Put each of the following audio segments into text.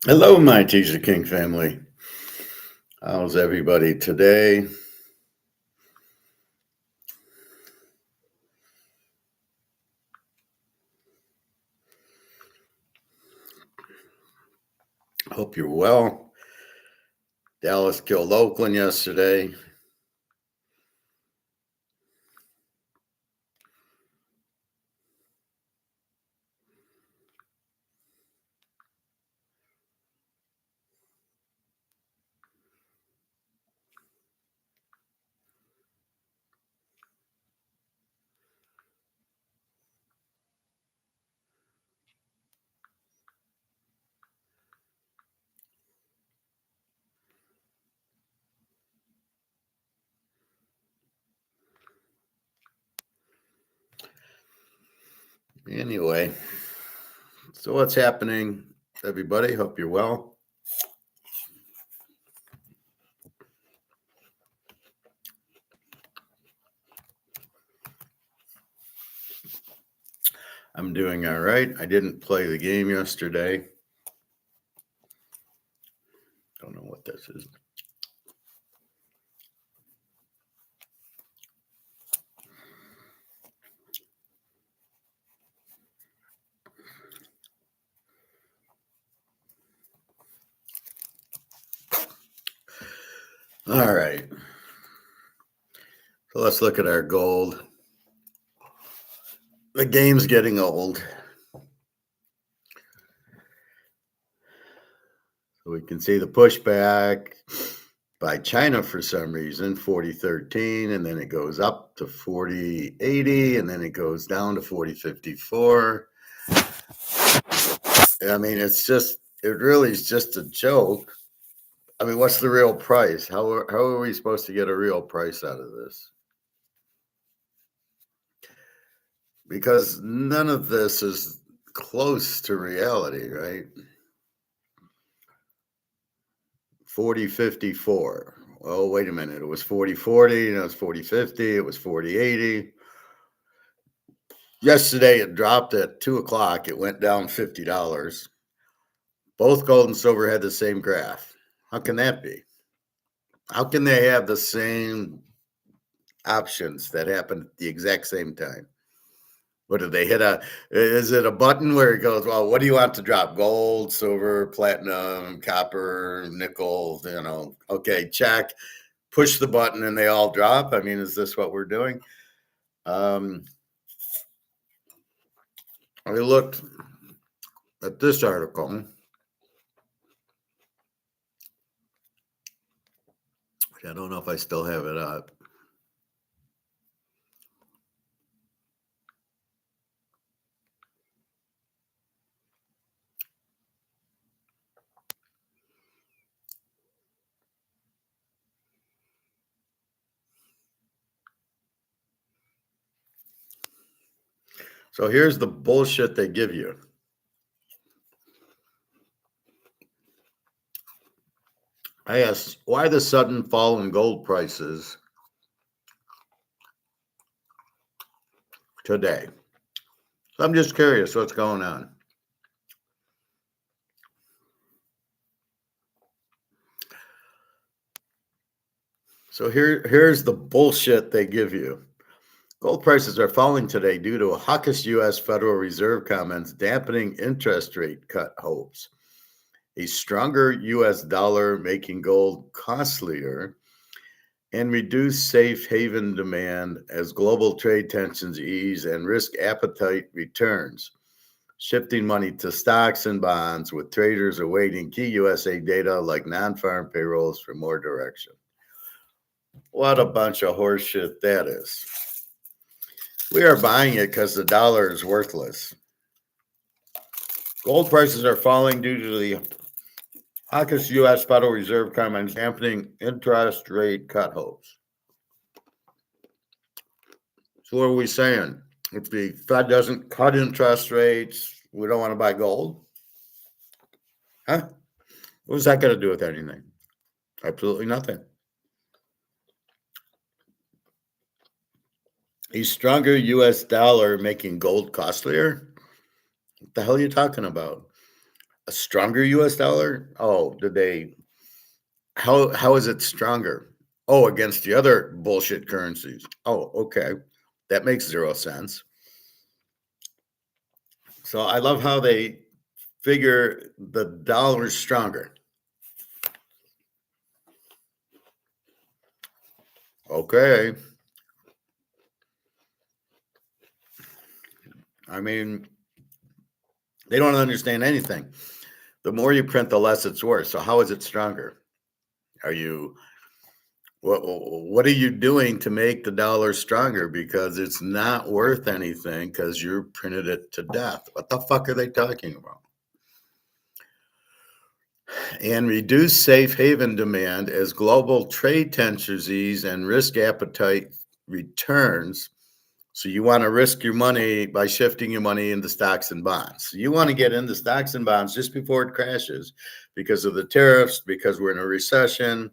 Hello, my Teaserking family. How's everybody today? Hope you're well. Dallas killed Oakland yesterday. Anyway, so what's happening, everybody? Hope you're well. I'm doing all right. I didn't play the game yesterday. Don't know what this is. All right. So let's look at our gold. The game's getting old. So we can see the pushback by China for some reason, 40.13, and then it goes up to 40.80, and then it goes down to 40.54. I mean, it really is just a joke. I mean, what's the real price? How are we supposed to get a real price out of this? Because none of this is close to reality, right? 40.54. Oh, wait a minute. It was 40.40, it was 40.50, it was 40.80. Yesterday, it dropped at 2 o'clock. It went down $50. Both gold and silver had the same graph. How can that be? How can they have the same options that happen at the exact same time? What did they hit is it a button where it goes, well, what do you want to drop? Gold, silver, platinum, copper, nickel, okay, check, push the button and they all drop. I mean, is this what we're doing? I looked at this article. I don't know if I still have it up. So here's the bullshit they give you. I asked, why the sudden fall in gold prices today? So I'm just curious what's going on. So here's the bullshit they give you. Gold prices are falling today due to hawkish U.S. Federal Reserve comments dampening interest rate cut hopes. A stronger U.S. dollar making gold costlier and reduced safe haven demand as global trade tensions ease and risk appetite returns, shifting money to stocks and bonds with traders awaiting key USA data like non-farm payrolls for more direction. What a bunch of horseshit that is. We are buying it because the dollar is worthless. Gold prices are falling due to the hawkish U.S. Federal Reserve comments dampening interest rate cut hopes. So what are we saying? If the Fed doesn't cut interest rates, we don't want to buy gold? Huh? What's that got to do with anything? Absolutely nothing. A stronger US dollar making gold costlier? What the hell are you talking about? A stronger US dollar? Oh, did they how is it stronger? Oh, against the other bullshit currencies. Oh, okay. That makes zero sense. So I love how they figure the dollar's stronger. Okay. I mean, they don't understand anything. The more you print, the less it's worth. So how is it stronger? Are you what are you doing to make the dollar stronger? Because it's not worth anything because you printed it to death. What the fuck are they talking about? And reduce safe haven demand as global trade tensions ease and risk appetite returns. So you want to risk your money by shifting your money into stocks and bonds. So you want to get into stocks and bonds just before it crashes because of the tariffs, because we're in a recession,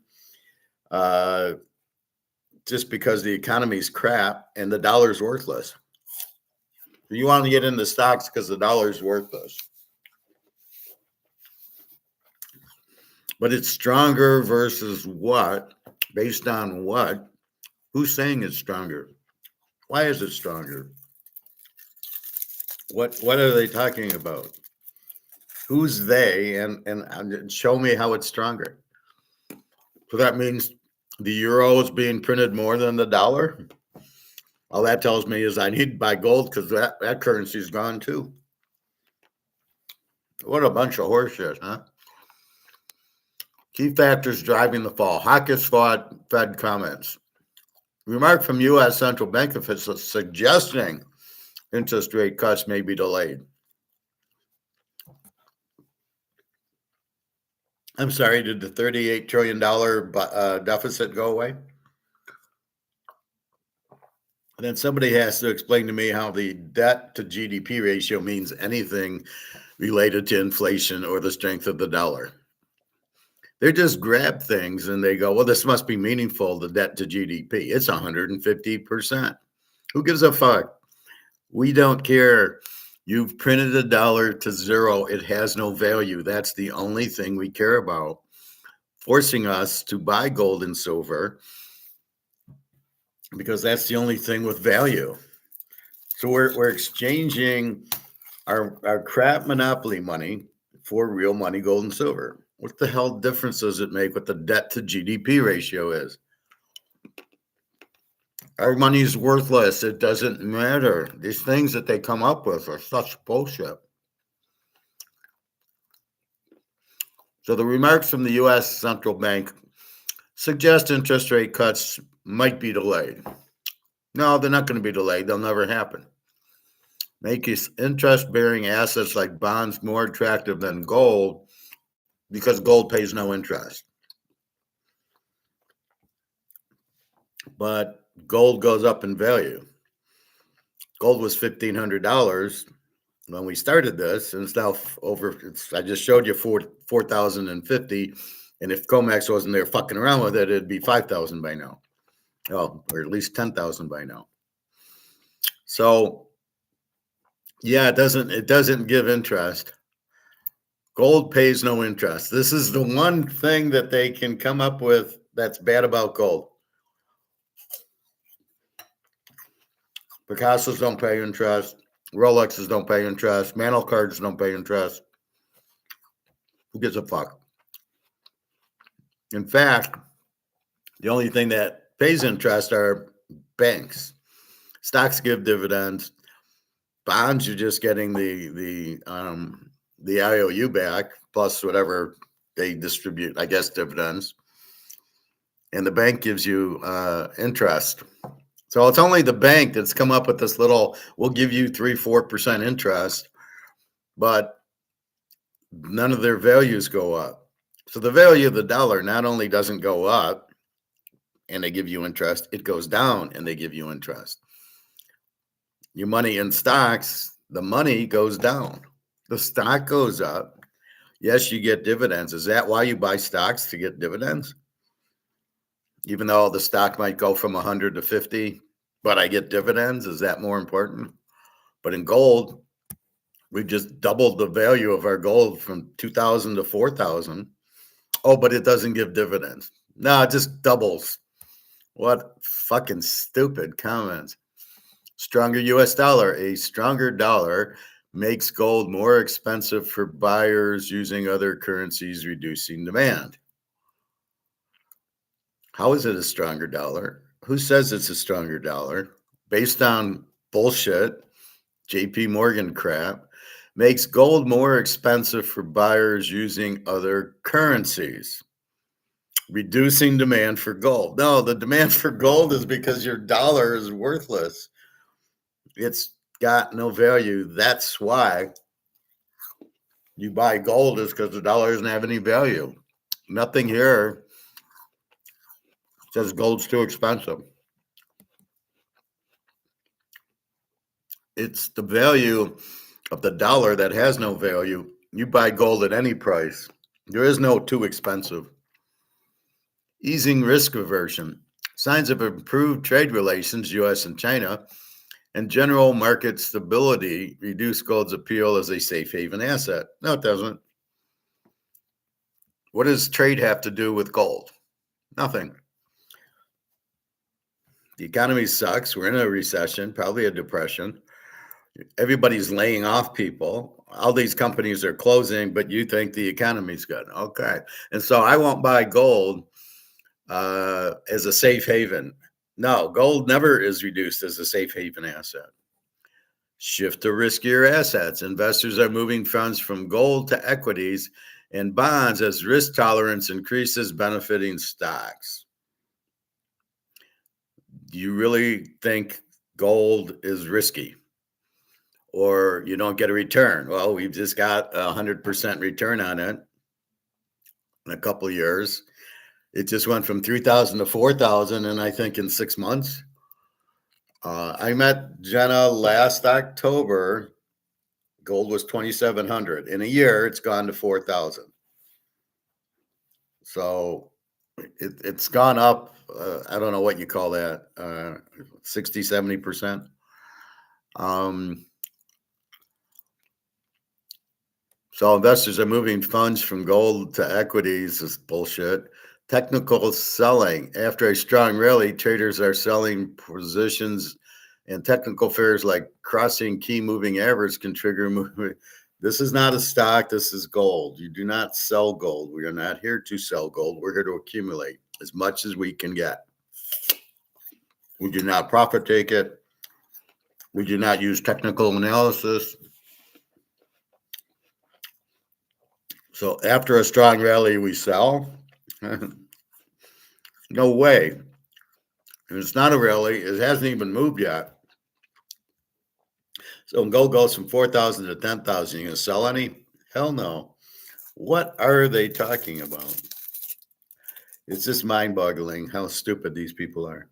uh, just because the economy's crap and the dollar's worthless. You want to get into stocks because the dollar's worthless. But it's stronger versus what? Based on what? Who's saying it's stronger? Why is it stronger? What are they talking about? Who's they? And show me how it's stronger. So that means the euro is being printed more than the dollar. All that tells me is I need to buy gold because that currency is gone too. What a bunch of horseshit, huh? Key factors driving the fall. Hawkish Fed comments. Remark from U.S. central bank officials suggesting interest rate cuts may be delayed. I'm sorry, did the $38 trillion deficit go away? And then somebody has to explain to me how the debt to GDP ratio means anything related to inflation or the strength of the dollar. They just grab things and they go, well, this must be meaningful, the debt to GDP. It's 150%. Who gives a fuck? We don't care. You've printed a dollar to zero. It has no value. That's the only thing we care about. Forcing us to buy gold and silver because that's the only thing with value. So we're exchanging our crap monopoly money for real money, gold and silver. What the hell difference does it make what the debt to GDP ratio is? Our money's worthless. It doesn't matter. These things that they come up with are such bullshit. So the remarks from the U.S. central bank suggest interest rate cuts might be delayed. No, they're not going to be delayed. They'll never happen. Make interest-bearing assets like bonds more attractive than gold because gold pays no interest. But gold goes up in value. Gold was $1,500 when we started this, and it's now I just showed you 4,050, and if Comex wasn't there fucking around with it, it'd be 5,000 by now. Oh, or at least 10,000 by now. So yeah, it doesn't give interest. Gold pays no interest. This is the one thing that they can come up with that's bad about gold. Picassos don't pay interest. Rolexes don't pay interest. Mantle cards don't pay interest. Who gives a fuck? In fact, the only thing that pays interest are banks. Stocks give dividends. Bonds, you're just getting the IOU back plus whatever they distribute, I guess, dividends. And the bank gives you interest. So it's only the bank that's come up with this little, we'll give you 3-4% interest, but none of their values go up. So the value of the dollar not only doesn't go up and they give you interest, it goes down and they give you interest. Your money in stocks, the money goes down. The stock goes up. Yes, you get dividends. Is that why you buy stocks, to get dividends? Even though the stock might go from 100 to 50, but I get dividends. Is that more important? But in gold, we just doubled the value of our gold from 2,000 to 4,000. Oh, but it doesn't give dividends. No, it just doubles. What fucking stupid comments. Stronger US dollar. A stronger dollar makes gold more expensive for buyers using other currencies, reducing demand. How is it a stronger dollar? Who says it's a stronger dollar? Based on bullshit, JP Morgan crap, makes gold more expensive for buyers using other currencies, reducing demand for gold. No, the demand for gold is because your dollar is worthless. It's got no value. That's why you buy gold, is because the dollar doesn't have any value. Nothing here says gold's too expensive. It's the value of the dollar that has no value. You buy gold at any price. There is no too expensive. Easing risk aversion. Signs of improved trade relations, US and China, and general market stability reduce gold's appeal as a safe haven asset. No, it doesn't. What does trade have to do with gold? Nothing. The economy sucks. We're in a recession, probably a depression. Everybody's laying off people. All these companies are closing, but you think the economy's good. Okay. And so I won't buy gold as a safe haven. No, gold never is reduced as a safe haven asset. Shift to riskier assets. Investors are moving funds from gold to equities and bonds as risk tolerance increases, benefiting stocks. Do you really think gold is risky? Or you don't get a return? Well, we've just got 100% return on it in a couple of years. It just went from 3,000 to 4,000, and I think in 6 months. I met Jenna last October. Gold was 2,700. In a year, it's gone to 4,000. So it's gone up. I don't know what you call that, 60, 70%. So investors are moving funds from gold to equities. This is bullshit. Technical selling. After a strong rally, traders are selling positions, and technical fears like crossing key moving average can trigger movement. This is not a stock. This is gold. You do not sell gold. We are not here to sell gold. We're here to accumulate as much as we can get. We do not profit take it. We do not use technical analysis. So after a strong rally, we sell. No way. And it's not a rally. It hasn't even moved yet. So when gold goes from 4,000 to 10,000, you going to sell any? Hell no. What are they talking about? It's just mind-boggling how stupid these people are.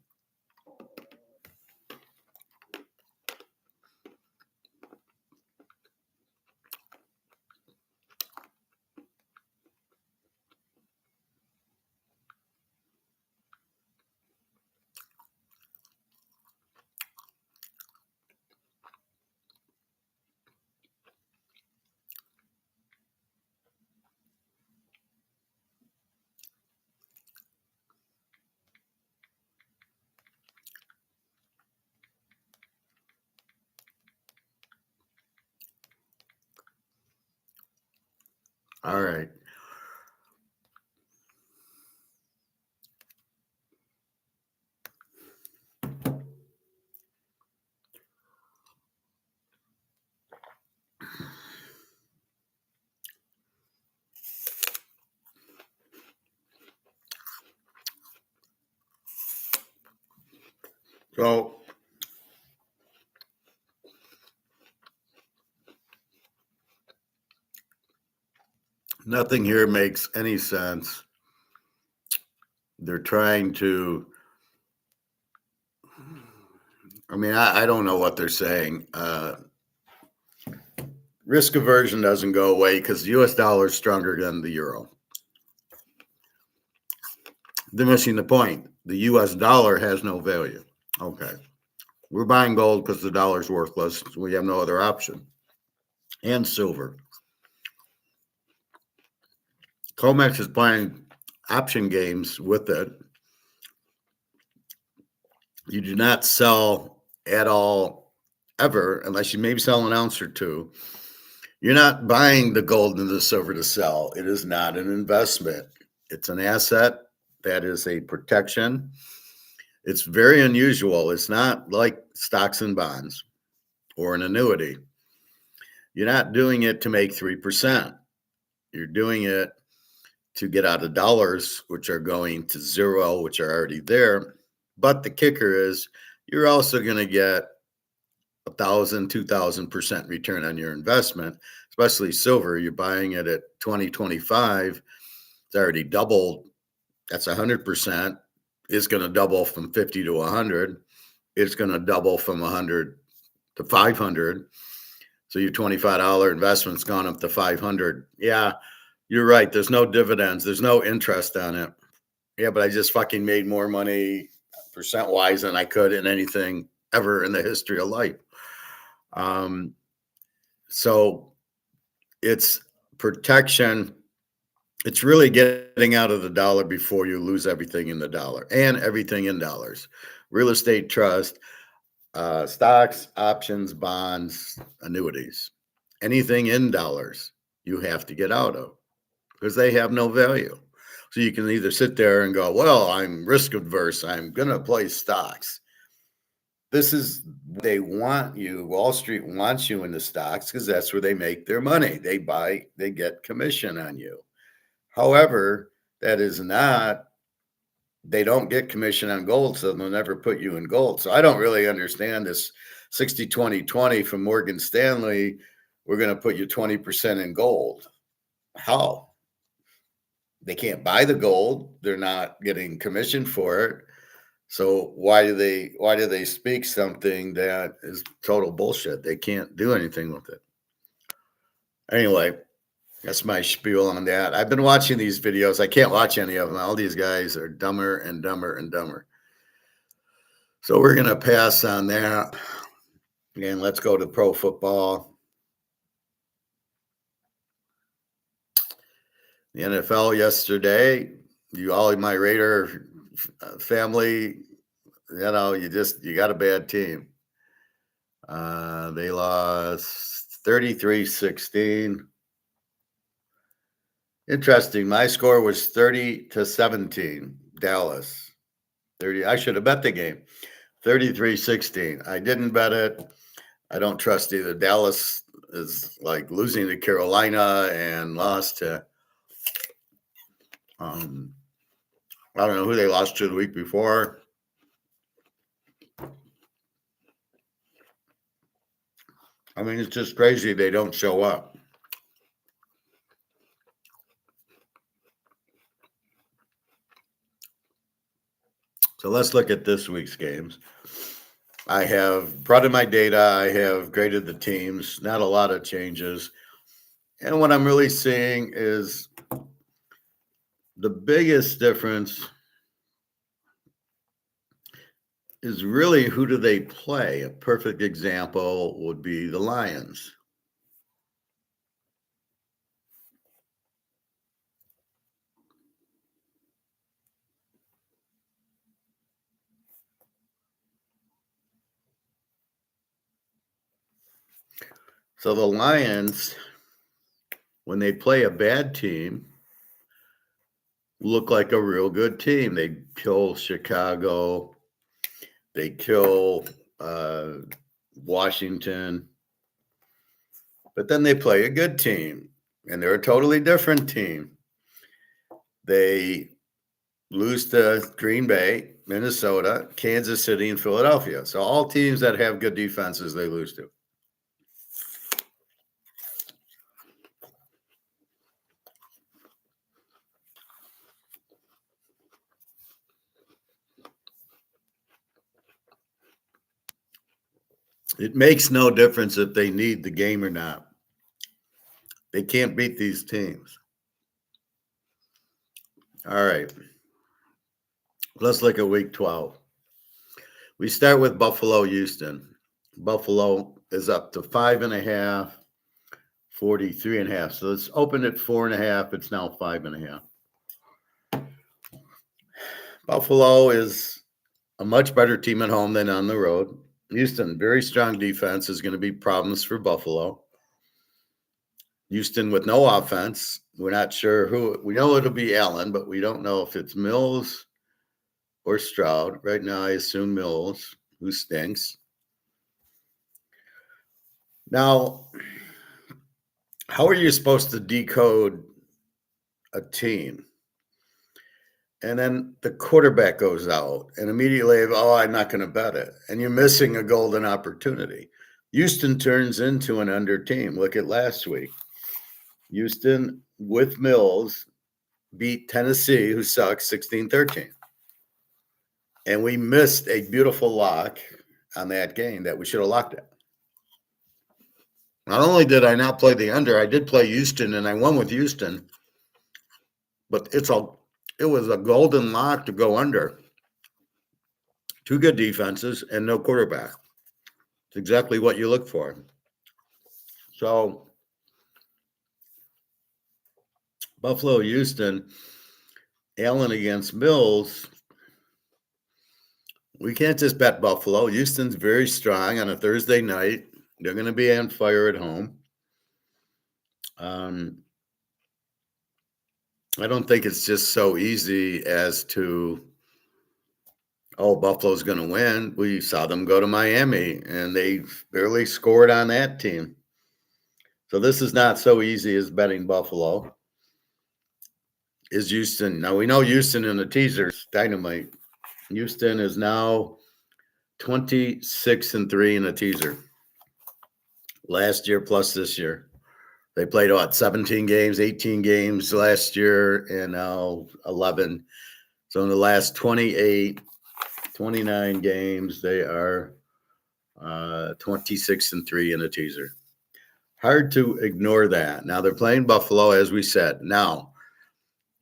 All right. So nothing here makes any sense. They're trying to, I don't know what they're saying. Risk aversion doesn't go away because the US dollar is stronger than the euro. They're missing the point. The US dollar has no value. Okay. We're buying gold because the dollar's worthless. So we have no other option. And silver. Comex is playing option games with it. You do not sell at all ever, unless you maybe sell an ounce or two. You're not buying the gold and the silver to sell. It is not an investment. It's an asset that is a protection. It's very unusual. It's not like stocks and bonds or an annuity. You're not doing it to make 3%. You're doing it to get out of dollars, which are going to zero, which are already there. But the kicker is you're also going to get 1,000, 2,000% return on your investment, especially silver. You're buying it at 2025. It's already doubled. That's 100%. It's going to double from 50 to 100. It's going to double from 100 to 500. So your $25 investment's gone up to 500. Yeah, you're right. There's no dividends. There's no interest on it. Yeah, but I just fucking made more money percent wise than I could in anything ever in the history of life. So it's protection. It's really getting out of the dollar before you lose everything in the dollar and everything in dollars. Real estate trust, stocks, options, bonds, annuities, anything in dollars you have to get out of because they have no value. So you can either sit there and go, well, I'm risk adverse. I'm going to play stocks. This is, they want you, Wall Street wants you in the stocks because that's where they make their money. They buy, they get commission on you. However, that is not, they don't get commission on gold, so they'll never put you in gold. So I don't really understand this 60-20-20 from Morgan Stanley. We're going to put you 20% in gold. How? They can't buy the gold. They're not getting commission for it. So why do they speak something that is total bullshit? They can't do anything with it. Anyway, that's my spiel on that. I've been watching these videos. I can't watch any of them. All these guys are dumber and dumber and dumber. So we're going to pass on that. And let's go to pro football. The NFL yesterday, all my Raider family, you got a bad team. They lost 33-16. Interesting. My score was 30-17, Dallas. 30. I should have bet the game. 33-16. I didn't bet it. I don't trust either. Dallas is like losing to Carolina and lost to I don't know who they lost to the week before. I mean, it's just crazy they don't show up. So let's look at this week's games. I have brought in my data. I have graded the teams. Not a lot of changes. And what I'm really seeing is the biggest difference is really who do they play? A perfect example would be the Lions. So the Lions, when they play a bad team, look like a real good team. They kill Chicago. They kill Washington. But then they play a good team, and they're a totally different team. They lose to Green Bay, Minnesota, Kansas City, and Philadelphia. So all teams that have good defenses, they lose to. It makes no difference if they need the game or not. They can't beat these teams. All right. Let's look at week 12. We start with Buffalo, Houston. Buffalo is up to 5.5, 43.5. So it's opened at 4.5. It's now 5.5. Buffalo is a much better team at home than on the road. Houston, very strong defense, is going to be problems for Buffalo. Houston with no offense. We're not sure who. We know it'll be Allen, but we don't know if it's Mills or Stroud. Right now, I assume Mills, who stinks. Now, how are you supposed to decode a team? And then the quarterback goes out, and immediately, I'm not going to bet it. And you're missing a golden opportunity. Houston turns into an under team. Look at last week. Houston with Mills beat Tennessee, who sucks, 16-13. And we missed a beautiful lock on that game that we should have locked it. Not only did I not play the under, I did play Houston, and I won with Houston. But it was a golden lock to go under. Two good defenses and no quarterback. It's exactly what you look for. So Buffalo, Houston, Allen against Mills. We can't just bet Buffalo. Houston's very strong on a Thursday night. They're going to be on fire at home. I don't think it's just so easy as to, Buffalo's going to win. We saw them go to Miami, and they barely scored on that team. So this is not so easy as betting Buffalo. Is Houston. Now, we know Houston in the teasers, dynamite. Houston is now 26-3 in a teaser. Last year plus this year. They played, 17 games, 18 games last year, and now 11. So in the last 29 games, they are 26-3 in a teaser. Hard to ignore that. Now they're playing Buffalo, as we said. Now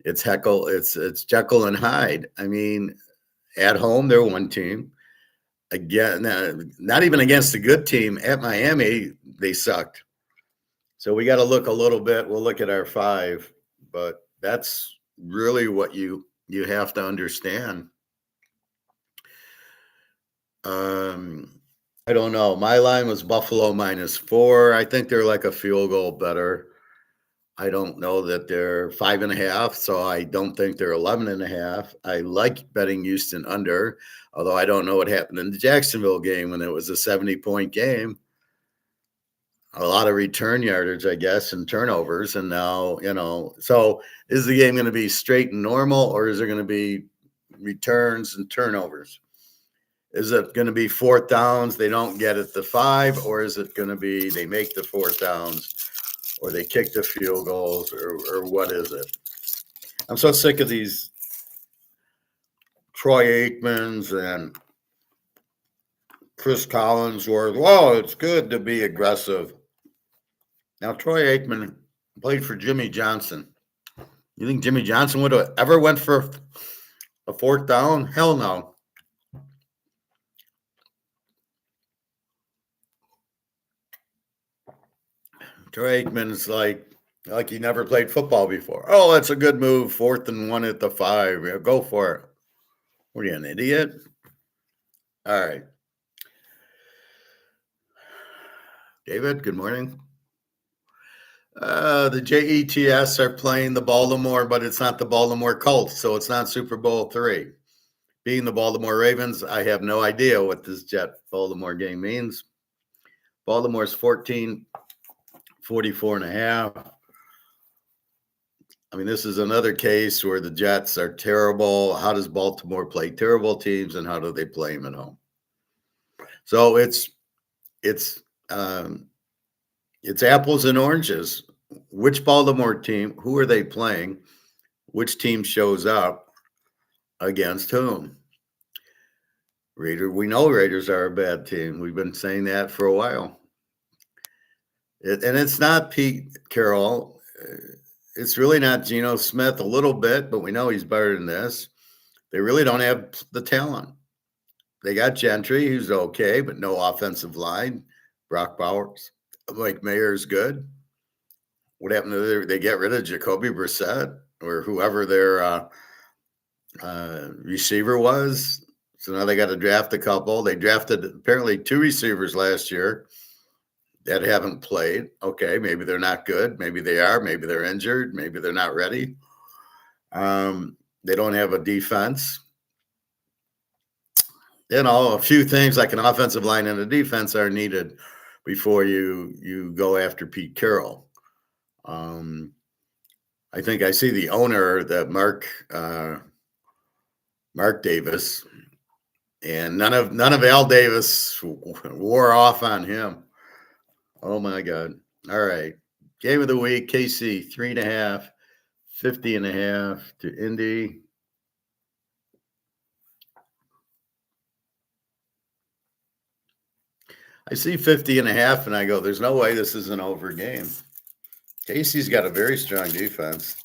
it's Jekyll and Hyde. I mean, at home, they're one team. Again, not even against a good team. At Miami, they sucked. So we got to look a little bit. We'll look at our 5, but that's really what you have to understand. I don't know. My line was Buffalo -4. I think they're like a field goal better. I don't know that they're 5.5, so I don't think they're 11.5. I like betting Houston under, although I don't know what happened in the Jacksonville game when it was a 70-point game. A lot of return yardage, I guess, and turnovers. And now, so is the game going to be straight and normal, or is there going to be returns and turnovers? Is it going to be 4th downs, they don't get it to 5, or is it going to be they make the 4th downs, or they kick the field goals, or what is it? I'm so sick of these Troy Aikmans and Chris Collinsworth. Well, it's good to be aggressive. Now, Troy Aikman played for Jimmy Johnson. You think Jimmy Johnson would have ever went for a 4th down? Hell no. Troy Aikman's like he never played football before. Oh, that's a good move. 4th and 1 at the 5. Yeah, go for it. What are you, an idiot? All right. David, good morning. The Jets are playing the Baltimore, but it's not the Baltimore Colts, so it's not Super Bowl 3. Being the Baltimore Ravens, I have no idea what this Jet-Baltimore game means. Baltimore's 14, 44.5. I mean, this is another case where the Jets are terrible. How does Baltimore play terrible teams, and how do they play them at home? So it's apples and oranges. Which Baltimore team, who are they playing? Which team shows up against whom? We know Raiders are a bad team. We've been saying that for a while. And it's not Pete Carroll. It's really not Geno Smith, a little bit, but we know he's better than this. They really don't have the talent. They got Gentry, who's okay, but no offensive line. Brock Bowers, Mike Mayer's good. What happened to they get rid of Jacoby Brissett or whoever their receiver was? So now they got to draft a couple. They drafted apparently 2 receivers last year that haven't played. Okay, maybe they're not good. Maybe they are. Maybe they're injured. Maybe they're not ready. They don't have a defense. A few things like an offensive line and a defense are needed before you go after Pete Carroll. I think I see the owner, that Mark Davis, and none of Al Davis wore off on him. Oh my God! All right, game of the week: KC 3.5, 50.5 to Indy. I see 50.5, and I go, "There's no way this is an over game." Casey's got a very strong defense.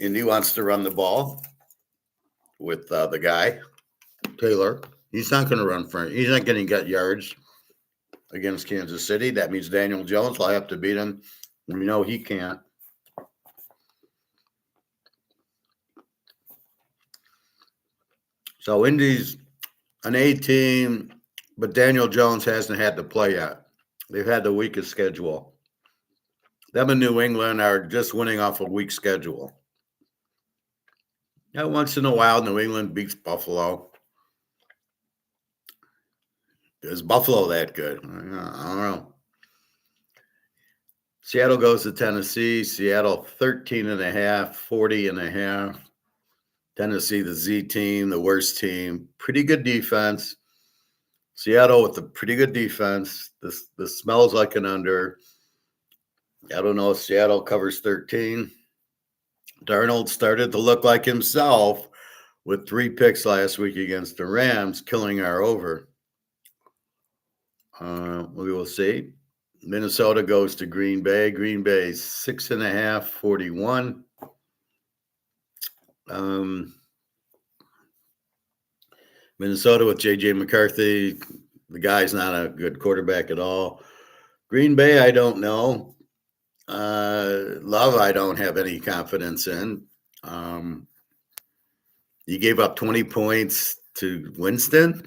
Indy wants to run the ball with the guy, Taylor. He's not going to run for him. He's not going to get yards against Kansas City. That means Daniel Jones will have to beat him. We know he can't. So Indy's an A team, but Daniel Jones hasn't had to play yet. They've had the weakest schedule. Them in New England are just winning off a weak schedule. Now, once in a while, New England beats Buffalo. Is Buffalo that good? I don't know. Seattle goes to Tennessee. Seattle 13.5, 40.5. Tennessee, the Z team, the worst team. Pretty good defense. Seattle with a pretty good defense. This smells like an under. I don't know if Seattle covers 13. Darnold started to look like himself with 3 picks last week against the Rams, killing our over. We will see. Minnesota goes to Green Bay. Green Bay 6.5, 41. Minnesota with J.J. McCarthy. The guy's not a good quarterback at all. Green Bay, I don't know. Love, I don't have any confidence in. You gave up 20 points to Winston.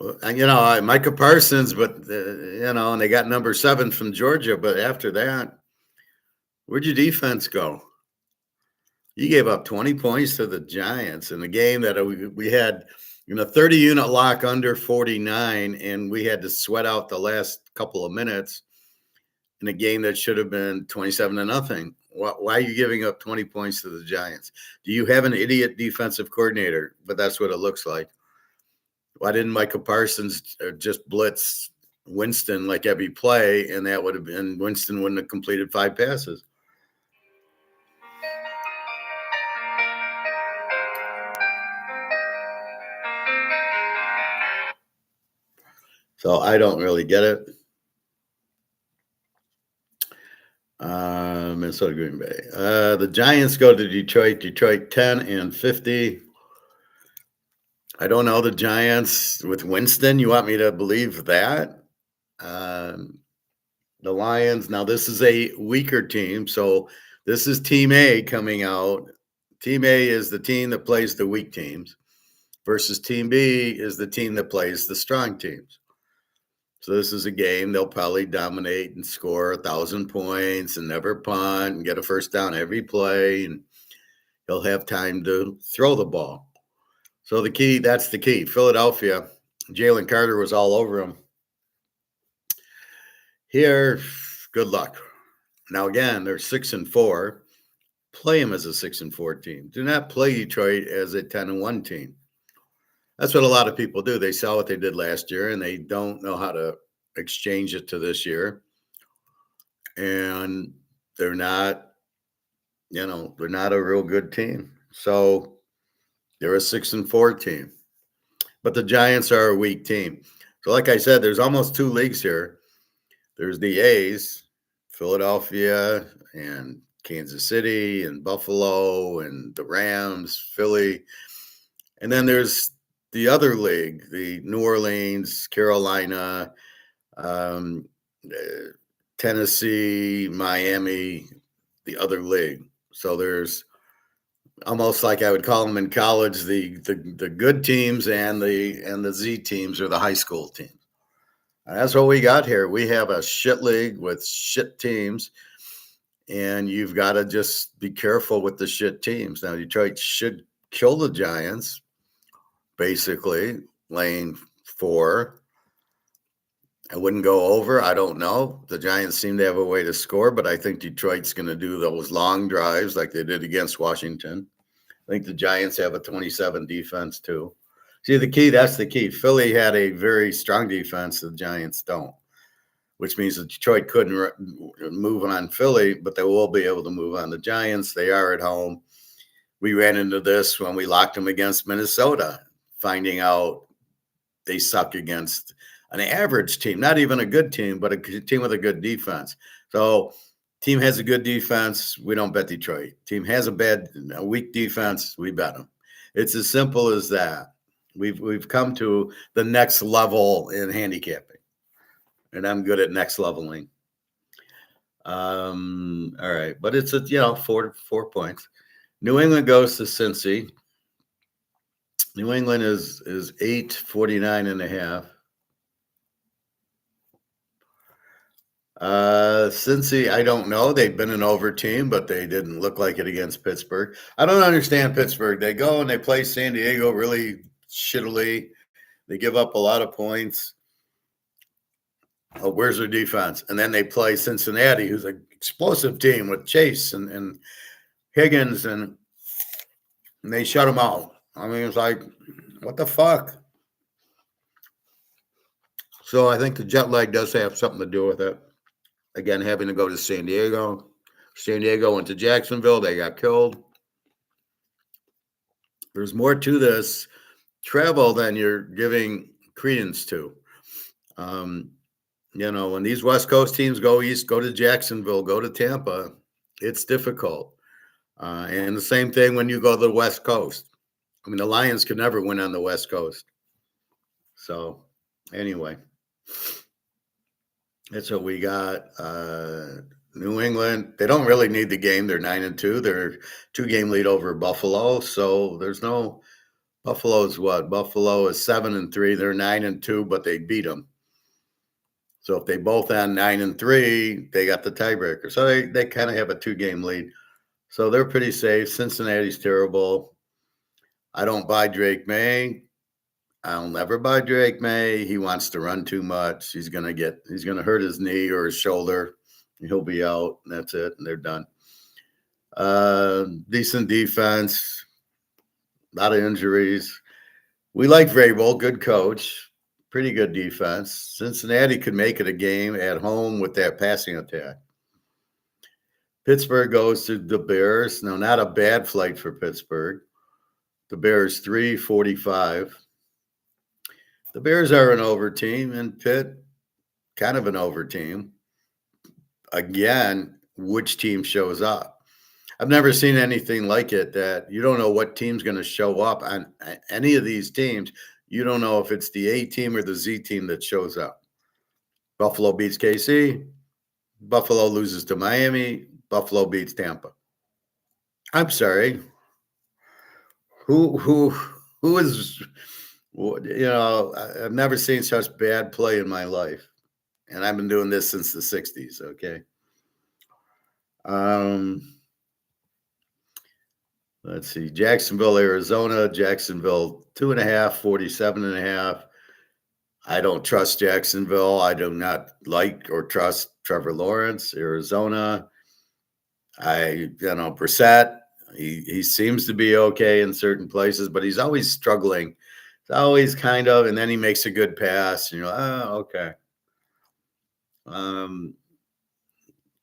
Micah Parsons, but, and they got number 7 from Georgia. But after that, where'd your defense go? You gave up 20 points to the Giants in a game that we had, 30-unit lock under 49, and we had to sweat out the last couple of minutes in a game that should have been 27-0. Why are you giving up 20 points to the Giants? Do you have an idiot defensive coordinator? But that's what it looks like. Why didn't Micah Parsons just blitz Winston like every play, and that would have been Winston wouldn't have completed 5 passes? So I don't really get it. Minnesota, Green Bay. The Giants go to Detroit. Detroit 10-50. I don't know the Giants with Winston. You want me to believe that? The Lions. Now this is a weaker team, so this is Team A coming out. Team A is the team that plays the weak teams, versus Team B is the team that plays the strong teams. So this is a game they'll probably dominate and score 1,000 points and never punt and get a first down every play, and he'll have time to throw the ball. So that's the key. Philadelphia, Jalen Carter was all over him. Here, good luck. Now again, they're 6-4. Play them as a 6-4 team. Do not play Detroit as a 10-1 team. That's what a lot of people do. They saw what they did last year, and they don't know how to exchange it to this year. And they're not a real good team. So they're a 6-4 team. But the Giants are a weak team. So like I said, there's almost 2 leagues here. There's the A's, Philadelphia, and Kansas City, and Buffalo, and the Rams, Philly. And then there's the other league, the New Orleans, Carolina, um, uh, Tennessee, Miami, the other league. So there's almost like I would call them in college the good teams and the Z teams or the high school teams. And that's what we got here. We have a shit league with shit teams, and you've got to just be careful with the shit teams. Now Detroit should kill the Giants, basically laying 4. I wouldn't go over. I don't know. The Giants seem to have a way to score, but I think Detroit's going to do those long drives like they did against Washington. I think the Giants have a 27 defense too. See, that's the key. Philly had a very strong defense. The Giants don't, which means that Detroit couldn't move on Philly, but they will be able to move on the Giants. They are at home. We ran into this when we locked them against Minnesota, finding out they suck against an average team, not even a good team, but a team with a good defense. So team has a good defense, we don't bet Detroit. Team has a weak defense, we bet them. It's as simple as that. We've come to the next level in handicapping, and I'm good at next leveling. All right, but it's 4 points. New England goes to Cincy. New England is 849.5. Cincy, I don't know. They've been an over team, but they didn't look like it against Pittsburgh. I don't understand Pittsburgh. They go and they play San Diego really shittily. They give up a lot of points. Oh, where's their defense? And then they play Cincinnati, who's an explosive team with Chase and Higgins, and they shut them out. I mean, it's like, what the fuck? So I think the jet lag does have something to do with it. Again, having to go to San Diego. San Diego went to Jacksonville. They got killed. There's more to this travel than you're giving credence to. When these West Coast teams go east, go to Jacksonville, go to Tampa, it's difficult. And the same thing when you go to the West Coast. I mean, the Lions could never win on the West Coast. So, anyway, that's what we got. New England, they don't really need the game. They're 9-2. They're 2-game lead over Buffalo. So there's no Buffalo's what? Buffalo is 7-3. They're 9-2, but they beat them. So if they both end 9-3, they got the tiebreaker. So they kind of have a 2-game lead. So they're pretty safe. Cincinnati's terrible. I don't buy Drake May. I'll never buy Drake May. He wants to run too much. He's gonna hurt his knee or his shoulder. He'll be out. And that's it. And they're done. Decent defense. A lot of injuries. We like Vrabel, good coach. Pretty good defense. Cincinnati could make it a game at home with that passing attack. Pittsburgh goes to the Bears. Now, not a bad flight for Pittsburgh. The Bears 345. The Bears are an over team, and Pitt kind of an over team. Again, which team shows up? I've never seen anything like it, that you don't know what team's going to show up on any of these teams. You don't know if it's the A team or the Z team that shows up. Buffalo beats KC. Buffalo loses to Miami. Buffalo beats Tampa. I'm sorry. Who is, I've never seen such bad play in my life. And I've been doing this since the 60s, okay? Let's see. Jacksonville, Arizona. Jacksonville 2.5, 47.5. I don't trust Jacksonville. I do not like or trust Trevor Lawrence. Arizona, Brissett, he seems to be okay in certain places, but he's always struggling. It's always kind of, and then he makes a good pass, and you're like, oh, okay.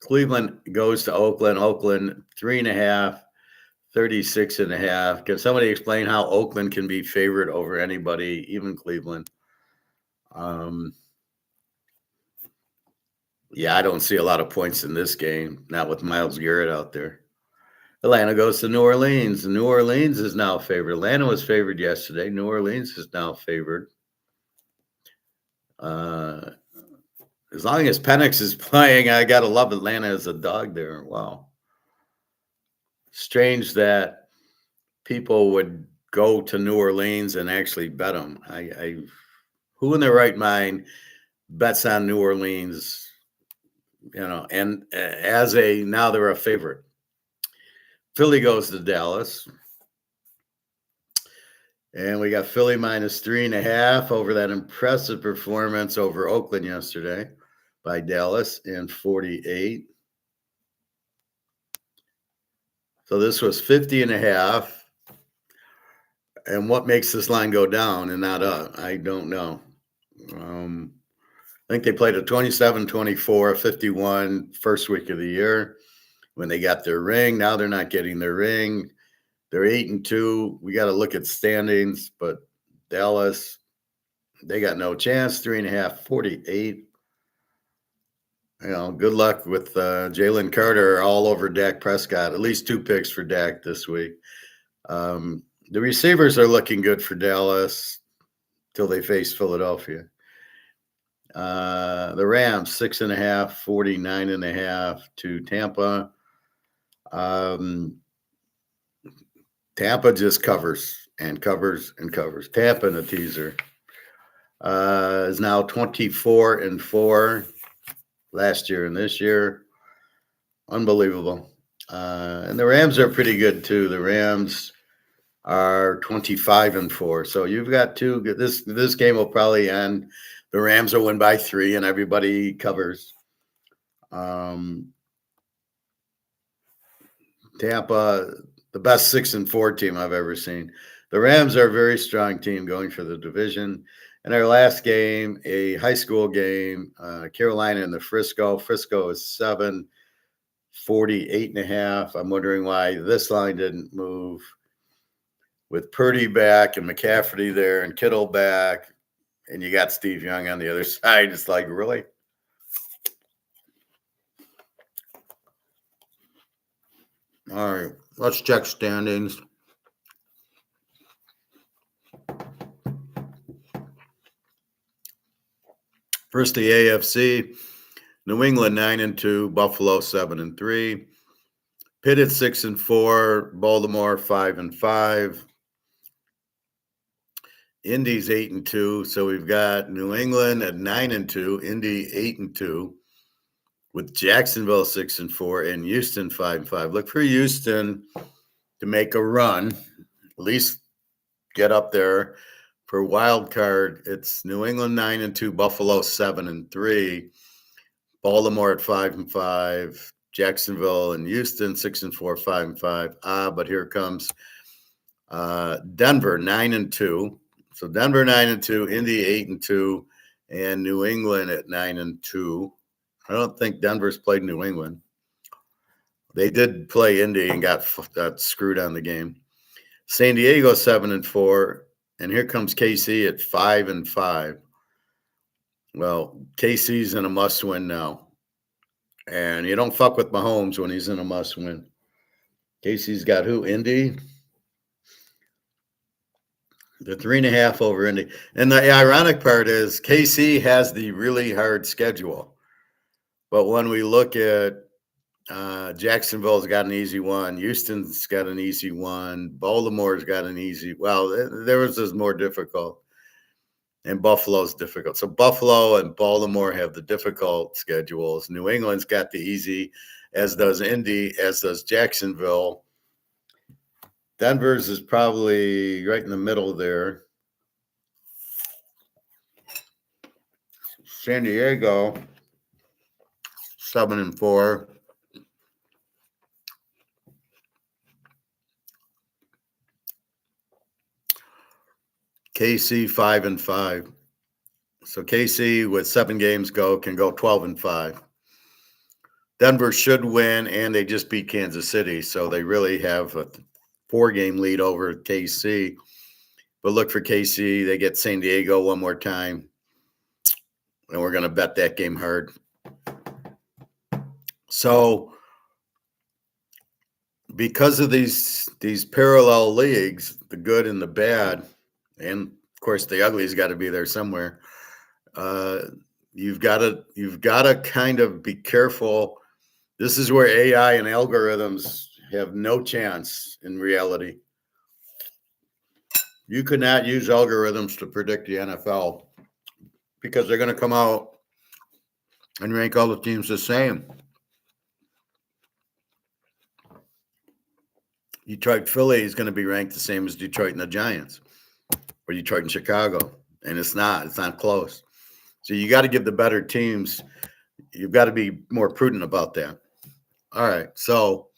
Cleveland goes to Oakland. Oakland 3.5, 36.5. Can somebody explain how Oakland can be favored over anybody, even Cleveland? Yeah, I don't see a lot of points in this game, not with Myles Garrett out there. Atlanta goes to New Orleans. New Orleans is now favored. Atlanta was favored yesterday. New Orleans is now favored. As long as Penix is playing, I gotta love Atlanta as a dog there. Wow. Strange that people would go to New Orleans and actually bet them. Who in their right mind bets on New Orleans? And now they're a favorite. Philly goes to Dallas. And we got Philly minus 3.5 over that impressive performance over Oakland yesterday by Dallas in 48. So this was 50.5. And what makes this line go down and not up? I don't know. I think they played a 27-24, 51 first week of the year when they got their ring. Now they're not getting their ring. They're 8-2. We got to look at standings, but Dallas, they got no chance. 3.5, 48. Good luck with Jalen Carter all over Dak Prescott. At least 2 picks for Dak this week. The receivers are looking good for Dallas till they face Philadelphia. The Rams 6.5, 49.5 to Tampa. Tampa just covers and covers and covers. Tampa in a teaser is now 24-4 last year and this year. Unbelievable. And the Rams are pretty good too. The Rams are 25-4. So you've got two. This game will probably end. The Rams will win by 3 and everybody covers. Tampa, the best 6-4 team I've ever seen. The Rams are a very strong team going for the division. And our last game, a high school game, Carolina and the Frisco. Frisco is 7, 48.5. I'm wondering why this line didn't move. With Purdy back and McCaffrey there and Kittle back, and you got Steve Young on the other side. It's like, really? All right, let's check standings. First, the AFC. New England 9-2, Buffalo 7-3, Pitt at 6-4, Baltimore 5-5, Indy's 8-2. So we've got New England at 9-2, Indy 8-2, with Jacksonville 6-4 and Houston 5-5. Look for Houston to make a run, at least get up there for wild card. It's New England 9-2, Buffalo 7-3, Baltimore at 5-5, Jacksonville and Houston 6-4, 5-5. But here comes Denver 9-2. So Denver 9-2, Indy 8-2, and New England at 9-2. I don't think Denver's played New England. They did play Indy and got screwed on the game. San Diego 7-4, and here comes KC at 5-5. Well, KC's in a must-win now, and you don't fuck with Mahomes when he's in a must-win. KC's got who? Indy. The 3.5 over Indy, and the ironic part is KC has the really hard schedule, but when we look at Jacksonville's got an easy one. Houston's got an easy one. Baltimore's got an easy. Well, theirs is more difficult, and Buffalo's difficult. So Buffalo and Baltimore have the difficult schedules. New England's got the easy, as does Indy, as does Jacksonville. Denver's is probably right in the middle there. San Diego 7-4. KC 5-5. So KC with 7 games can go 12-5. Denver should win, and they just beat Kansas City, so they really have a 4-game lead over KC. But look for KC. They get San Diego one more time, and we're going to bet that game hard. So because of these parallel leagues, the good and the bad, and of course the ugly's got to be there somewhere. You've got to kind of be careful. This is where AI and algorithms have no chance in reality. You could not use algorithms to predict the NFL because they're going to come out and rank all the teams the same. Detroit Philly is going to be ranked the same as Detroit and the Giants or Detroit and Chicago. And it's not close. So you got to give the better teams, you've got to be more prudent about that. All right. So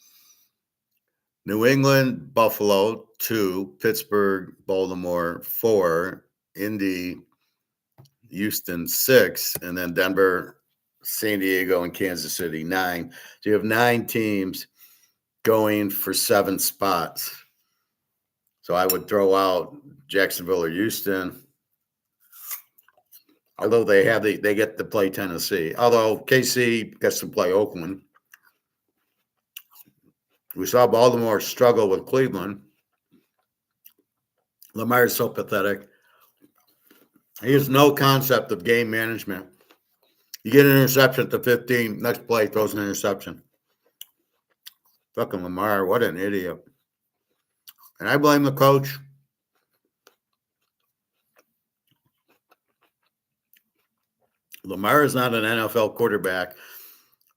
New England, Buffalo, 2, Pittsburgh, Baltimore, 4, Indy, Houston, 6, and then Denver, San Diego, and Kansas City, 9. So you have 9 teams going for 7 spots. So I would throw out Jacksonville or Houston. Although they get to play Tennessee. Although KC gets to play Oakland. We saw Baltimore struggle with Cleveland. Lamar is so pathetic. He has no concept of game management. You get an interception at the 15, next play throws an interception. Fucking Lamar, what an idiot. And I blame the coach. Lamar is not an NFL quarterback,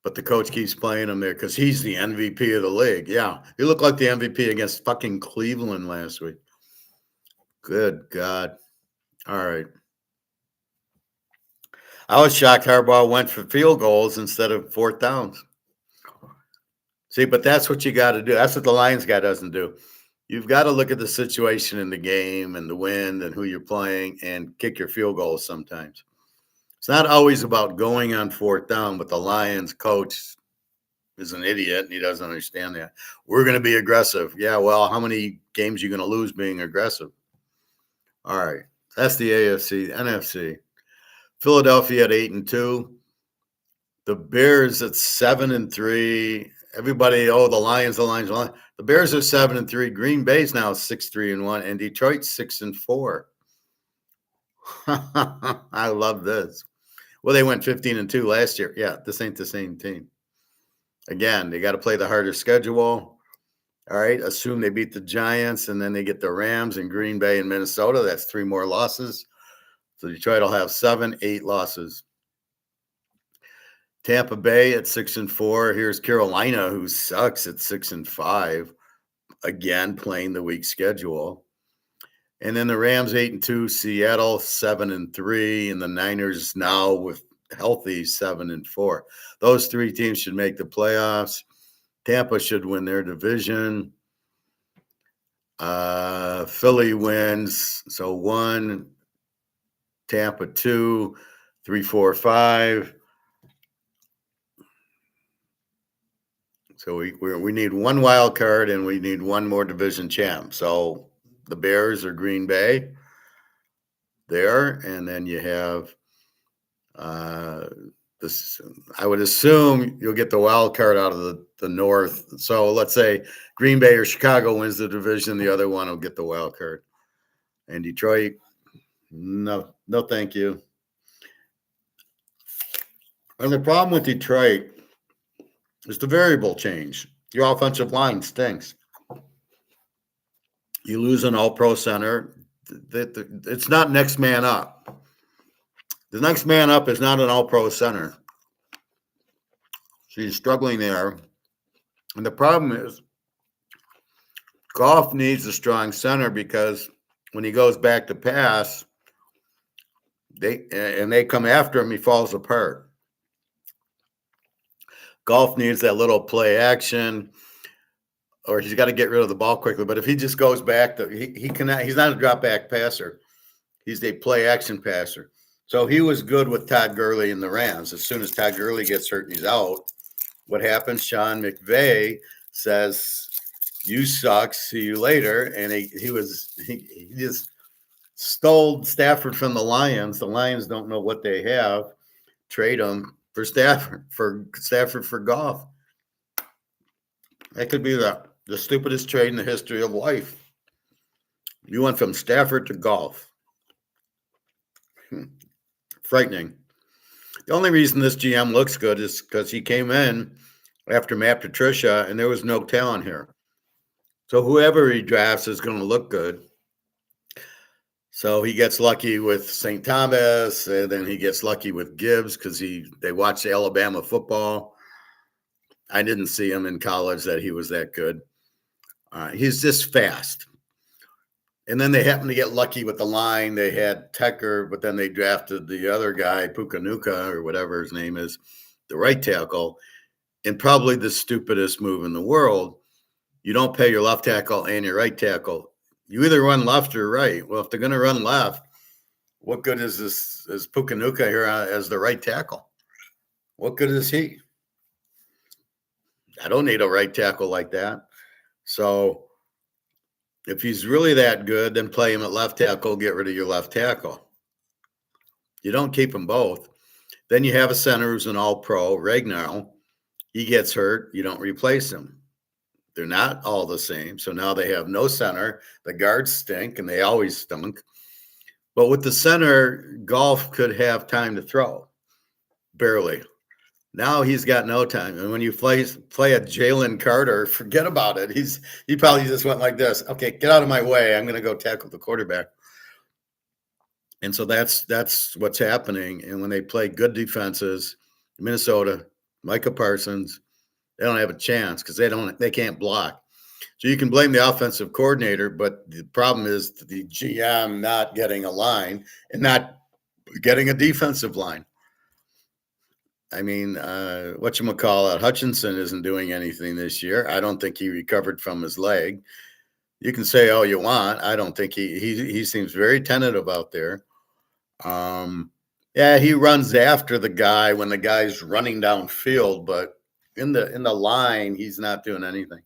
but the coach keeps playing him there because he's the MVP of the league. Yeah, he looked like the MVP against fucking Cleveland last week. Good God. All right. I was shocked Harbaugh went for field goals instead of 4th downs. See, but that's what you got to do. That's what the Lions guy doesn't do. You've got to look at the situation in the game and the wind and who you're playing and kick your field goals sometimes. It's not always about going on 4th down, but the Lions coach is an idiot and he doesn't understand that. We're going to be aggressive. Yeah, well, how many games are you going to lose being aggressive? All right. That's the AFC. The NFC. Philadelphia at 8-2. The Bears at 7-3. Everybody, the Lions. The Bears are 7-3. Green Bay's now 6-3-1, and Detroit's 6-4. I love this. Well, they went 15-2 last year. Yeah, this ain't the same team. Again, they got to play the harder schedule. All right, assume they beat the Giants, and then they get the Rams and Green Bay and Minnesota. That's 3 more losses. So Detroit will have 7-8 losses. Tampa Bay at 6-4. Here's Carolina, who sucks at 6-5. Again, playing the weak schedule. And then the Rams 8-2, Seattle 7-3, and the Niners now with healthy 7-4. Those 3 teams should make the playoffs. Tampa should win their division. Philly wins. So 1, Tampa 2, 3, 4, 5. So we need 1 wild card and we need 1 more division champ. So the Bears or Green Bay there, and then you have this. I would assume you'll get the wild card out of the North. So let's say Green Bay or Chicago wins the division, the other one will get the wild card. And Detroit, no, thank you. And the problem with Detroit is the variable change. Your offensive line stinks. You lose an all-pro center. It's not next man up. The next man up is not an all-pro center. So you're struggling there. And the problem is Goff needs a strong center because when he goes back to pass, they come after him, he falls apart. Goff needs that little play action, or he's got to get rid of the ball quickly. But if he just goes back, he cannot. He's not a drop back passer. He's a play action passer. So he was good with Todd Gurley and the Rams. As soon as Todd Gurley gets hurt and he's out, what happens? Sean McVay says, "You suck. See you later." And he just stole Stafford from the Lions. The Lions don't know what they have. Trade him for Stafford for Goff. That could be that. The stupidest trade in the history of life. You went from Stafford to golf. Frightening. The only reason this GM looks good is because he came in after Matt Patricia and there was no talent here. So whoever he drafts is going to look good. So he gets lucky with St. Thomas, and then he gets lucky with Gibbs because they watched Alabama football. I didn't see him in college that he was that good. He's just fast. And then they happened to get lucky with the line. They had Tecker, but then they drafted the other guy, Pukanuka, or whatever his name is, the right tackle, and probably the stupidest move in the world. You don't pay your left tackle and your right tackle. You either run left or right. Well, if they're going to run left, what good is Pukanuka here as the right tackle? What good is he? I don't need a right tackle like that. So if he's really that good, then play him at left tackle, get rid of your left tackle. You don't keep them both. Then you have a center who's an all-pro, Ragnar. He gets hurt. You don't replace him. They're not all the same. So now they have no center. The guards stink, and they always stunk. But with the center, Golf could have time to throw. Barely. Now he's got no time. And when you play a Jalen Carter, forget about it. He probably just went like this. Okay, get out of my way. I'm going to go tackle the quarterback. And so that's what's happening. And when they play good defenses, Minnesota, Micah Parsons, they don't have a chance because they can't block. So you can blame the offensive coordinator, but the problem is the GM not getting a line and not getting a defensive line. I mean, whatchamacallit, Hutchinson isn't doing anything this year. I don't think he recovered from his leg. You can say all you want. I don't think he seems very tentative out there. Yeah, he runs after the guy when the guy's running downfield, but in the line, he's not doing anything.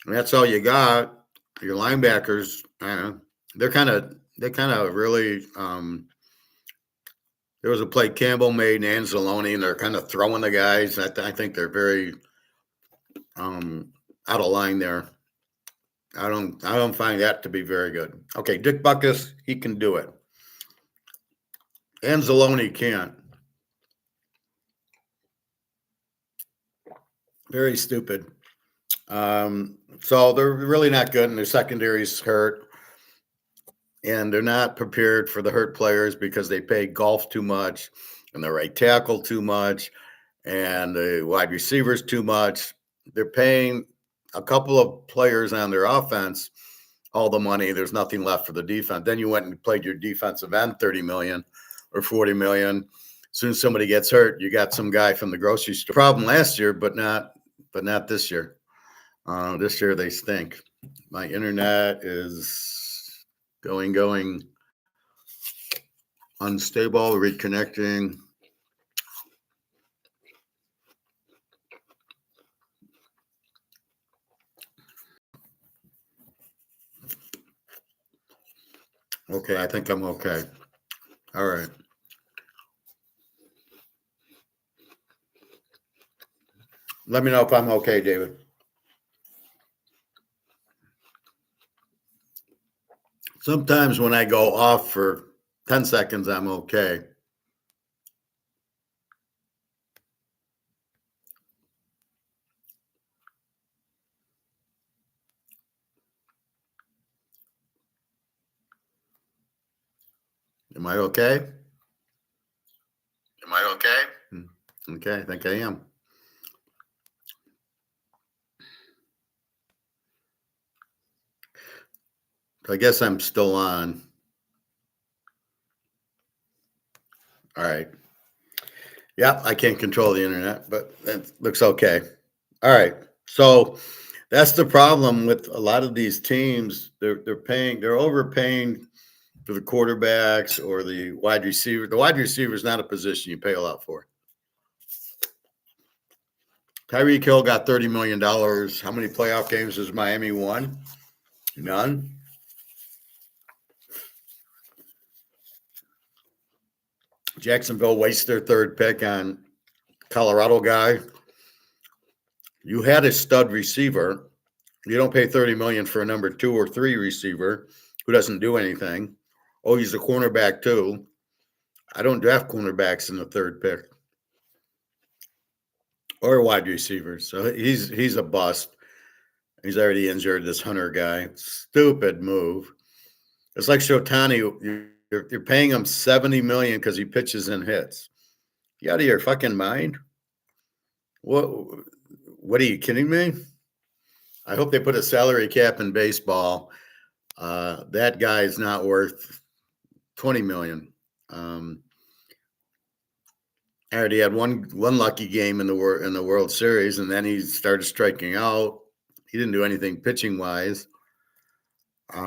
That's all you got. Your linebackers, they're kind of really. There was a play Campbell made and Anzalone, and they're kind of throwing the guys. I think they're very out of line there. I don't find that to be very good. Okay, Dick Butkus, he can do it. Anzalone can't. Very stupid. So they're really not good, and their secondary's hurt. And they're not prepared for the hurt players because they pay Golf too much and the right tackle too much and the wide receivers too much. They're paying a couple of players on their offense all the money. There's nothing left for the defense. Then you went and played your defensive end $30 million or $40 million. As soon as somebody gets hurt, you got some guy from the grocery store. Problem last year, but not this year. This year they stink. My internet is going unstable, reconnecting. Okay, I think I'm okay. All right. Let me know if I'm okay, David. Sometimes when I go off for 10 seconds, I'm okay. Am I okay? Am I okay? Okay, I think I am. I guess I'm still on. All right. Yeah, I can't control the internet, but it looks okay. All right. So that's the problem with a lot of these teams. They're overpaying for the quarterbacks or the wide receiver. The wide receiver is not a position you pay a lot for. Tyreek Hill got $30 million. How many playoff games has Miami won? None. Jacksonville wastes their third pick on Colorado guy. You had a stud receiver. You don't pay $30 million for a number 2 or 3 receiver who doesn't do anything. Oh, he's a cornerback too. I don't draft cornerbacks in the 3rd pick or wide receivers. So he's a bust. He's already injured, this Hunter guy. Stupid move. It's like Shotani. You're paying him $70 million because he pitches and hits. You out of your fucking mind? What are you kidding me? I hope they put a salary cap in baseball. That guy's not worth $20 million. I already had one lucky game in the World Series, and then he started striking out. He didn't do anything pitching wise. He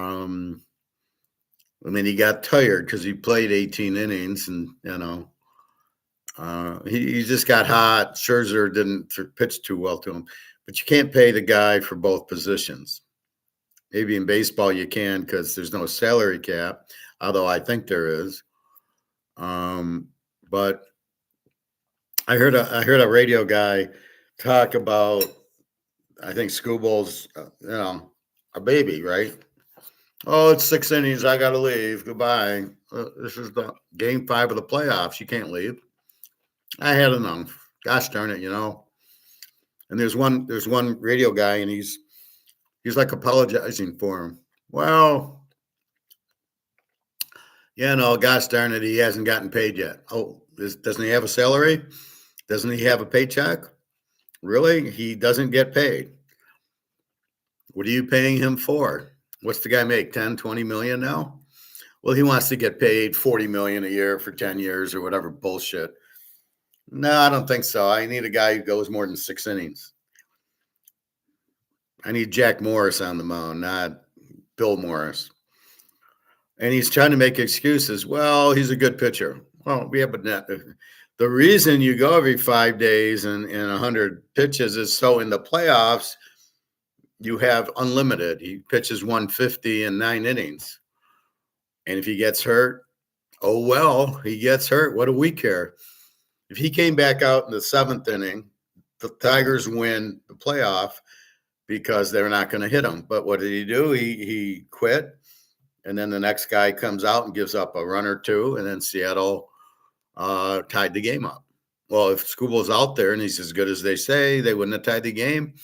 got tired because he played 18 innings, and he just got hot. Scherzer didn't pitch too well to him, but you can't pay the guy for both positions. Maybe in baseball you can because there's no salary cap, although I think there is. But I heard a radio guy talk about, I think Scooble's, a baby, right? Oh, it's 6 innings. I got to leave. Goodbye. This is the game 5 of the playoffs. You can't leave. I had enough. Gosh darn it, And there's one radio guy, and he's like apologizing for him. Well, gosh darn it, he hasn't gotten paid yet. Oh, doesn't he have a salary? Doesn't he have a paycheck? Really? He doesn't get paid. What are you paying him for? What's the guy make? 10, 20 million now? Well, he wants to get paid 40 million a year for 10 years or whatever bullshit. No, I don't think so. I need a guy who goes more than 6 innings. I need Jack Morris on the mound, not Bill Morris. And he's trying to make excuses. Well, he's a good pitcher. Well, yeah, but the reason you go every 5 days and 100 pitches is so in the playoffs, you have unlimited. He pitches 150 in 9 innings. And if he gets hurt, oh, well, he gets hurt. What do we care? If he came back out in the 7th inning, the Tigers win the playoff because they're not going to hit him. But what did he do? He quit. And then the next guy comes out and gives up a run or 2. And then Seattle tied the game up. Well, if Scooble's out there and he's as good as they say, they wouldn't have tied the game.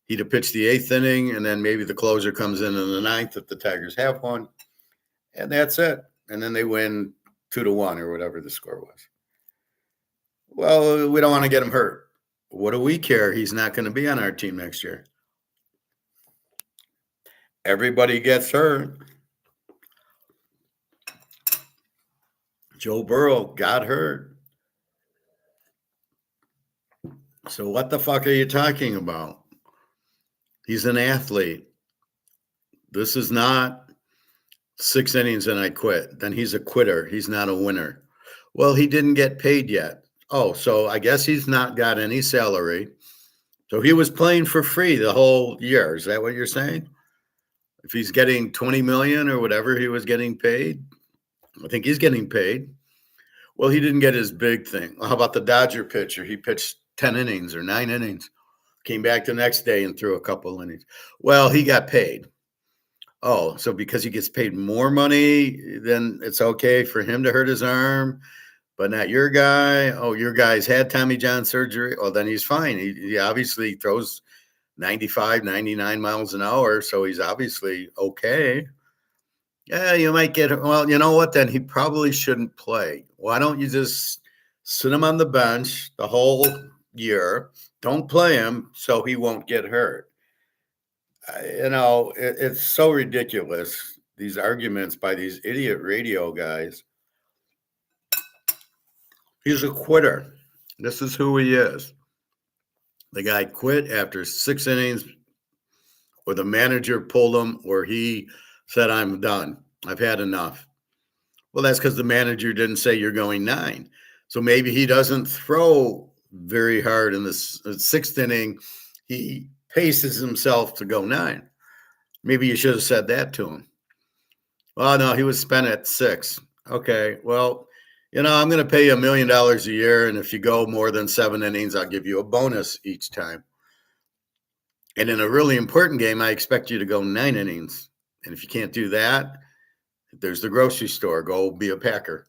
He'd have pitched the 8th inning, and then maybe the closer comes in the 9th if the Tigers have one. And that's it. And then they win 2-1 or whatever the score was. Well, we don't want to get him hurt. What do we care? He's not going to be on our team next year. Everybody gets hurt. Joe Burrow got hurt. So what the fuck are you talking about? He's an athlete. This is not 6 innings and I quit. Then he's a quitter. He's not a winner. Well, he didn't get paid yet. Oh, so I guess he's not got any salary. So he was playing for free the whole year. Is that what you're saying? If he's getting 20 million or whatever he was getting paid, I think he's getting paid. Well, he didn't get his big thing. How about the Dodger pitcher? He pitched 10 innings or 9 innings. Came back the next day and threw a couple innings. Well, he got paid. Oh, so because he gets paid more money, then it's okay for him to hurt his arm, but not your guy. Oh, your guy's had Tommy John surgery. Well, then he's fine. He obviously throws 95, 99 miles an hour, so he's obviously okay. Yeah, you might get, well, you know what? Then he probably shouldn't play. Why don't you just sit him on the bench the whole year? Don't play him so he won't get hurt. It's so ridiculous, these arguments by these idiot radio guys. He's a quitter. This is who he is. The guy quit after 6 innings, or the manager pulled him, or he said, I'm done. I've had enough. Well, that's because the manager didn't say you're going 9. So maybe he doesn't throw very hard in the 6th inning. He paces himself to go 9. Maybe you should have said that to him. Well, no, he was spent at 6. Okay, well, I'm going to pay you $1 million a year, and if you go more than 7 innings, I'll give you a bonus each time. And in a really important game, I expect you to go 9 innings. And if you can't do that, there's the grocery store. Go be a Packer.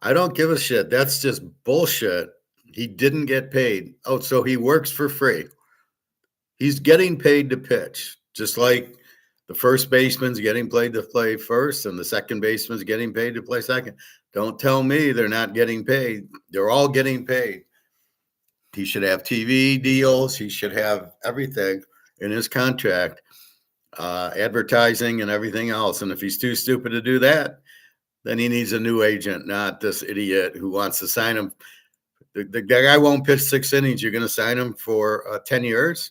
I don't give a shit. That's just bullshit. He didn't get paid. Oh, so he works for free. He's getting paid to pitch, just like the first baseman's getting paid to play first and the second baseman's getting paid to play second. Don't tell me they're not getting paid. They're all getting paid. He should have TV deals. He should have everything in his contract, advertising and everything else. And if he's too stupid to do that, then he needs a new agent, not this idiot who wants to sign him. The guy won't pitch 6 innings. You're going to sign him for 10 years?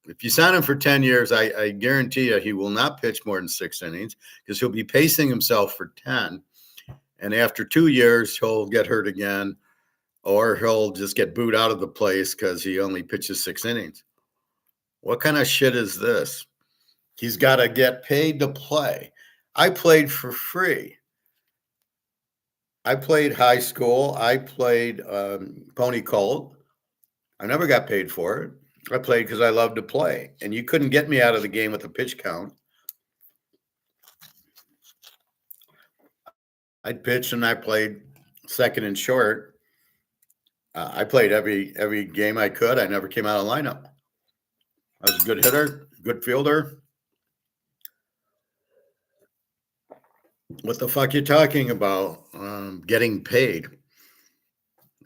If you sign him for 10 years, I guarantee you he will not pitch more than 6 innings because he'll be pacing himself for 10. And after 2 years, he'll get hurt again, or he'll just get booed out of the place because he only pitches 6 innings. What kind of shit is this? He's got to get paid to play. I played for free. I played high school. I played Pony Colt. I never got paid for it. I played because I loved to play. And you couldn't get me out of the game with a pitch count. I'd pitch and I played second and short. I played every game I could. I never came out of lineup. I was a good hitter, good fielder. What the fuck you talking about? Getting paid.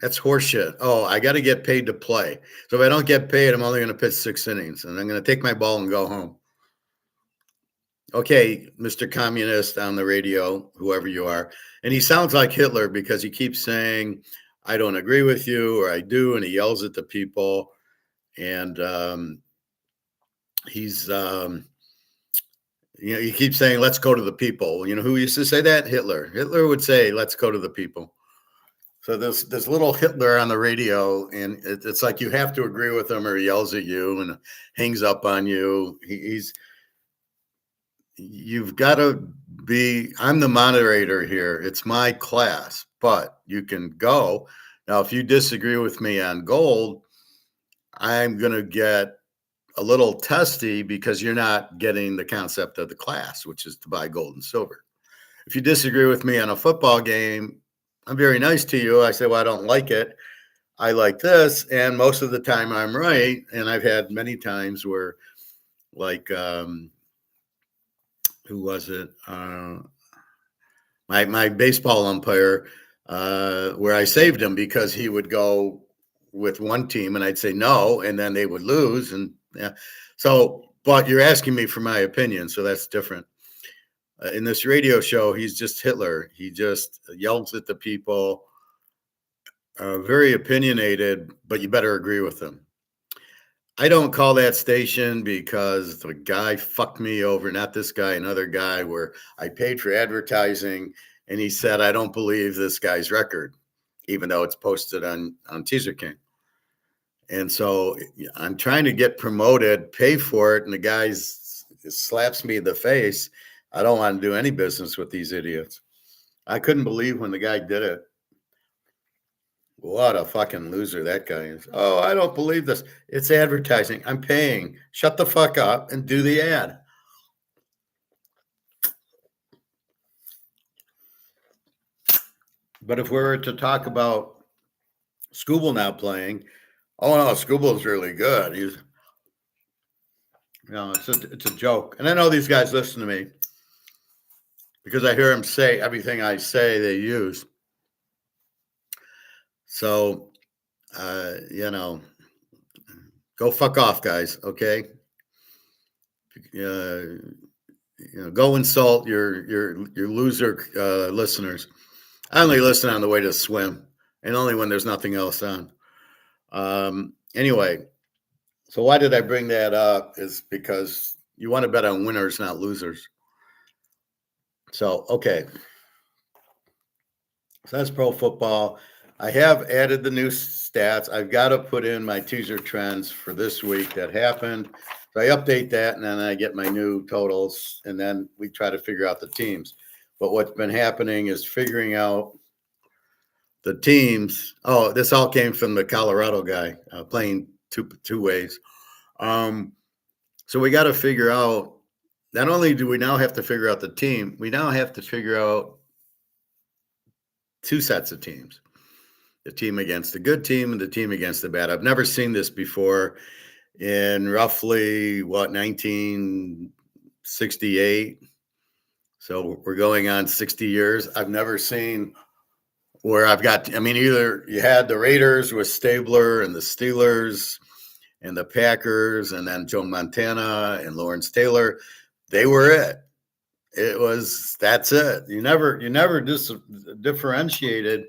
That's horseshit. Oh, I got to get paid to play. So if I don't get paid, I'm only going to pitch 6 innings, and I'm going to take my ball and go home. Okay, Mr. Communist on the radio, whoever you are. And he sounds like Hitler because he keeps saying, I don't agree with you, or I do, and he yells at the people. And he's, he keeps saying, let's go to the people. You know who used to say that? Hitler. Hitler would say, let's go to the people. So there's little Hitler on the radio, and it's like you have to agree with him or he yells at you and hangs up on you. You've got to be, I'm the moderator here. It's my class, but you can go. Now, if you disagree with me on gold, I'm going to get a little testy because you're not getting the concept of the class, which is to buy gold and silver. If you disagree with me on a football game, I'm very nice to you. I say, well, I don't like it. I like this. And most of the time I'm right. And I've had many times where, like, who was it? My baseball umpire, where I saved him because he would go with one team and I'd say no, and then they would lose. And yeah. So, but you're asking me for my opinion. So that's different. In this radio show, he's just Hitler. He just yells at the people, very opinionated, but you better agree with him. I don't call that station because the guy fucked me over, not this guy, another guy, where I paid for advertising, and he said, I don't believe this guy's record, even though it's posted on Teaserking. And so I'm trying to get promoted, pay for it, and the guy slaps me in the face. I don't want to do any business with these idiots. I couldn't believe when the guy did it. What a fucking loser that guy is. Oh, I don't believe this. It's advertising. I'm paying. Shut the fuck up and do the ad. But if we were to talk about Scooble now playing, oh no, Scooble's really good. He's, it's a joke. And I know these guys listen to me because I hear them say everything I say they use. So, go fuck off, guys. Okay. Go insult your loser listeners. I only listen on the way to swim, and only when there's nothing else on. Anyway, so why did I bring that up? Is because you want to bet on winners, not losers. So, okay. So that's pro football. I have added the new stats. I've got to put in my teaser trends for this week that happened. So I update that, and then I get my new totals, and then we try to figure out the teams. But what's been happening is figuring out the teams. Oh, this all came from the Colorado guy playing two ways. So we got to figure out, not only do we now have to figure out the team, we now have to figure out two sets of teams. The team against the good team and the team against the bad. I've never seen this before in roughly, 1968. So we're going on 60 years. I've never seen where either you had the Raiders with Stabler and the Steelers and the Packers, and then Joe Montana and Lawrence Taylor. They were it. That's it. You never differentiated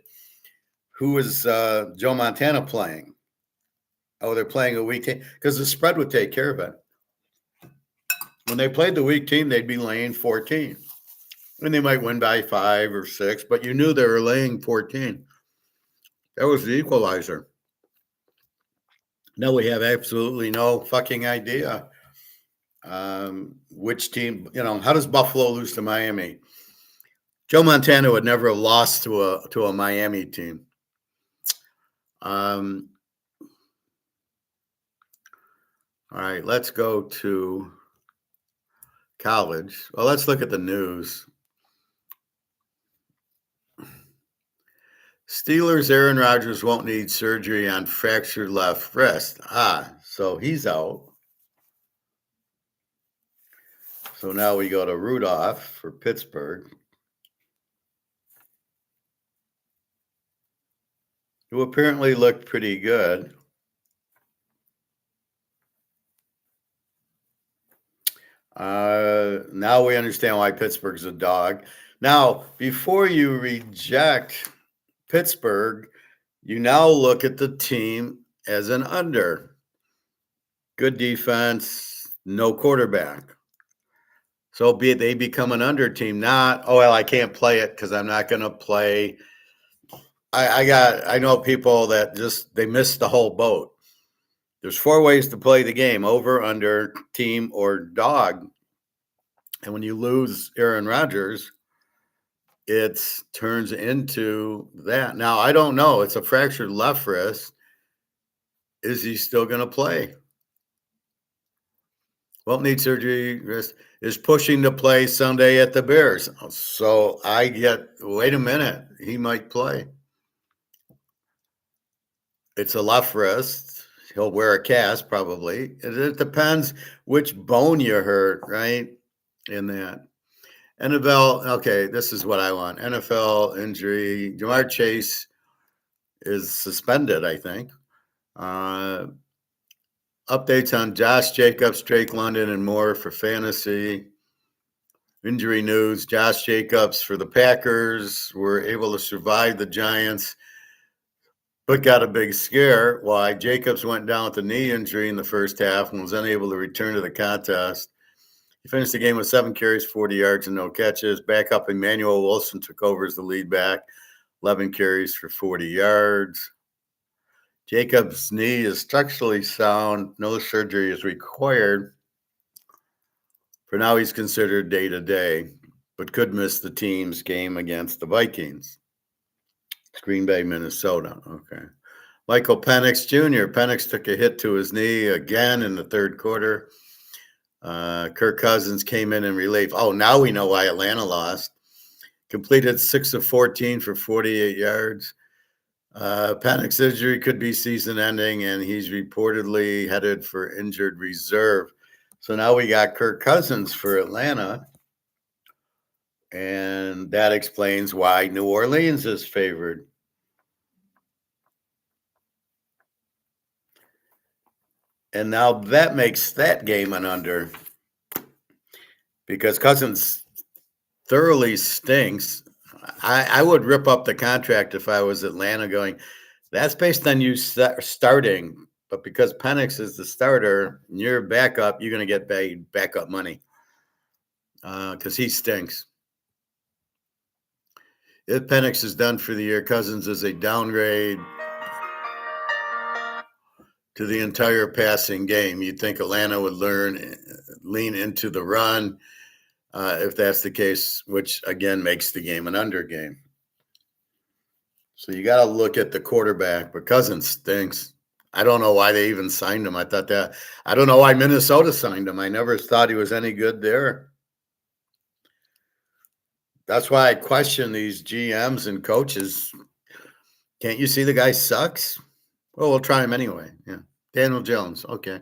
who was Joe Montana playing. Oh, they're playing a weak team, because the spread would take care of it. When they played the weak team, they'd be laying 14. And they might win by 5 or 6, but you knew they were laying 14. That was the equalizer. Now we have absolutely no fucking idea which team, how does Buffalo lose to Miami? Joe Montana would never have lost to a Miami team. All right, let's go to college. Well, let's look at the news. Steelers' Aaron Rodgers won't need surgery on fractured left wrist. So he's out. So now we go to Rudolph for Pittsburgh, who apparently looked pretty good. Now we understand why Pittsburgh's a dog. Now, before you reject Pittsburgh, you now look at the team as an under. Good defense, no quarterback. So they become an under team, not, I can't play it because I'm not going to play. I know people that they missed the whole boat. There's 4 ways to play the game: over, under, team, or dog. And when you lose Aaron Rodgers, it turns into that. Now, I don't know. It's a fractured left wrist. Is he still going to play? Won't need surgery. Wrist is pushing to play Sunday at the Bears. So wait a minute. He might play. It's a left wrist. He'll wear a cast probably. It depends which bone you hurt, right? In that. NFL, okay, this is what I want. NFL injury. Jamar Chase is suspended, I think. Updates on Josh Jacobs, Drake London, and more for fantasy. Injury news: Josh Jacobs for the Packers were able to survive the Giants, but got a big scare. Why? Jacobs went down with a knee injury in the first half and was unable to return to the contest. He finished the game with 7 carries, 40 yards, and no catches. Backup Emmanuel Wilson took over as the lead back, 11 carries for 40 yards. Jacobs' knee is structurally sound. No surgery is required. For now, he's considered day-to-day, but could miss the team's game against the Vikings. Green Bay, Minnesota. Okay. Michael Penix Jr. Penix took a hit to his knee again in the third quarter. Kirk Cousins came in relief. Now we know why Atlanta lost. Completed 6 of 14 for 48 yards. Penix injury could be season-ending, and he's reportedly headed for injured reserve. So now we got Kirk Cousins for Atlanta, and that explains why New Orleans is favored. And now that makes that game an under, because Cousins thoroughly stinks. I would rip up the contract if I was Atlanta, going, that's based on you starting. But because Penix is the starter and you're backup, you're going to get paid backup money because he stinks. If Penix is done for the year, Cousins is a downgrade to the entire passing game. You'd think Atlanta would lean into the run if that's the case, which again makes the game an under game. So you got to look at the quarterback, but Cousins stinks. I don't know why they even signed him. I don't know why Minnesota signed him. I never thought he was any good there. That's why I question these GMs and coaches. Can't you see the guy sucks? Well, we'll try him anyway. Yeah. Daniel Jones. Okay.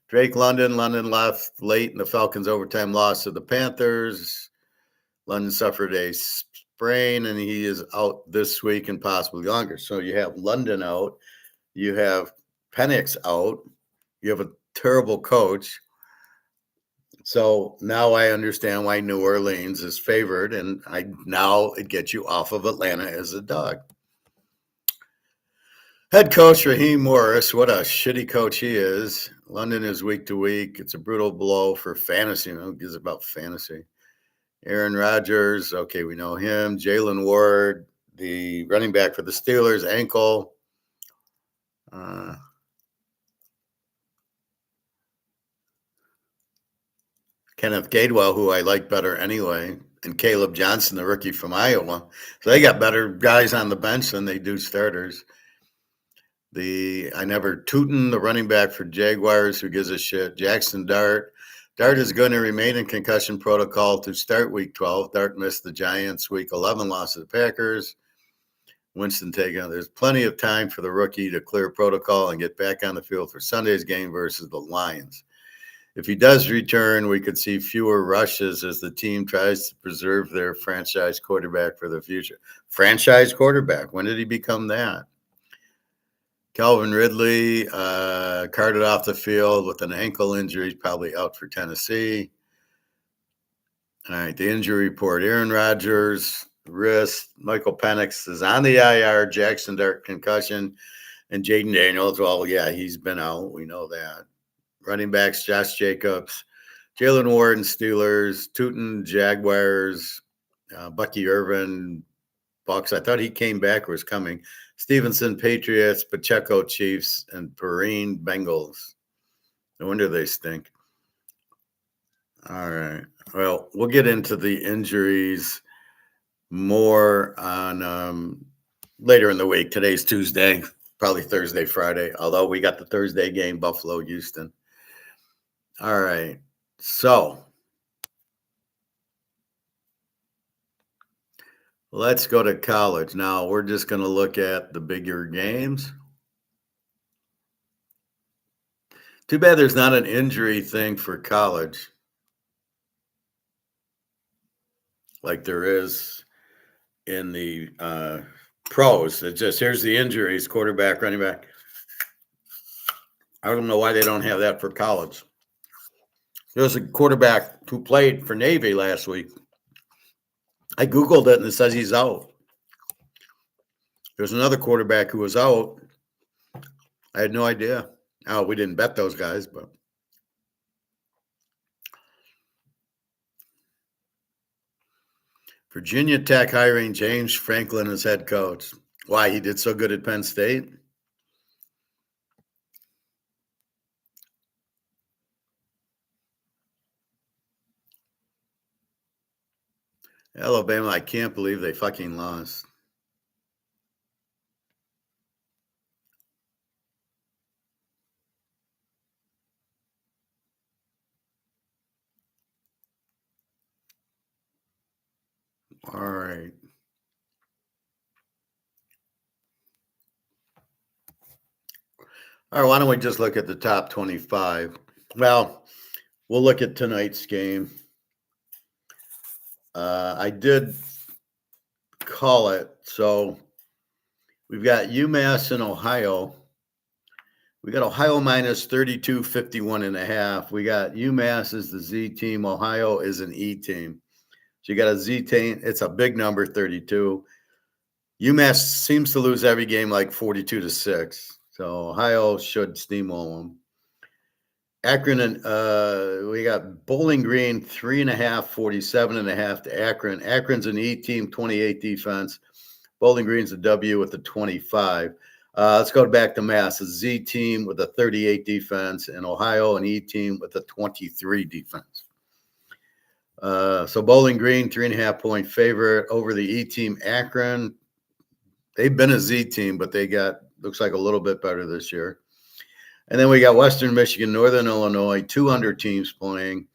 Drake London. London left late in the Falcons' overtime loss to the Panthers. London suffered a sprain, and he is out this week and possibly longer. So you have London out. You have Penix out. You have a terrible coach. So now I understand why New Orleans is favored, and now it gets you off of Atlanta as a dog. Head coach Raheem Morris, what a shitty coach he is. London is week to week. It's a brutal blow for fantasy. Who gives about fantasy? Aaron Rodgers, okay, we know him. Jalen Ward, the running back for the Steelers, ankle. Kenneth Gainwell, who I like better anyway, and Caleb Johnson, the rookie from Iowa. So they got better guys on the bench than they do starters. Tootin, the running back for Jaguars, who gives a shit. Jackson Dart. Dart is going to remain in concussion protocol to start week 12. Dart missed the Giants week 11 loss to the Packers. Winston taken. There's plenty of time for the rookie to clear protocol and get back on the field for Sunday's game versus the Lions. If he does return, we could see fewer rushes as the team tries to preserve their franchise quarterback for the future. Franchise quarterback. When did he become that? Calvin Ridley carted off the field with an ankle injury. He's probably out for Tennessee. All right, the injury report. Aaron Rodgers, wrist. Michael Penix is on the IR. Jackson Dart, concussion. And Jaden Daniels, well, yeah, he's been out. We know that. Running backs, Josh Jacobs, Jalen Ward, Steelers, Tootin, Jaguars, Bucky Irvin, Bucks. I thought he came back or was coming. Stevenson, Patriots, Pacheco, Chiefs, and Perrine, Bengals. No wonder they stink. All right. Well, we'll get into the injuries more on later in the week. Today's Tuesday, probably Thursday, Friday, although we got the Thursday game, Buffalo, Houston. All right. So let's go to college. Now we're just going to look at the bigger games. Too bad there's not an injury thing for college like there is in the pros. It's just here's the injuries, quarterback, running back. I don't know why they don't have that for college. There's a quarterback who played for Navy last week. I Googled it and it says he's out. There's another quarterback who was out. I had no idea. Oh, we didn't bet those guys, but Virginia Tech hiring James Franklin as head coach. Why? He did so good at Penn State? Alabama, I can't believe they fucking lost. All right. All right, why don't we just look at the top 25? Well, we'll look at tonight's game. I did call it. So we've got UMass and Ohio. We got Ohio minus 32, 51.5. We got UMass as the Z team. Ohio is an E team. So you got a Z team. It's a big number, 32. UMass seems to lose every game like 42-6. So Ohio should steamroll them. Akron and we got Bowling Green 3.5, 47.5 to Akron. Akron's an E team, 28 defense. Bowling Green's a W with a 25. Let's go back to Mass. A Z team with a 38 defense, and Ohio an E team with a 23 defense. So Bowling Green 3.5-point favorite over the E team. Akron, they've been a Z team, but they got looks like a little bit better this year. And then we got Western Michigan, Northern Illinois, 200 teams playing.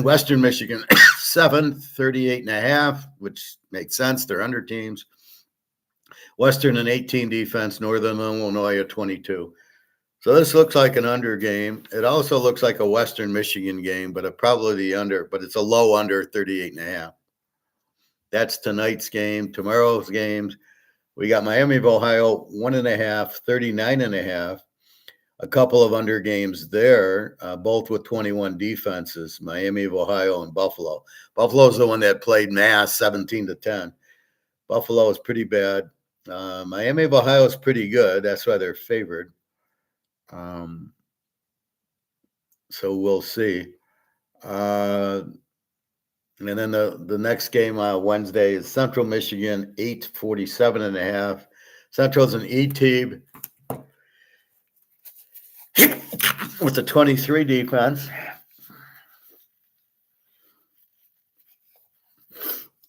Western Michigan, 38.5, which makes sense. They're under teams. Western an 18 defense, Northern Illinois a 22. So this looks like an under game. It also looks like a Western Michigan game, but probably the under, but it's a low under 38.5. That's tonight's game. Tomorrow's games, we got Miami of Ohio 1.5, 39.5. A couple of under games there, both with 21 defenses, Miami of Ohio and Buffalo. Buffalo's the one that played Mass 17-10. Buffalo is pretty bad. Miami of Ohio is pretty good. That's why they're favored. So we'll see. And then the next game Wednesday is Central Michigan, 847.5. Central's an E team with the 23 defense.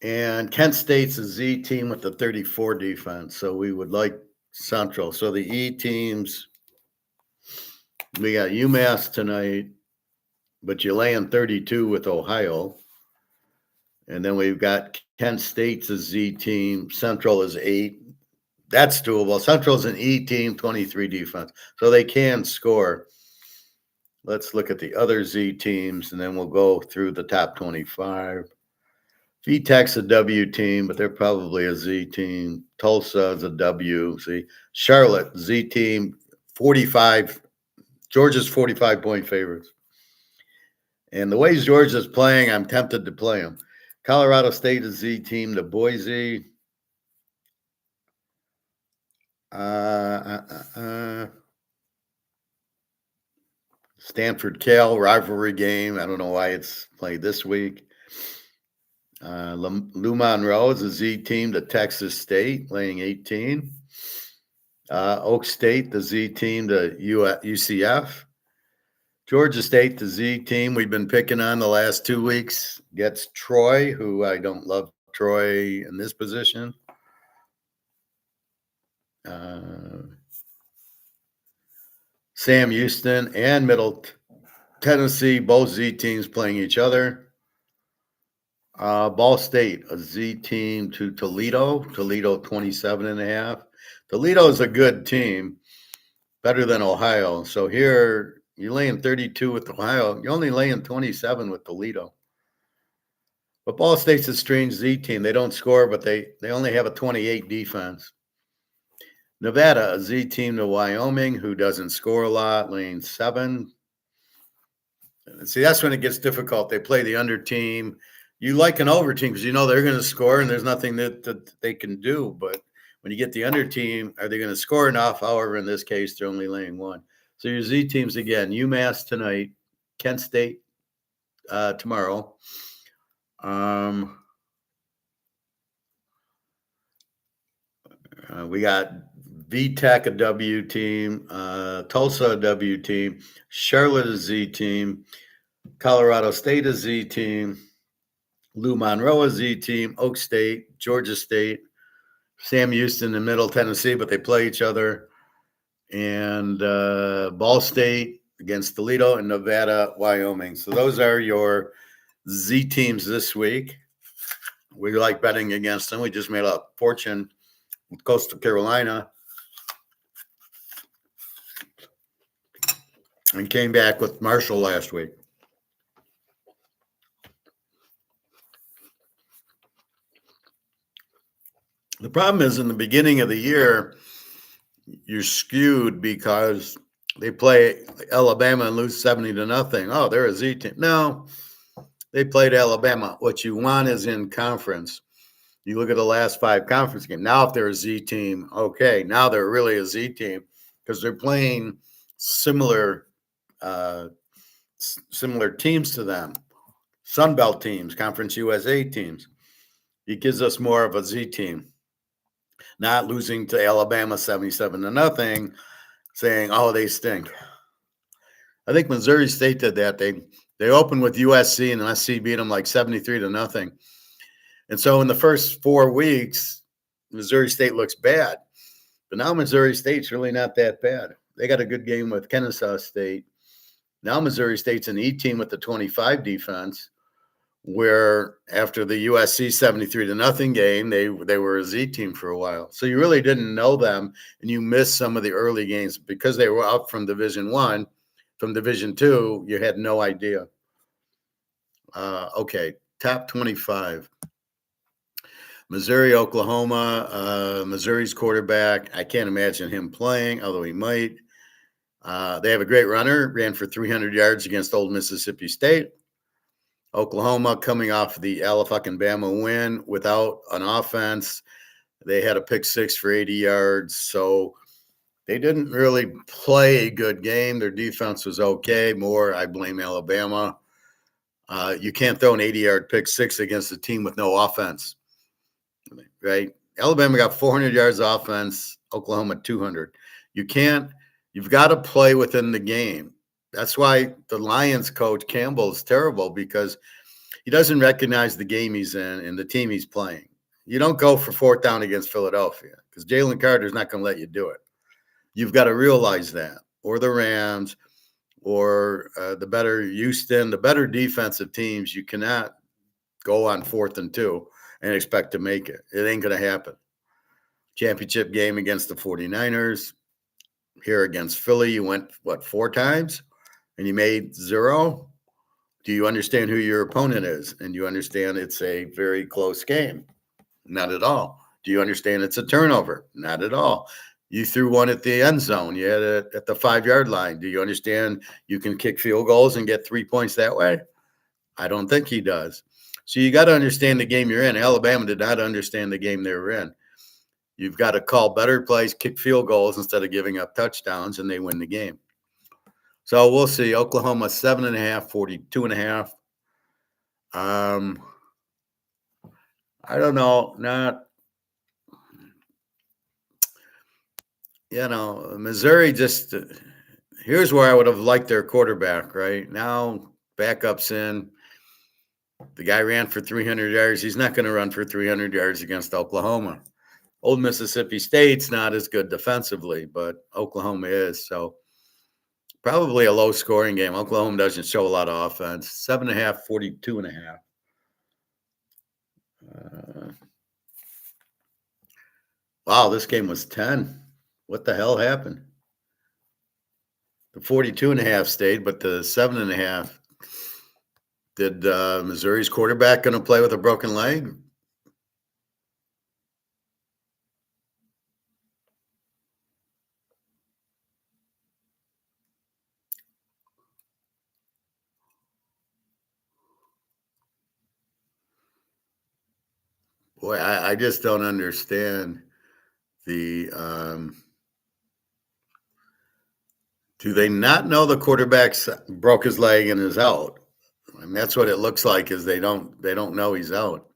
And Kent State's a Z team with the 34 defense. So we would like Central. So the E teams, we got UMass tonight, but you're laying 32 with Ohio. And then we've got Kent State's a Z team. Central is 8. That's doable. Central's an E team, 23 defense. So they can score. Let's look at the other Z teams, and then we'll go through the top 25. VTech's a W team, but they're probably a Z team. Tulsa is a W. See, Charlotte, Z team, 45. Georgia's 45-point favorites. And the way Georgia's playing, I'm tempted to play them. Colorado State, a Z team, to Boise. Stanford Cal rivalry game. I don't know why it's played this week. Lou Monroe is a Z team to Texas State, laying 18. Oak State, the Z team to UCF. Georgia State, the Z team we've been picking on the last 2 weeks, gets Troy, who I don't love Troy in this position. Sam Houston and Middle Tennessee, both Z teams playing each other. Ball State, a Z team to Toledo. Toledo 27.5. Toledo is a good team, better than Ohio. So here you're laying 32 with Ohio. You're only laying 27 with Toledo. But Ball State's a strange Z team. They don't score, but they only have a 28 defense. Nevada, a Z team to Wyoming, who doesn't score a lot, laying 7. And see, that's when it gets difficult. They play the under team. You like an over team because you know they're going to score and there's nothing that they can do. But when you get the under team, are they going to score enough? However, in this case, they're only laying 1. So your Z teams again, UMass tonight, Kent State tomorrow. We got VTech, a W team, Tulsa, a W team, Charlotte, a Z team, Colorado State, a Z team, Lou Monroe, a Z team, Oak State, Georgia State, Sam Houston in Middle Tennessee, but they play each other, and Ball State against Toledo, and Nevada, Wyoming. So those are your Z teams this week. We like betting against them. We just made a fortune with Coastal Carolina and came back with Marshall last week. The problem is in the beginning of the year, you're skewed because they play Alabama and lose 70-0. Oh, they're a Z team. No, they played Alabama. What you want is in conference. You look at the last 5 conference games. Now, if they're a Z team, okay, now they're really a Z team because they're playing similar teams to them. Sun Belt teams, Conference USA teams. It gives us more of a Z team. Not losing to Alabama 77-0, saying, oh, they stink. I think Missouri State did that. They opened with USC, and USC beat them like 73-0. And so in the first 4 weeks, Missouri State looks bad. But now Missouri State's really not that bad. They got a good game with Kennesaw State. Now Missouri State's an E team with the 25 defense, where after the USC 73-0 game, they were a Z team for a while. So you really didn't know them, and you missed some of the early games because they were up from Division I. From Division II, you had no idea. Okay, top 25. Missouri, Oklahoma. Missouri's quarterback, I can't imagine him playing, although he might. They have a great runner, ran for 300 yards against Old Mississippi State. Oklahoma coming off the Alabama win without an offense. They had a pick six for 80 yards. So they didn't really play a good game. Their defense was okay. More, I blame Alabama. You can't throw an 80-yard pick six against a team with no offense, right? Alabama got 400 yards offense, Oklahoma 200. You've got to play within the game. That's why the Lions coach Campbell is terrible, because he doesn't recognize the game he's in and the team he's playing. You don't go for fourth down against Philadelphia because Jalen Carter's not going to let you do it. You've got to realize that, or the Rams, or the better Houston, the better defensive teams. You cannot go on 4th and 2 and expect to make it. It ain't going to happen. Championship game against the 49ers. Here against Philly, you went, 4 times? And you made 0? Do you understand who your opponent is? And you understand it's a very close game? Not at all. Do you understand it's a turnover? Not at all. You threw one at the end zone. You had it at the 5-yard line. Do you understand you can kick field goals and get 3 points that way? I don't think he does. So you got to understand the game you're in. Alabama did not understand the game they were in. You've got to call better plays, kick field goals instead of giving up touchdowns, and they win the game. So we'll see. Oklahoma 7.5, 42.5. I don't know. Missouri just here's where I would have liked their quarterback, right? Now backup's in. The guy ran for 300 yards. He's not going to run for 300 yards against Oklahoma. Old Mississippi State's not as good defensively, but Oklahoma is. So probably a low-scoring game. Oklahoma doesn't show a lot of offense. 7.5, 42.5. Wow, this game was 10. What the hell happened? The 42.5 stayed, but the 7.5. Did Missouri's quarterback going to play with a broken leg? Boy, I just don't understand the do they not know the quarterback broke his leg and is out? I mean, that's what it looks like, is they don't know he's out.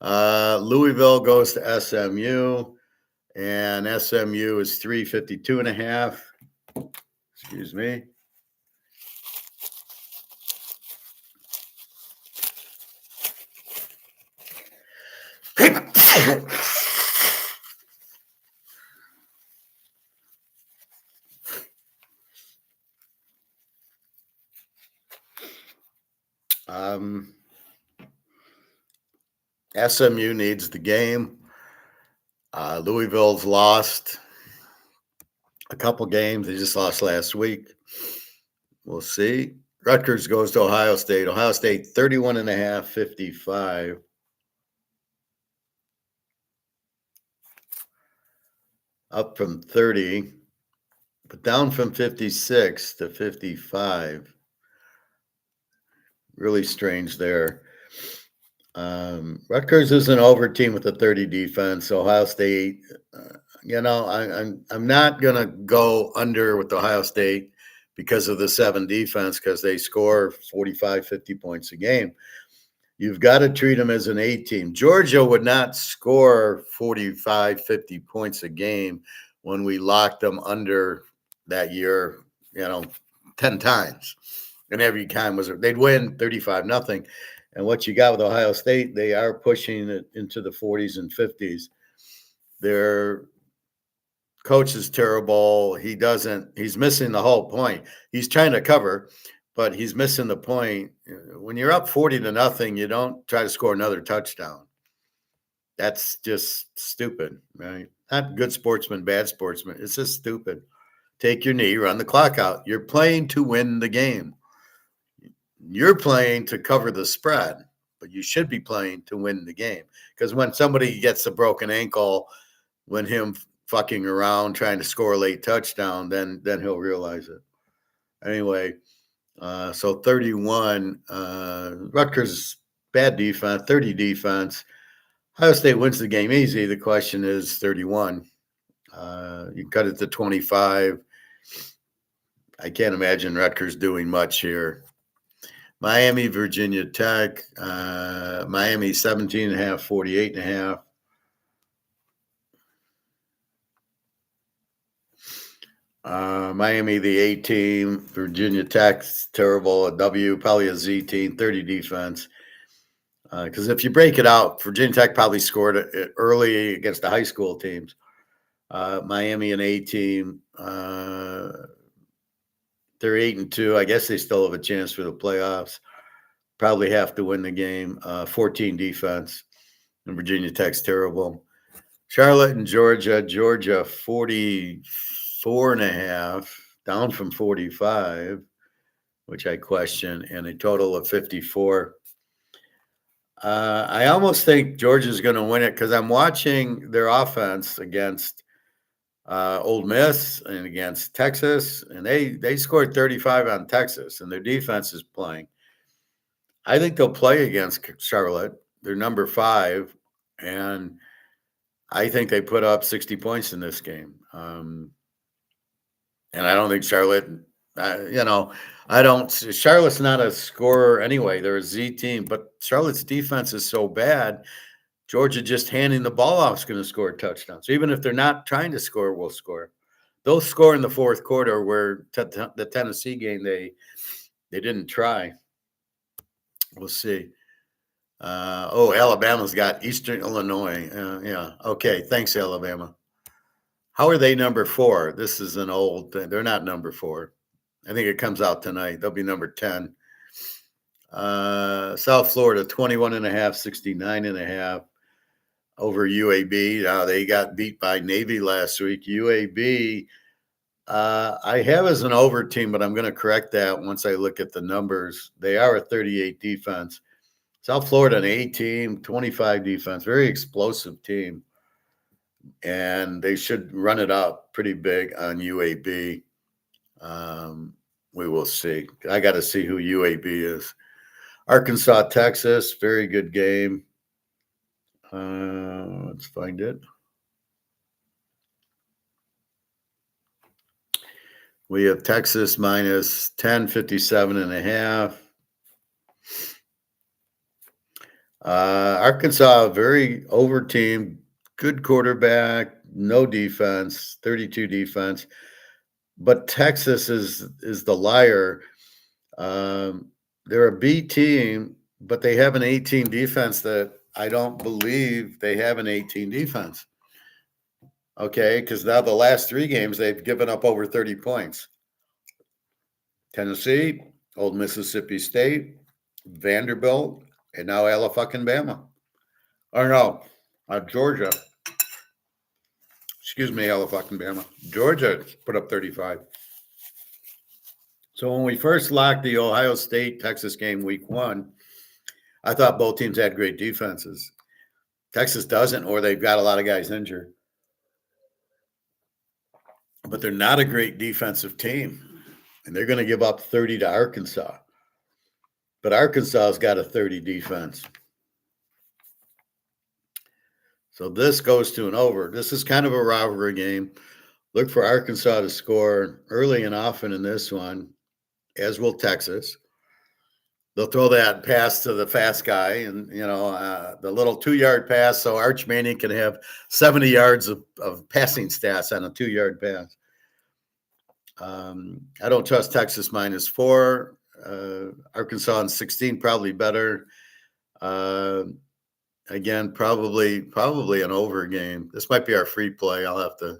Louisville goes to SMU, and SMU is 352.5. Excuse me. SMU needs the game. Louisville's lost a couple games. They just lost last week. We'll see. Rutgers goes to Ohio State. Ohio State 31.5, 55. Up from 30, but down from 56 to 55. Really strange there. Rutgers is an over team with a 30 defense. Ohio State, I'm not gonna go under with Ohio State because of the 7 defense, because they score 45, 50 points a game. You've got to treat them as an A team. Georgia would not score 45, 50 points a game when we locked them under that year, 10 times. And every time they'd win 35-0. And what you got with Ohio State, they are pushing it into the 40s and 50s. Their coach is terrible. He's missing the whole point. He's trying to cover, but he's missing the point. When you're up 40-0, you don't try to score another touchdown. That's just stupid, right? Not good sportsman, bad sportsman. It's just stupid. Take your knee, run the clock out. You're playing to win the game. You're playing to cover the spread, but you should be playing to win the game. Because when somebody gets a broken ankle, when him fucking around trying to score a late touchdown, then he'll realize it. Anyway, so 31, Rutgers, bad defense, 30 defense. Ohio State wins the game easy. The question is 31. You cut it to 25. I can't imagine Rutgers doing much here. Miami, Virginia Tech. Miami 17.5, 48.5. Miami, the A team. Virginia Tech's terrible. A W, probably a Z team, 30 defense. Because if you break it out, Virginia Tech probably scored it early against the high school teams. Miami, an A team. They're 8-2. I guess they still have a chance for the playoffs. Probably have to win the game. 14 defense. And Virginia Tech's terrible. Charlotte and Georgia. Georgia 44.5, down from 45, which I question, and a total of 54. I almost think Georgia's going to win it because I'm watching their offense against Ole Miss and against Texas, and they scored 35 on Texas, and their defense is playing. I think they'll play against Charlotte. They're number 5, and I think they put up 60 points in this game. And I don't think Charlotte, Charlotte's not a scorer anyway. They're a Z team, but Charlotte's defense is so bad. Georgia just handing the ball off is going to score a touchdown. So even if they're not trying to score, we'll score. They'll score in the fourth quarter where the Tennessee game, they didn't try. We'll see. Alabama's got Eastern Illinois. Yeah. Okay. Thanks, Alabama. How are they number 4? This is an old thing. They're not number 4. I think it comes out tonight. They'll be number 10. South Florida, 21.5, 69.5 over UAB. Now they got beat by Navy last week. UAB, I have as an over team, but I'm going to correct that once I look at the numbers. They are a 38 defense. South Florida, an A team, 25 defense, very explosive team. And they should run it up pretty big on UAB. We will see. I got to see who UAB is. Arkansas, Texas, very good game. Let's find it. We have Texas minus 10, 57.5. Arkansas, very over team, good quarterback, no defense, 32 defense. But Texas is the liar. They're a B team, but they have an 18 defense that I don't believe they have an 18 defense. Okay, because now the last 3 games, they've given up over 30 points. Tennessee, Old Mississippi State, Vanderbilt, and now Alabama. Or no, Georgia. Excuse me, Alabama. Georgia put up 35. So when we first locked the Ohio State-Texas game week 1, I thought both teams had great defenses. Texas doesn't, or they've got a lot of guys injured. But they're not a great defensive team, and they're going to give up 30 to Arkansas. But Arkansas's got a 30 defense. So this goes to an over. This is kind of a rivalry game. Look for Arkansas to score early and often in this one, as will Texas. They'll throw that pass to the fast guy and, the little 2-yard pass so Arch Manning can have 70 yards of passing stats on a 2-yard pass. I don't trust Texas minus 4. Arkansas in 16, probably better. Again, probably an over game. This might be our free play. I'll have to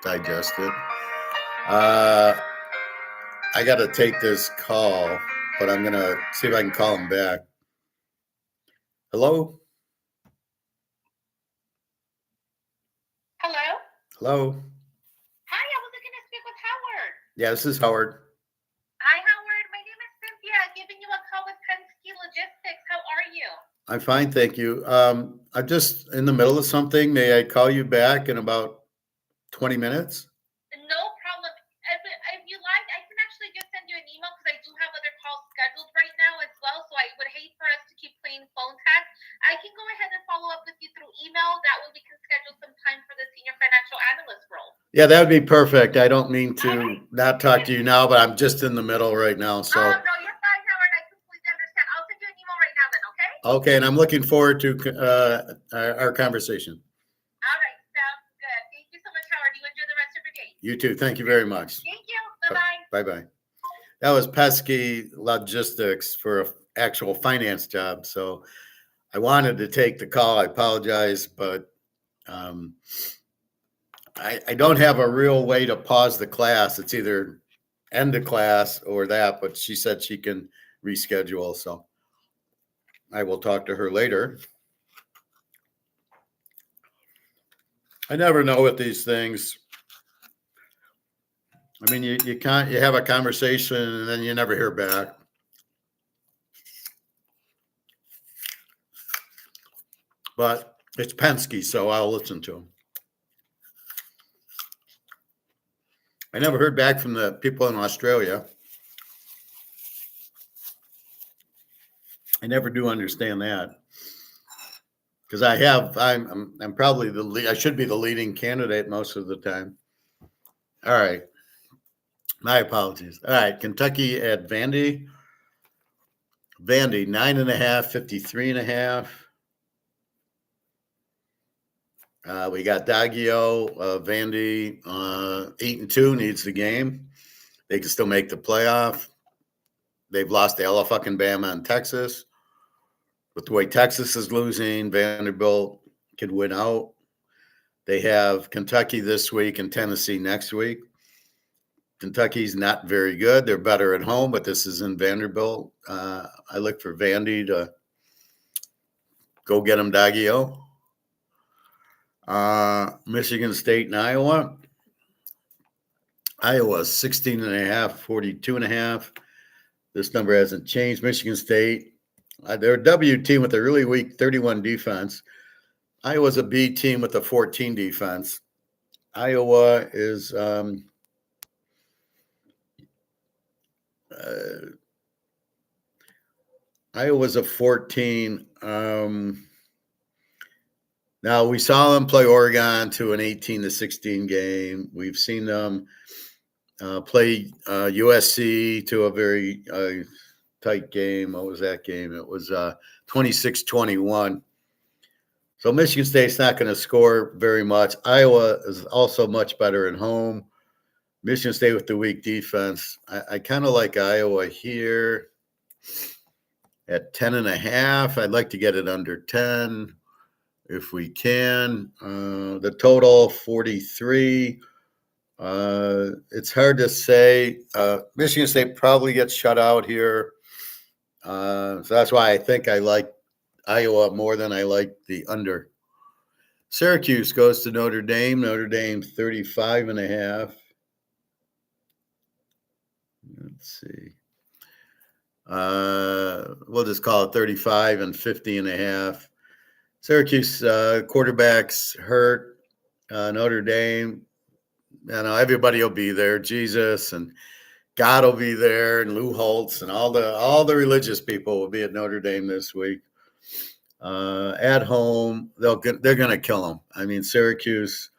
digest it. I got to take this call, but I'm going to see if I can call him back. Hello? Hello? Hello? Hi, I was looking to speak with Howard. Yeah, this is Howard. Hi, Howard. My name is Cynthia, giving you a call with Penske Logistics. How are you? I'm fine, thank you. I'm just in the middle of something. May I call you back in about 20 minutes? No problem. If you like, I can actually just send you an email because I do have other calls scheduled right now as well, so I would hate for us to keep playing phone tag. I can go ahead and follow up with you through email. That way we can schedule some time for the senior financial analyst role. Yeah, that would be perfect. I don't mean to not talk to you now, but I'm just in the middle right now. So. Oh, no, you're fine, Howard. I completely understand. I'll send you an email right now then, okay? Okay, and I'm looking forward to our conversation. All right, sounds good. Thank you so much, Howard. You enjoy the rest of your day. You too. Thank you very much. Thank you. Bye-bye. Bye-bye. That was Pesky Logistics for an actual finance job. So I wanted to take the call. I apologize, but I don't have a real way to pause the class. It's either end the class or that, but she said she can reschedule. So I will talk to her later. I never know with these things. I mean, you have a conversation and then you never hear back. But it's Penske, so I'll listen to him. I never heard back from the people in Australia. I never do understand that because I'm probably the lead. I should be the leading candidate most of the time. All right. My apologies. All right. Kentucky at Vandy. Vandy 9.5, 53.5. We got Daggio, Vandy 8-2 needs the game. They can still make the playoff. They've lost to Alabama and Texas. With the way Texas is losing, Vanderbilt could win out. They have Kentucky this week and Tennessee next week. Kentucky's not very good. They're better at home, but this is in Vanderbilt. I look for Vandy to go get them, Daggio. Michigan State and Iowa. Iowa 16.5, 42.5. This number hasn't changed. Michigan State, they're a W team with a really weak 31 defense. Iowa's a B team with a 14 defense. Iowa is Iowa's a 14. Now we saw them play Oregon to an 18-16 game. We've seen them play USC to a very tight game. What was that game? It was 26-21. So Michigan State's not going to score very much. Iowa is also much better at home. Michigan State with the weak defense. I kind of like Iowa here at 10.5. I'd like to get it under 10 if we can. The total 43. It's hard to say. Michigan State probably gets shut out here. So that's why I think I like Iowa more than I like the under. Syracuse goes to Notre Dame. Notre Dame 35.5. Let's see. We'll just call it 35 and 50.5. Syracuse quarterbacks hurt. Notre Dame, everybody will be there. Jesus and God will be there, and Lou Holtz and all the religious people will be at Notre Dame this week. At home, they're going to kill them. I mean, Syracuse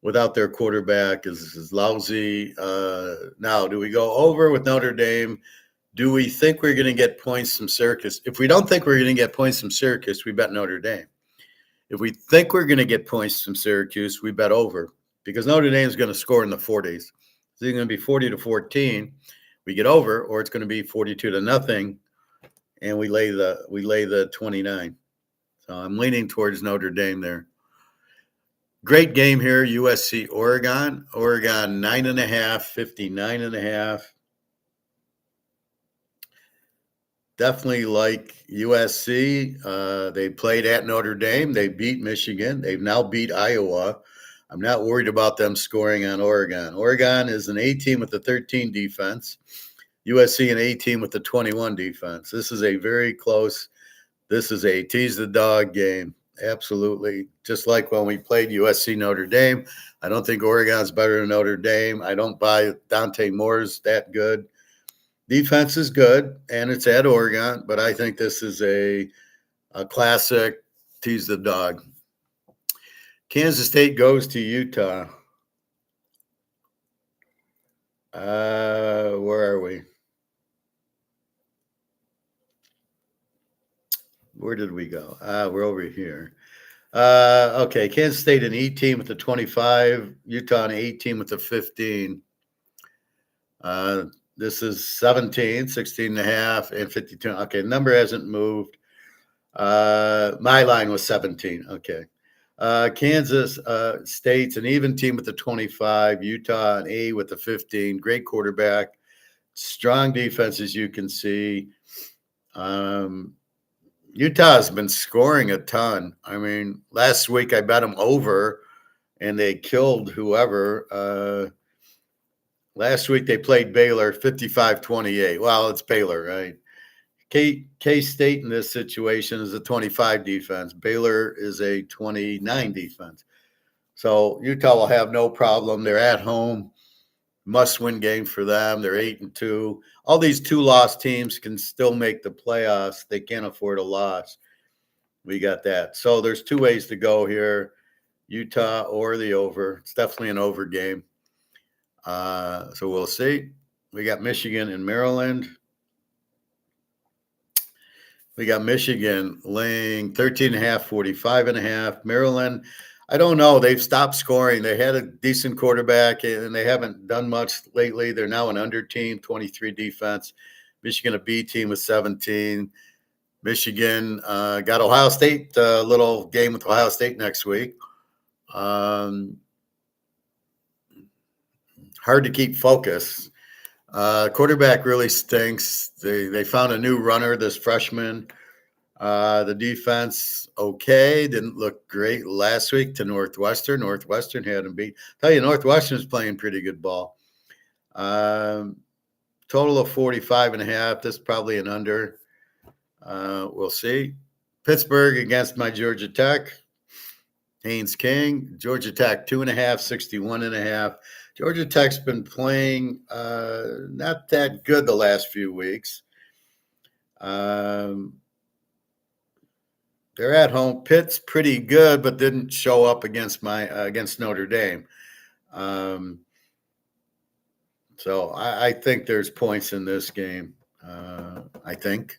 without their quarterback is lousy. Now, do we go over with Notre Dame? Do we think we're going to get points from Syracuse? If we don't think we're going to get points from Syracuse, we bet Notre Dame. If we think we're going to get points from Syracuse, we bet over because Notre Dame is going to score in the 40s. It's either going to be 40-14, we get over, or it's going to be 42-0, and we lay the 29. So I'm leaning towards Notre Dame there. Great game here, USC, Oregon. Oregon 9.5, 59.5. Definitely like USC. They played at Notre Dame. They beat Michigan. They've now beat Iowa. I'm not worried about them scoring on Oregon. Oregon is an A team with a 13 defense. USC an A team with a 21 defense. This is a very close. This is a tease the dog game. Absolutely. Just like when we played USC Notre Dame. I don't think Oregon's better than Notre Dame. I don't buy Dante Moore's that good. Defense is good, and it's at Oregon, but I think this is a classic tease the dog. Kansas State goes to Utah. Where are we? Where did we go? We're over here. Okay, Kansas State an E team with a 25, Utah an A team with a 15. This is 17, 16.5, and 52. Okay, number hasn't moved. My line was 17. Okay. Kansas State's an even team with a 25. Utah an A with a 15. Great quarterback. Strong defense, as you can see. Utah has been scoring a ton. I mean, last week I bet them over, and they killed whoever. Last week they played Baylor 55-28. Well, it's Baylor, right? K-State in this situation is a 25 defense. Baylor is a 29 defense. So Utah will have no problem. They're at home. Must-win game for them. They're 8-2. All these two-loss teams can still make the playoffs. They can't afford a loss. We got that. So there's two ways to go here, Utah or the over. It's definitely an over game. So we'll see. We got Michigan and Maryland. We got Michigan laying 13.5, 45.5. Maryland, I don't know. They've stopped scoring. They had a decent quarterback, and they haven't done much lately. They're now an under team, 23 defense. Michigan a B team with 17. Michigan got Ohio State, a little game with Ohio State next week. Hard to keep focus. Quarterback really stinks. They found a new runner, this freshman. The defense, okay, didn't look great last week to Northwestern. Northwestern had them beat. Tell you, Northwestern's playing pretty good ball. Total of 45.5. This is probably an under. We'll see. Pittsburgh against my Georgia Tech. Haynes King. Georgia Tech 2.5, 61.5. Georgia Tech's been playing not that good the last few weeks. They're at home. Pitt's pretty good, but didn't show up against Notre Dame. So I think there's points in this game. I think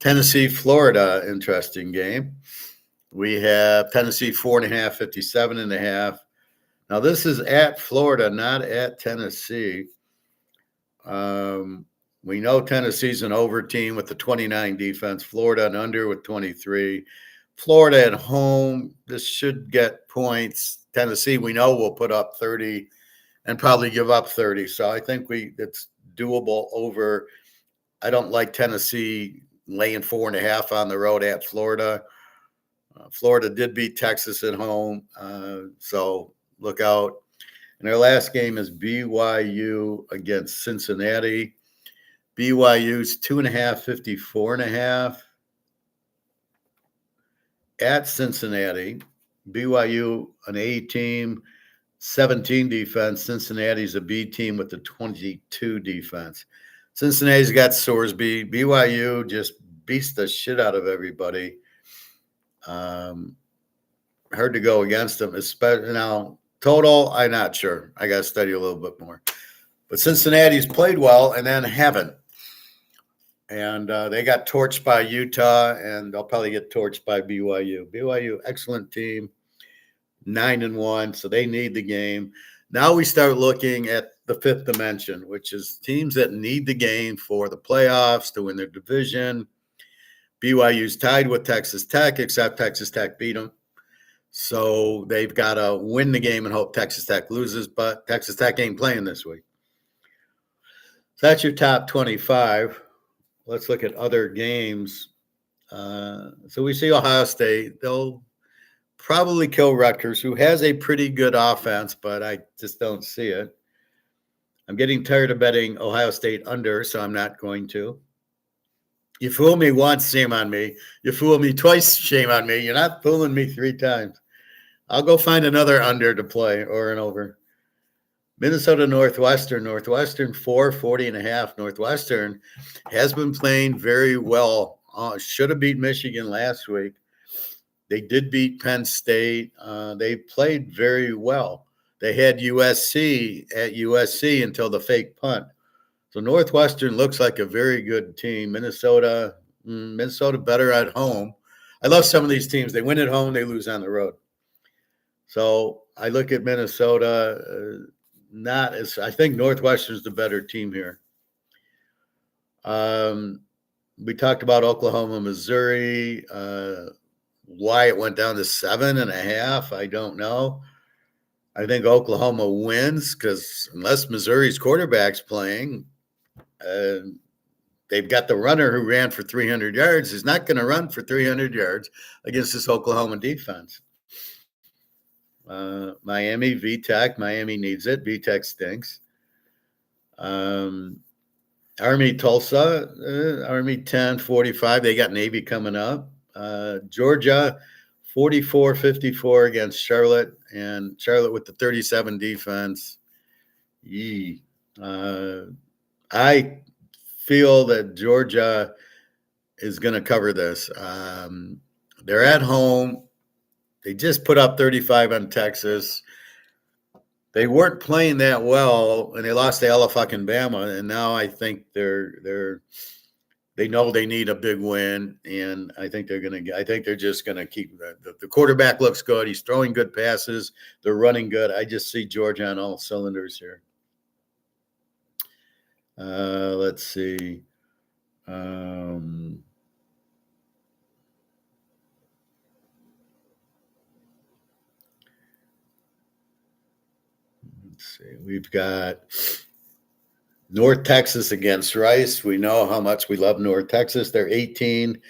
Tennessee, Florida, interesting game. We have Tennessee 4.5, 57.5. Now this is at Florida, not at Tennessee. We know Tennessee's an over team with the 29 defense. Florida an under with 23. Florida at home, this should get points. Tennessee, we know, will put up 30 and probably give up 30. So I think it's doable over. I don't like Tennessee laying 4.5 on the road at Florida. Florida did beat Texas at home, so look out. And their last game is BYU against Cincinnati. BYU's 2.5, 54.5 at Cincinnati. BYU, an A team, 17 defense. Cincinnati's a B team with the 22 defense. Cincinnati's got Sorsby. BYU just beats the shit out of everybody. Hard to go against them. Especially now, total, I'm not sure. I got to study a little bit more. But Cincinnati's played well and then haven't. And they got torched by Utah, and they'll probably get torched by BYU. BYU, excellent team, 9-1, so they need the game. Now we start looking at the fifth dimension, which is teams that need the game for the playoffs to win their division. BYU's tied with Texas Tech, except Texas Tech beat them. So they've got to win the game and hope Texas Tech loses, but Texas Tech ain't playing this week. So that's your top 25. Let's look at other games. So we see Ohio State. They'll probably kill Rutgers, who has a pretty good offense, but I just don't see it. I'm getting tired of betting Ohio State under, so I'm not going to. You fool me once, shame on me. You fool me twice, shame on me. You're not fooling me 3 times. I'll go find another under to play or an over. Minnesota Northwestern 440.5. Northwestern has been playing very well. Should have beat Michigan last week. They did beat Penn State. They played very well. They had USC at USC until the fake punt. So Northwestern looks like a very good team. Minnesota better at home. I love some of these teams. They win at home, they lose on the road. So I look at Minnesota, I think Northwestern's the better team here. We talked about Oklahoma, Missouri. Why it went down to 7.5, I don't know. I think Oklahoma wins because unless Missouri's quarterback's playing, they've got the runner who ran for 300 yards. He's not going to run for 300 yards against this Oklahoma defense. Miami, VTech. Miami needs it. VTech stinks. Army, Tulsa. Army 10-45. They got Navy coming up. Georgia 44-54 against Charlotte, and Charlotte with the 37 defense. I feel that Georgia is going to cover this. They're at home. They just put up 35 on Texas. They weren't playing that well, and they lost to Alabama, and now I think they know they need a big win, and I think they're just going to keep the quarterback looks good. He's throwing good passes. They're running good. I just see Georgia on all cylinders here. Let's see. Let's see. We've got North Texas against Rice. We know how much we love North Texas. They're 18-55.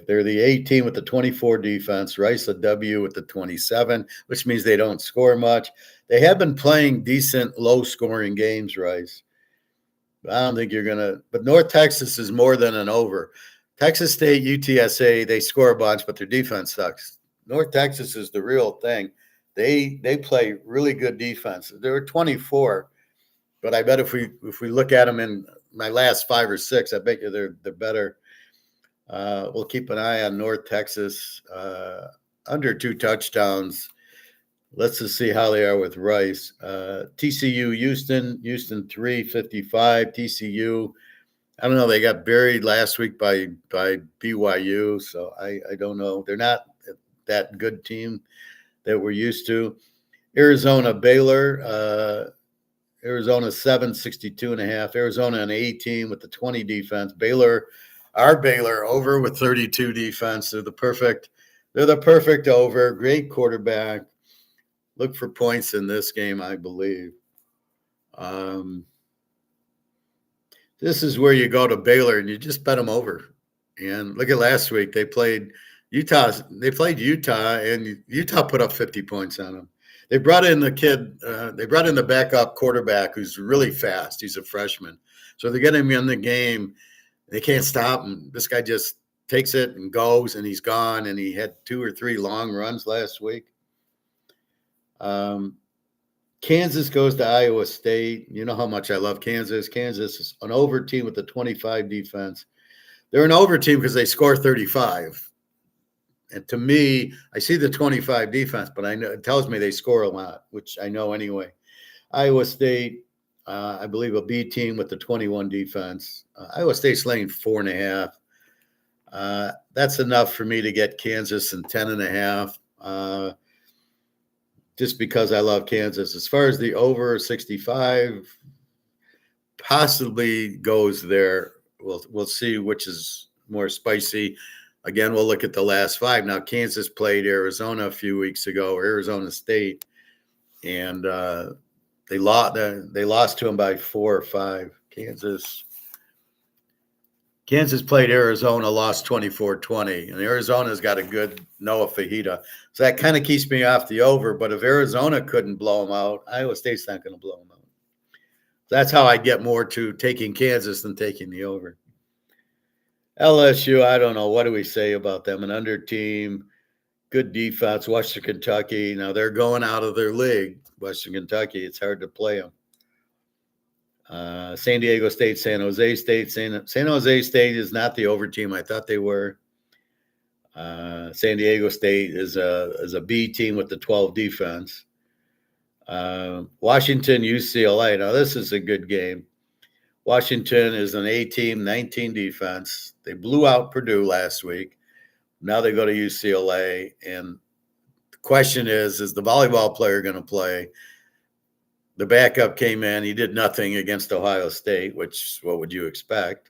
They're the 18 with the 24 defense. Rice a W with the 27, which means they don't score much. They have been playing decent, low-scoring games, Rice. I don't think you're going to – but North Texas is more than an over. Texas State, UTSA, they score a bunch, but their defense sucks. North Texas is the real thing. They play really good defense. They were 24, but I bet if we look at them in my last 5 or 6, I bet you they're better. We'll keep an eye on North Texas under 2 touchdowns. Let's just see how they are with Rice. TCU, Houston 3-55. TCU, I don't know. They got buried last week by BYU, so I don't know. They're not that good team that we're used to. Arizona, Baylor. Arizona 7-62.5. Arizona an 18 with the 20 defense. Our Baylor over with 32 defense. They're the perfect over. Great quarterback. Look for points in this game, I believe. This is where you go to Baylor and you just bet them over. And look at last week. They played Utah. And Utah put up 50 points on them. They brought in the backup quarterback who's really fast. He's a freshman. So they get him in the game. They can't stop him. This guy just takes it and goes, and he's gone. And he had 2 or 3 long runs last week. Kansas goes to Iowa State. You know how much I love Kansas. Kansas is an over team with the 25 defense. They're an over team because they score 35. And to me, I see the 25 defense, but I know it tells me they score a lot, which I know anyway. Iowa State, I believe a B team with the 21 defense. Iowa State's laying 4.5. That's enough for me to get Kansas in 10.5. Just because I love Kansas. As far as the over 65 possibly goes there. We'll see which is more spicy. Again, we'll look at the last 5. Now, Kansas played Arizona a few weeks ago, or Arizona State, and they lost to them by 4 or 5. Kansas played Arizona, lost 24-20, and Arizona's got a good Noah Fajita. So that kind of keeps me off the over. But if Arizona couldn't blow them out, Iowa State's not going to blow them out. That's how I get more to taking Kansas than taking the over. LSU, I don't know. What do we say about them? An under team, good defense, Western Kentucky. Now they're going out of their league, Western Kentucky. It's hard to play them. San Diego State, San Jose State. San Jose State is not the over team I thought they were. San Diego State is a B team with the 12 defense. Washington, UCLA. Now this is a good game. Washington is an A team, 19 defense. They blew out Purdue last week. Now they go to UCLA, and the question is the volleyball player going to play? The backup came in. He did nothing against Ohio State, which what would you expect?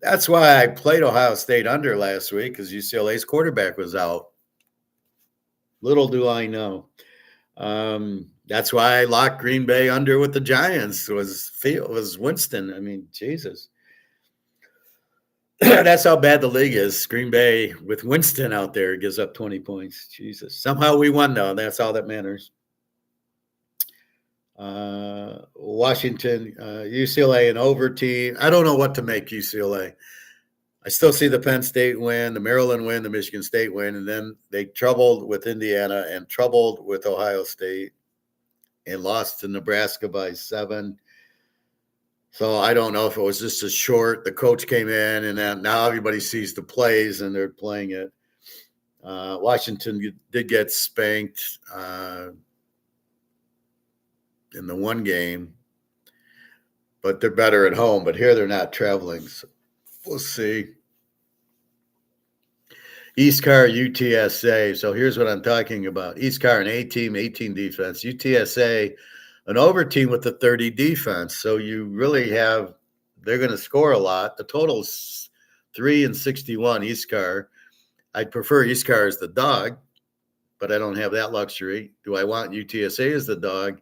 That's why I played Ohio State under last week, because UCLA's quarterback was out. Little do I know. That's why I locked Green Bay under with the Giants. Was Winston. I mean, Jesus. That's how bad the league is. Green Bay with Winston out there gives up 20 points. Jesus. Somehow we won, though. That's all that matters. Washington, UCLA, an over team. I don't know what to make UCLA. I still see the Penn State win, the Maryland win, the Michigan State win, and then they troubled with Indiana and troubled with Ohio State and lost to Nebraska by 7. So I don't know if it was just a short. The coach came in, and then now everybody sees the plays, and they're playing it. Washington did get spanked in the one game, but they're better at home. But here they're not traveling, so we'll see. East Car, UTSA. So here's what I'm talking about. East Car, an A team, 18 defense. UTSA, an over team with a 30 defense. So you really have, they're going to score a lot. The total's 3-61 East Car. I'd prefer East Car as the dog, but I don't have that luxury. Do I want UTSA as the dog?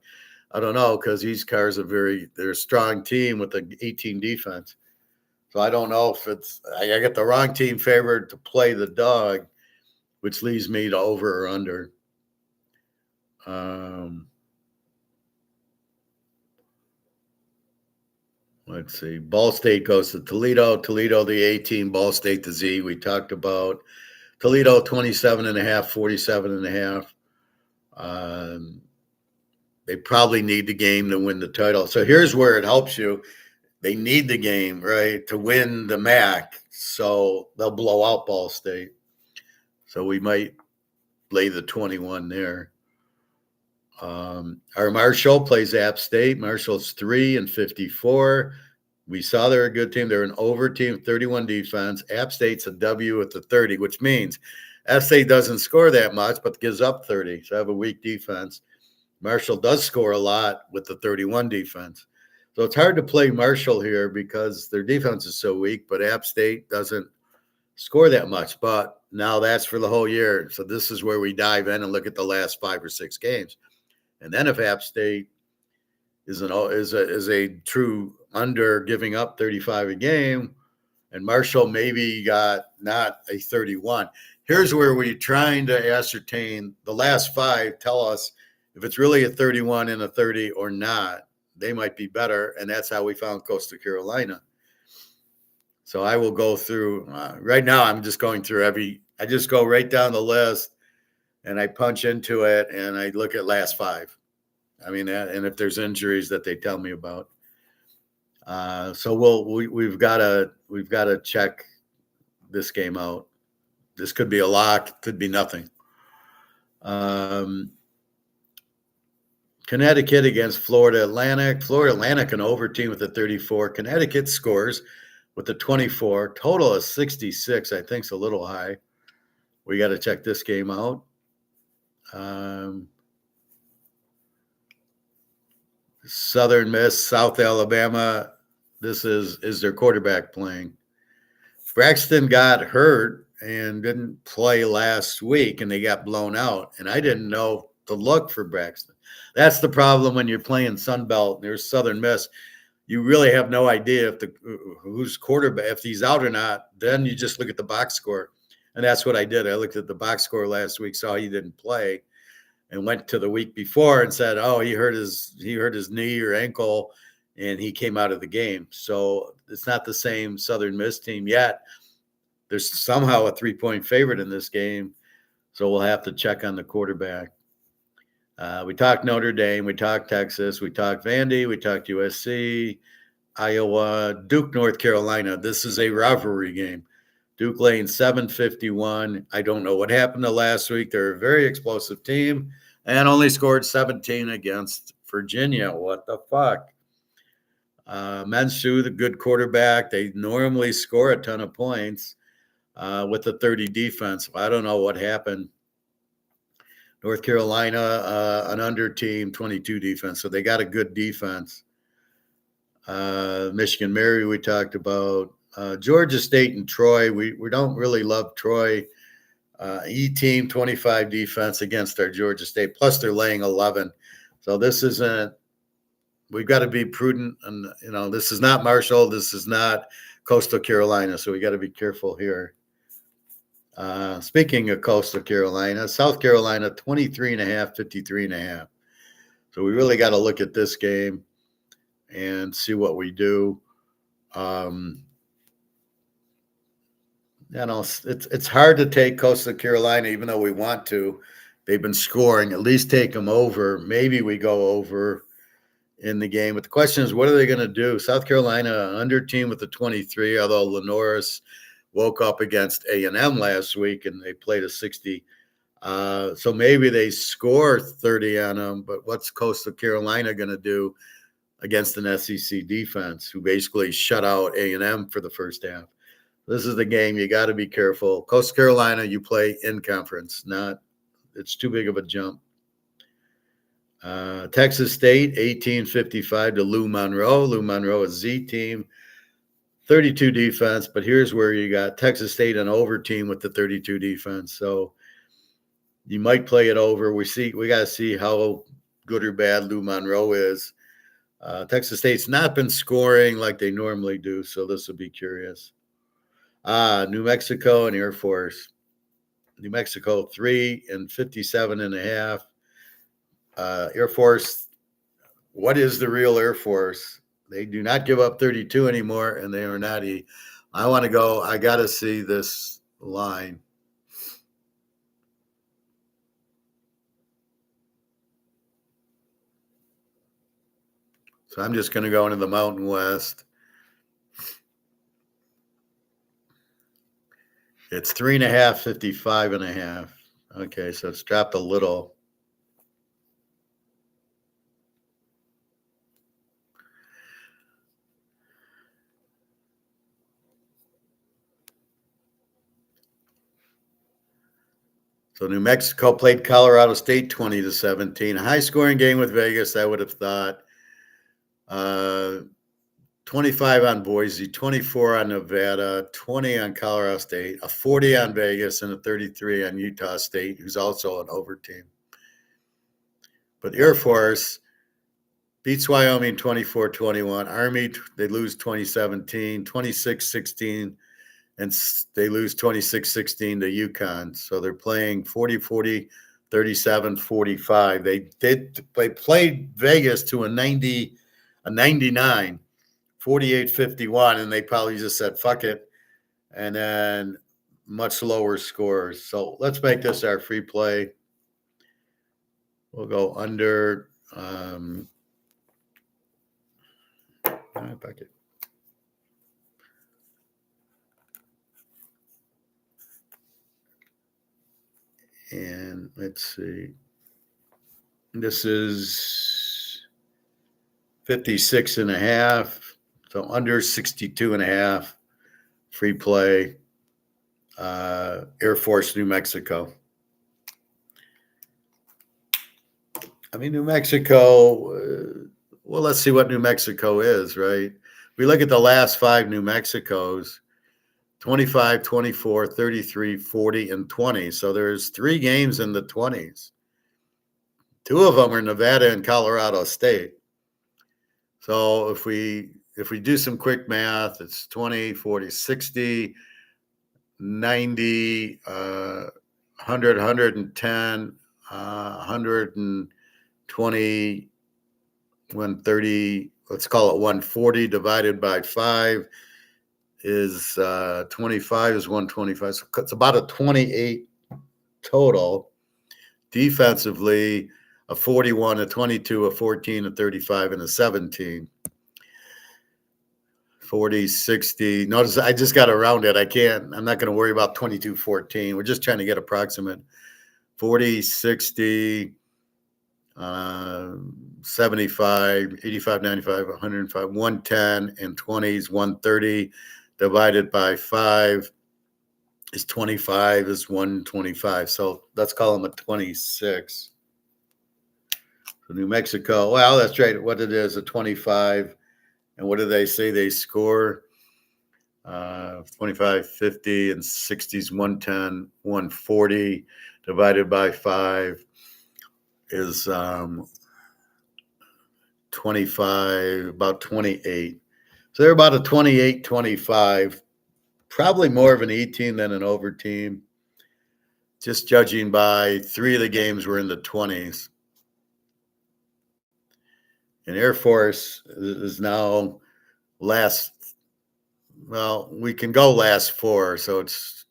I don't know, because East Car is they're a strong team with an 18 defense. So I don't know if I get the wrong team favored to play the dog, which leaves me to over or under. Let's see. Ball State goes to Toledo. Toledo, the A team. Ball State, the Z. We talked about Toledo, 27.5, 47.5. They probably need the game to win the title. So here's where it helps you. They need the game, right, to win the MAC. So they'll blow out Ball State. So we might lay the 21 there. Our Marshall plays App State. Marshall's 3-54. We saw they're a good team. They're an over team, 31 defense. App State's a W with the 30, which means App State doesn't score that much, but gives up 30. So I have a weak defense. Marshall does score a lot with the 31 defense. So it's hard to play Marshall here because their defense is so weak, but App State doesn't score that much. But now that's for the whole year. So this is where we dive in and look at the last 5 or 6 games. And then if App State is a true under, giving up 35 a game, and Marshall maybe got not a 31. Here's where we're trying to ascertain the last 5 tell us if it's really a 31 and a 30 or not. They might be better, and that's how we found Coastal Carolina. So I will go through right now. I'm just going through I just go right down the list, and I punch into it, and I look at last 5. I mean, and if there's injuries that they tell me about. So we've got to check this game out. This could be a lock, could be nothing. Connecticut against Florida Atlantic. Florida Atlantic, an over team with a 34. Connecticut scores with a 24. Total is 66. I think is a little high. We got to check this game out. Southern Miss, South Alabama. This is their quarterback playing. Braxton got hurt, and didn't play last week, and they got blown out. And I didn't know to look for Braxton. That's the problem when you're playing Sun Belt and there's Southern Miss. You really have no idea if who's quarterback, if he's out or not. Then you just look at the box score, and that's what I did. I looked at the box score last week, saw he didn't play, and went to the week before and said, "Oh, he hurt his knee or ankle, and he came out of the game." So it's not the same Southern Miss team yet. There's somehow a 3-point favorite in this game, so we'll have to check on the quarterback. We talked Notre Dame, we talked Texas, we talked Vandy, we talked USC, Iowa, Duke, North Carolina. This is a rivalry game. Duke laying 751. I don't know what happened to last week. They're a very explosive team and only scored 17 against Virginia. What the fuck? Minshew, the good quarterback. They normally score a ton of points with the 30 defense. I don't know what happened. North Carolina, an under team, 22 defense. So they got a good defense. Michigan Mary, we talked about. Georgia State and Troy, we don't really love Troy. E-team, 25 defense against our Georgia State. Plus they're laying 11. So this isn't, we've got to be prudent. And, this is not Marshall. This is not Coastal Carolina. So we got to be careful here. Speaking of Coastal Carolina, South Carolina, 23.5, 53.5. So we really got to look at this game and see what we do. It's hard to take Coastal Carolina, even though we want to. They've been scoring. At least take them over. Maybe we go over in the game. But the question is, what are they going to do? South Carolina, under team with the 23, although Lenoris woke up against A&M last week and they played a 60. So maybe they score 30 on them, but what's Coastal Carolina going to do against an SEC defense who basically shut out A&M for the first half? This is the game. You got to be careful. Coastal Carolina, you play in conference, it's too big of a jump. Texas State, 18-55 to Lou Monroe. Lou Monroe is Z team. 32 defense, but here's where you got Texas State an over team with the 32 defense. So you might play it over. We got to see how good or bad Lou Monroe is. Texas State's not been scoring like they normally do, so this will be curious. New Mexico and Air Force. New Mexico 3 and 57.5. Air Force, what is the real Air Force? They do not give up 32 anymore, and they are not. I want to go. I got to see this line. So I'm just going to go into the Mountain West. It's 3.5, 55.5. Okay, so it's dropped a little. So New Mexico played Colorado State 20-17. A high-scoring game with Vegas, I would have thought. 25 on Boise, 24 on Nevada, 20 on Colorado State, a 40 on Vegas, and a 33 on Utah State, who's also an over team. But Air Force beats Wyoming 24-21. Army, they lose 2017, 26-16. And they lose 26-16 to UConn. So they're playing 40-40, 37-45. They played Vegas to a 99, 48-51, and they probably just said, fuck it. And then much lower scores. So let's make this our free play. We'll go under bucket. And let's see. This is 56.5. So under 62.5. Free play. Air Force, New Mexico. I mean, New Mexico, well, let's see what New Mexico is, right? We look at the last 5 New Mexicos. 25, 24, 33, 40, and 20. So there's 3 games in the 20s. 2 of them are Nevada and Colorado State. So if we do some quick math, it's 20, 40, 60, 90, 100, 110, 120, 130, let's call it 140 divided by 5 is 25 is 125. So it's about a 28 total. Defensively, a 41, a 22, a 14, a 35, and a 17. 40, 60. Notice I just got to round it. I'm not going to worry about 22, 14. We're just trying to get approximate. 40, 60, 75, 85, 95, 105, 110, and 20s, 130 divided by 5 is 25 is 125. So let's call them a 26. So New Mexico, well, that's right. What it is, a 25. And what do they say they score? 25, 50, and 60s, 110, 140 divided by 5 is 25, about 28. So they're about a 28, 25, probably more of an E team than an over team. Just judging by 3 of the games were in the 20s. And Air Force is now we can go last 4. So it's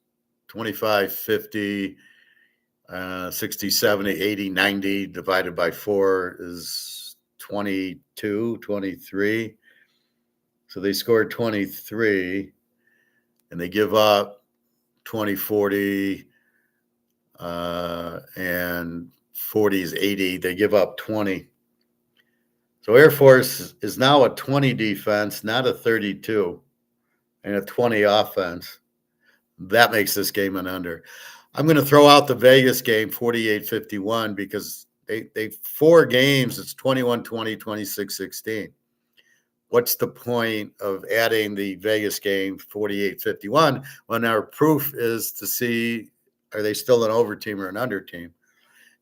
25, 50, 60, 70, 80, 90 divided by 4 is 22, 23. So they scored 23 and they give up 20, 40, and 40 is 80. They give up 20. So Air Force is now a 20 defense, not a 32, and a 20 offense. That makes this game an under. I'm going to throw out the Vegas game, 48-51, because they 4 games, it's 21-20, 26-16. What's the point of adding the Vegas game, 48-51, when our proof is to see, are they still an over team or an under team?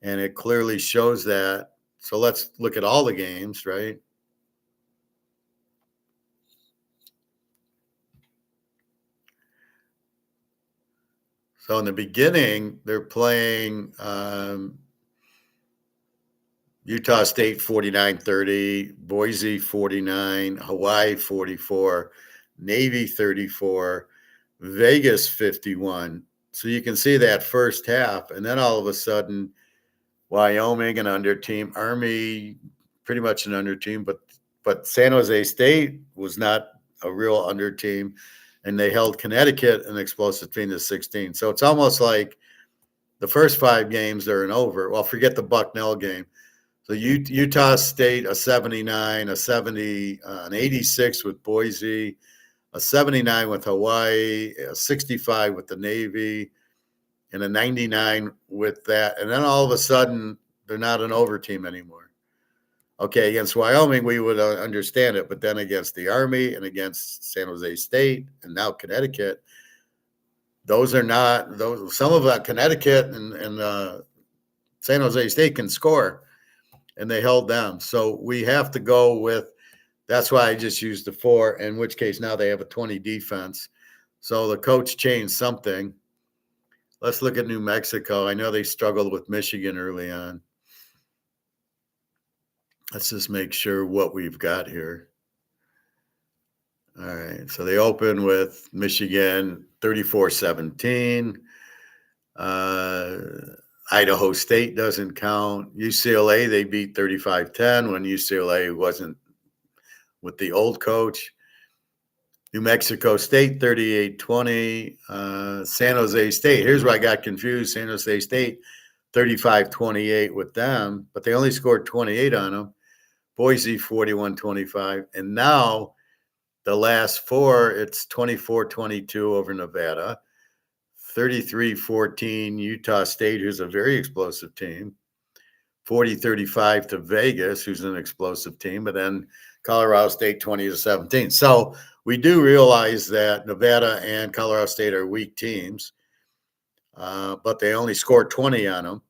And it clearly shows that. So let's look at all the games, right? So in the beginning, they're playing Utah State 49-30, Boise 49, Hawaii 44, Navy 34, Vegas 51. So you can see that first half. And then all of a sudden, Wyoming, an under team, Army, pretty much an under team, but San Jose State was not a real under team, and they held Connecticut an explosive team to 16. So it's almost like the first 5 games are an over. Well, forget the Bucknell game. So Utah State, a 79, a 70, an 86 with Boise, a 79 with Hawaii, a 65 with the Navy, and a 99 with that. And then all of a sudden, they're not an over team anymore. Okay, against Wyoming, we would understand it. But then against the Army and against San Jose State and now Connecticut, those are not those. Some of that Connecticut and San Jose State can score, and they held them. So we have to go with, that's why I just used the 4, in which case now they have a 20 defense. So the coach changed something. Let's look at New Mexico. I know they struggled with Michigan early on. Let's just make sure what we've got here. All right. So they open with Michigan 34-17. Idaho State doesn't count. UCLA, they beat 35-10 when UCLA wasn't with the old coach. New Mexico State, 38-20. San Jose State, here's where I got confused. San Jose State, 35-28 with them, but they only scored 28 on them. Boise, 41-25. And now the last 4, it's 24-22 over Nevada. 33-14 Utah State, who's a very explosive team. 40-35 to Vegas, who's an explosive team, but then Colorado State 20-17. So we do realize that Nevada and Colorado State are weak teams, but they only scored 20 on them.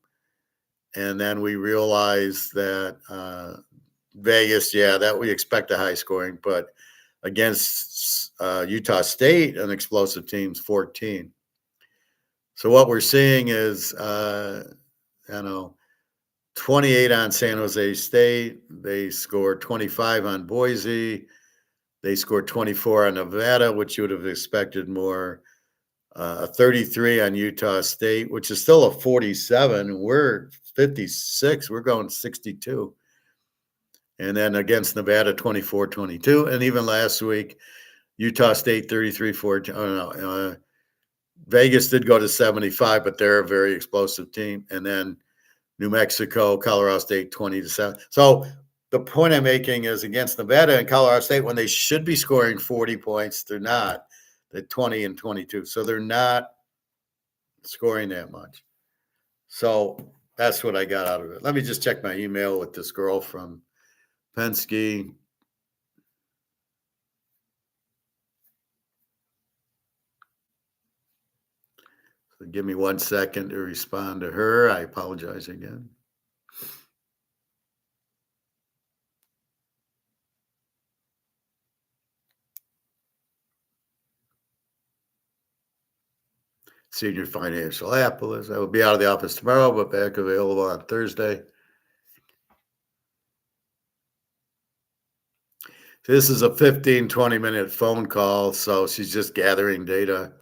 And then we realize that Vegas, that we expect a high scoring, but against Utah State, an explosive team's 14. So what we're seeing is, 28 on San Jose State. They scored 25 on Boise. They scored 24 on Nevada, which you would have expected more. A 33 on Utah State, which is still a 47. We're 56. We're going 62. And then against Nevada, 24-22. And even last week, Utah State 33-14. Vegas did go to 75, but they're a very explosive team. And then New Mexico, Colorado State 20-7. So the point I'm making is against Nevada and Colorado State, when they should be scoring 40 points, they're not. They're 20 and 22. So they're not scoring that much. So that's what I got out of it. Let me just check my email with this girl from Penske. So give me 1 second to respond to her. I apologize again. Senior Financial Appalachia. I will be out of the office tomorrow, but back available on Thursday. This is a 15, 20-minute phone call, so she's just gathering data.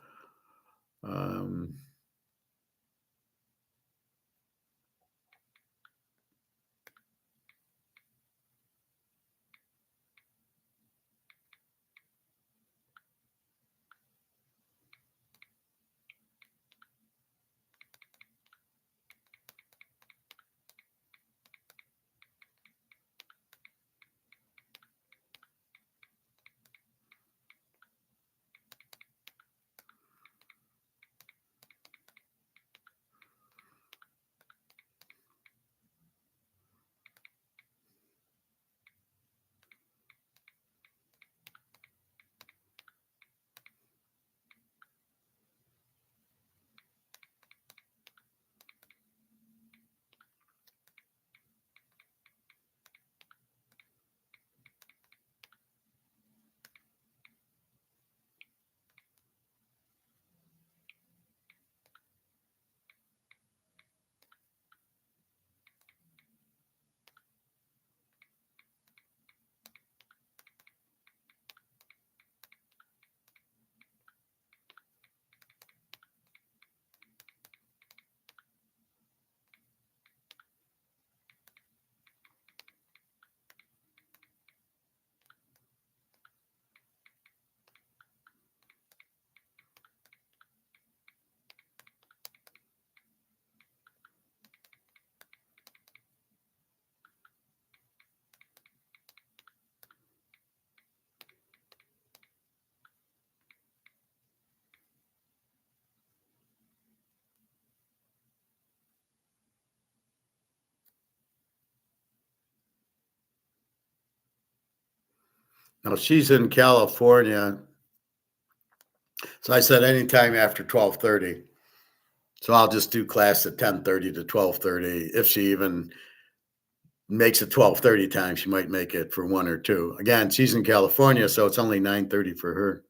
Now she's in California. So I said anytime after 12:30. So I'll just do class at 10:30 to 12:30. If she even makes it 12:30 time, she might make it for 1 or 2. Again, she's in California, so it's only 9:30 for her.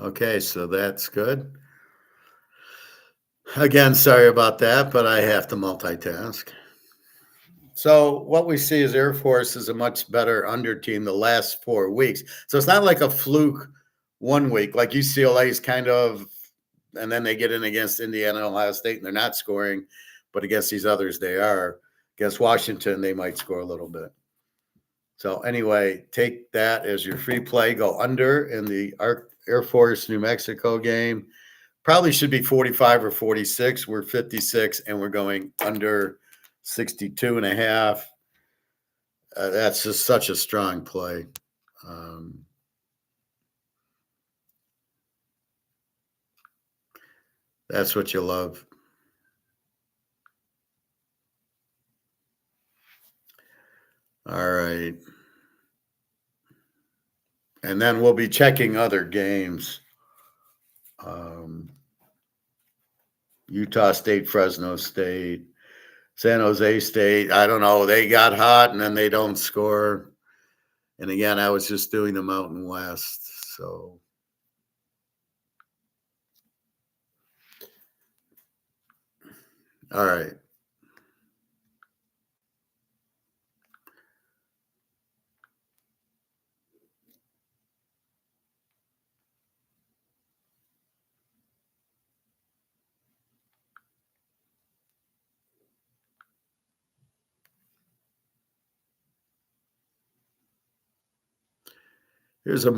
Okay, so that's good. Again, sorry about that, but I have to multitask. So what we see is Air Force is a much better under team the last 4 weeks. So it's not like a fluke 1 week, like UCLA is kind of, and then they get in against Indiana and Ohio State and they're not scoring, but against these others they are. Against Washington, they might score a little bit. So anyway, take that as your free play. Go under in the Air Force New Mexico game. Probably should be 45 or 46. We're 56 and we're going under 62.5. That's just such a strong play. That's what you love. All right. And then we'll be checking other games. Utah State, Fresno State, San Jose State. I don't know. They got hot and then they don't score. And again, I was just doing the Mountain West. So, all right. Here's a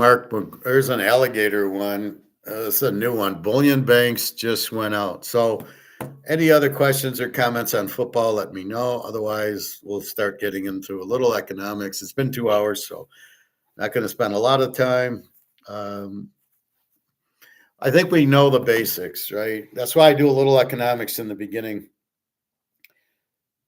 Here's an alligator one. It's a new one. Bullion banks just went out. So, any other questions or comments on football, let me know. Otherwise, we'll start getting into a little economics. It's been 2 hours, so not going to spend a lot of time. I think we know the basics, right? That's why I do a little economics in the beginning.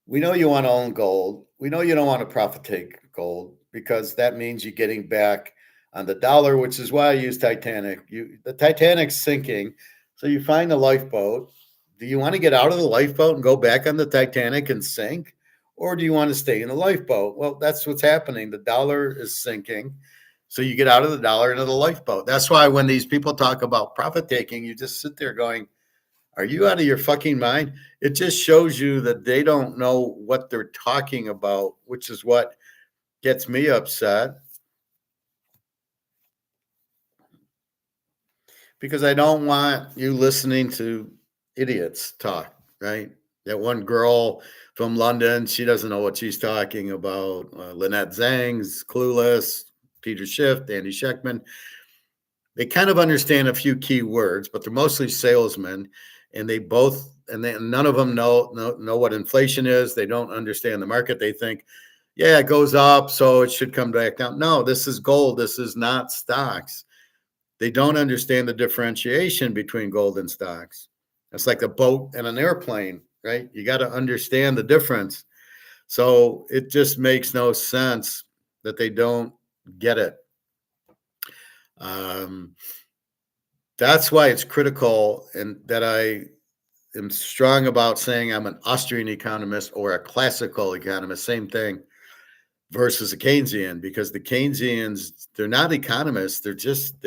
We know you want to own gold. We know you don't want to profit take gold because that means you're getting back on the dollar, which is why I use Titanic. The Titanic's sinking, so you find a lifeboat. Do you want to get out of the lifeboat and go back on the Titanic and sink? Or do you want to stay in the lifeboat? Well, that's what's happening. The dollar is sinking. So you get out of the dollar into the lifeboat. That's why when these people talk about profit taking, you just sit there going, are you out of your fucking mind? It just shows you that they don't know what they're talking about, which is what gets me upset. Because I don't want you listening to idiots talk, right? That one girl from London, she doesn't know what she's talking about. Lynette Zhang's clueless. Peter Schiff, Andy Scheckman. They kind of understand a few key words, but they're mostly salesmen, and none of them know what inflation is. They don't understand the market. They think, yeah, it goes up, so it should come back down. No, this is gold. This is not stocks. They don't understand the differentiation between gold and stocks. It's like a boat and an airplane, right? You got to understand the difference. So it just makes no sense that they don't get it. That's why it's critical, and that I am strong about saying I'm an Austrian economist or a classical economist, same thing, versus a Keynesian, because the Keynesians, they're not economists. They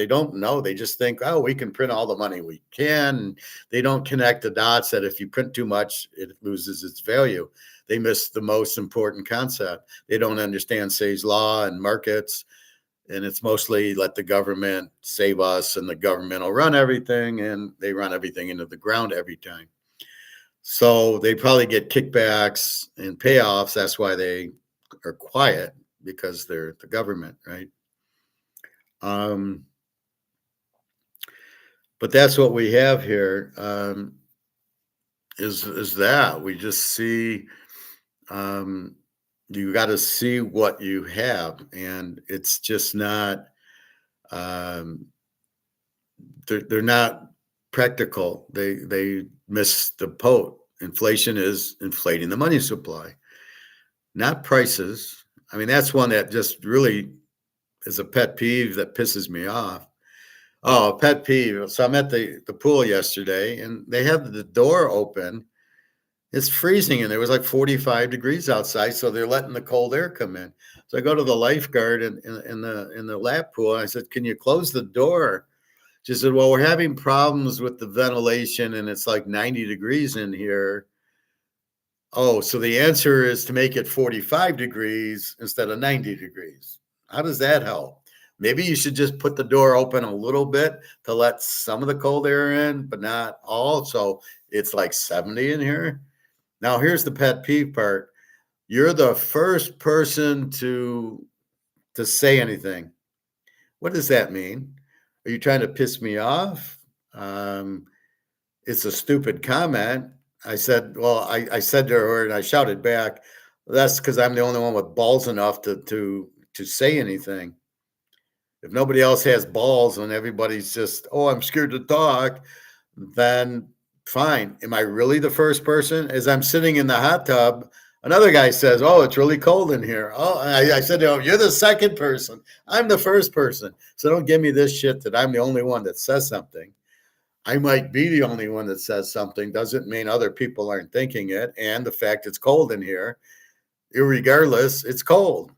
don't know. They just think, oh, we can print all the money we can. They don't connect the dots that if you print too much, it loses its value. They miss the most important concept. They don't understand Say's law and markets. And it's mostly let the government save us and the government will run everything, and they run everything into the ground every time. So they probably get kickbacks and payoffs. That's why they are quiet, because they're the government, right? But that's what we have here. Is that we just see, you got to see what you have, and it's just not. They're not practical. They miss the boat. Inflation is inflating the money supply, not prices. I mean, that's one that just really is a pet peeve that pisses me off. Oh, pet peeve. So I'm at the pool yesterday, and they have the door open. It's freezing, and there was like 45 degrees outside, so they're letting the cold air come in. So I go to the lifeguard in the lap pool, and I said, "Can you close the door?" She said, "Well, we're having problems with the ventilation, and it's like 90 degrees in here." Oh, so the answer is to make it 45 degrees instead of 90 degrees. How does that help? Maybe you should just put the door open a little bit to let some of the cold air in, but not all. So it's like 70 in here. Now, here's the pet peeve part. You're the first person to say anything. What does that mean? Are you trying to piss me off? It's a stupid comment. I said, well, I said to her, and I shouted back, That's because I'm the only one with balls enough to say anything. If nobody else has balls and everybody's just, oh, I'm scared to talk, then fine. Am I really the first person? As I'm sitting in the hot tub, another guy says, oh, it's really cold in here. Oh, I said, oh, you're the second person. I'm the first person. So don't give me this shit that I'm the only one that says something. I might be the only one that says something, doesn't mean other people aren't thinking it. And the fact it's cold in here, irregardless, it's cold.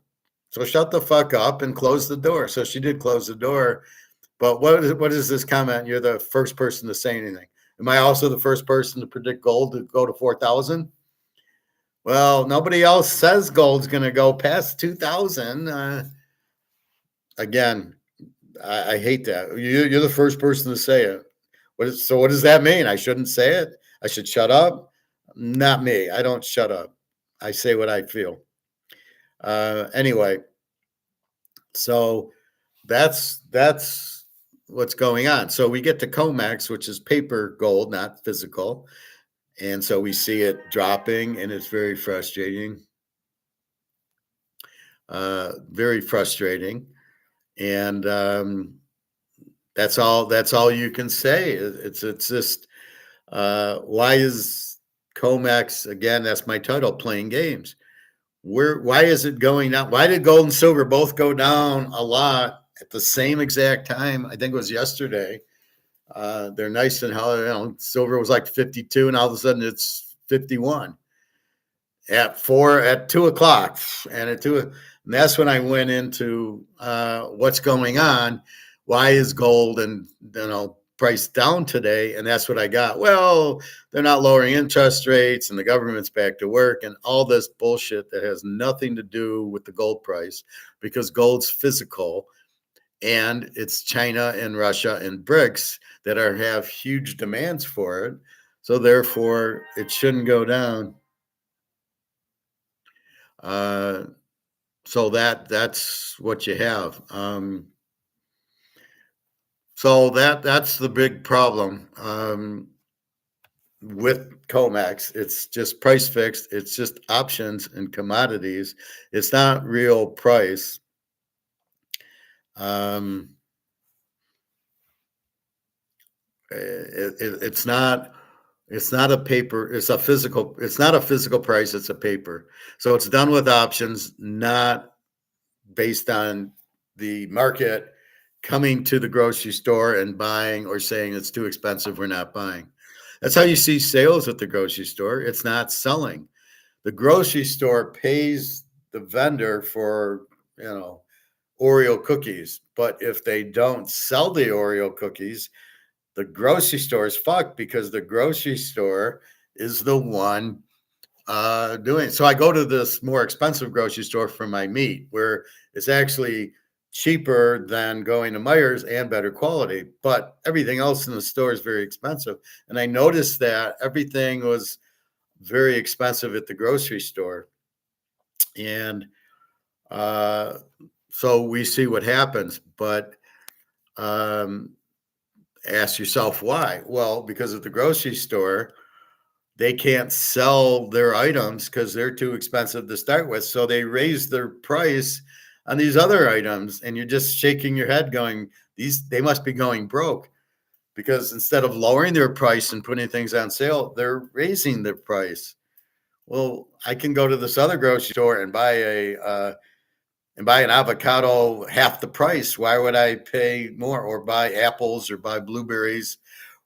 So shut the fuck up and close the door. So she did close the door. But what is this comment? You're the first person to say anything. Am I also the first person to predict gold to go to 4,000? Well, nobody else says gold's going to go past 2,000. Again, I hate that. You're the first person to say it. So what does that mean? I shouldn't say it? I should shut up? Not me. I don't shut up. I say what I feel. Anyway, so that's what's going on. So we get to comex, which is paper gold, not physical. And so we see it dropping, and it's very frustrating. Very frustrating. And that's all you can say. It's just why is comex, again, that's my title, playing games. Why is it going down? Why did gold and silver both go down a lot at the same exact time? I think it was yesterday. They're nice and how silver was like 52, and all of a sudden it's 51 at 2 o'clock, and and that's when I went into what's going on. Why is gold and price down today? And that's what I got. Well, they're not lowering interest rates, and the government's back to work, and all this bullshit that has nothing to do with the gold price, because gold's physical, and it's China and Russia and BRICS that have huge demands for it. So therefore, it shouldn't go down. So that's what you have. So that's the big problem with comex. It's just price fixed. It's just options and commodities. It's not real price. It's not a paper. It's a physical. It's not a physical price. It's a paper. So it's done with options, not based on the market coming to the grocery store and buying or saying it's too expensive, we're not buying. That's how you see sales at the grocery store. It's not selling. The grocery store pays the vendor for, Oreo cookies. But if they don't sell the Oreo cookies, the grocery store is fucked, because the grocery store is the one doing it. So I go to this more expensive grocery store for my meat, where it's actually cheaper than going to Meijer's and better quality, but everything else in the store is very expensive. And I noticed that everything was very expensive at the grocery store. And so we see what happens, but ask yourself why. Well, because at the grocery store, they can't sell their items because they're too expensive to start with. So they raise their price on these other items, and you're just shaking your head going, they must be going broke, because instead of lowering their price and putting things on sale, they're raising their price. Well, I can go to this other grocery store and buy an avocado half the price. Why would I pay more, or buy apples, or buy blueberries,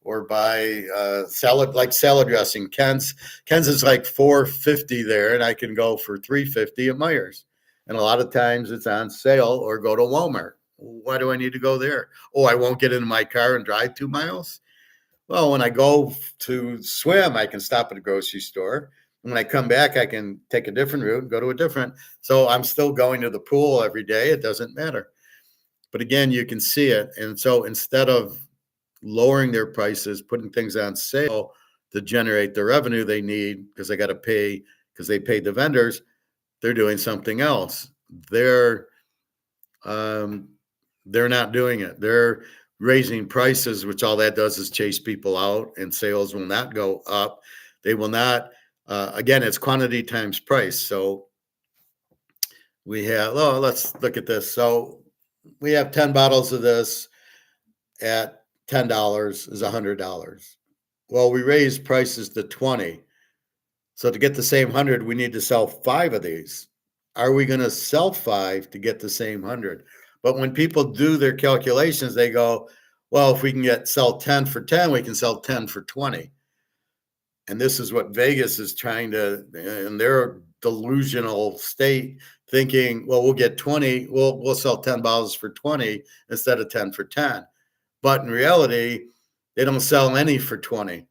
or buy salad dressing? Ken's is like $4.50 there, and I can go for $3.50 at Meijer's. And a lot of times it's on sale, or go to Walmart. Why do I need to go there? Oh, I won't get into my car and drive 2 miles. Well, when I go to swim, I can stop at a grocery store. When I come back, I can take a different route and go to a different. So I'm still going to the pool every day. It doesn't matter. But again, you can see it. And so instead of lowering their prices, putting things on sale to generate the revenue they need, because they got to pay, because they paid the vendors, they're doing something else. They're not doing it. They're raising prices, which all that does is chase people out, and sales will not go up. They will not. Again, it's quantity times price. So We have, oh, let's look at this. So we have 10 bottles of this at $10 is $100. Well, we raised prices to 20. So to get the same 100, we need to sell 5 of these. Are we going to sell 5 to get the same 100? But when people do their calculations, they go, well, if we can sell 10 for 10, we can sell 10 for 20. And this is what Vegas is trying to, in their delusional state, thinking, well, we'll get 20, we'll sell 10 bottles for 20 instead of 10 for 10. But in reality, they don't sell any for 20.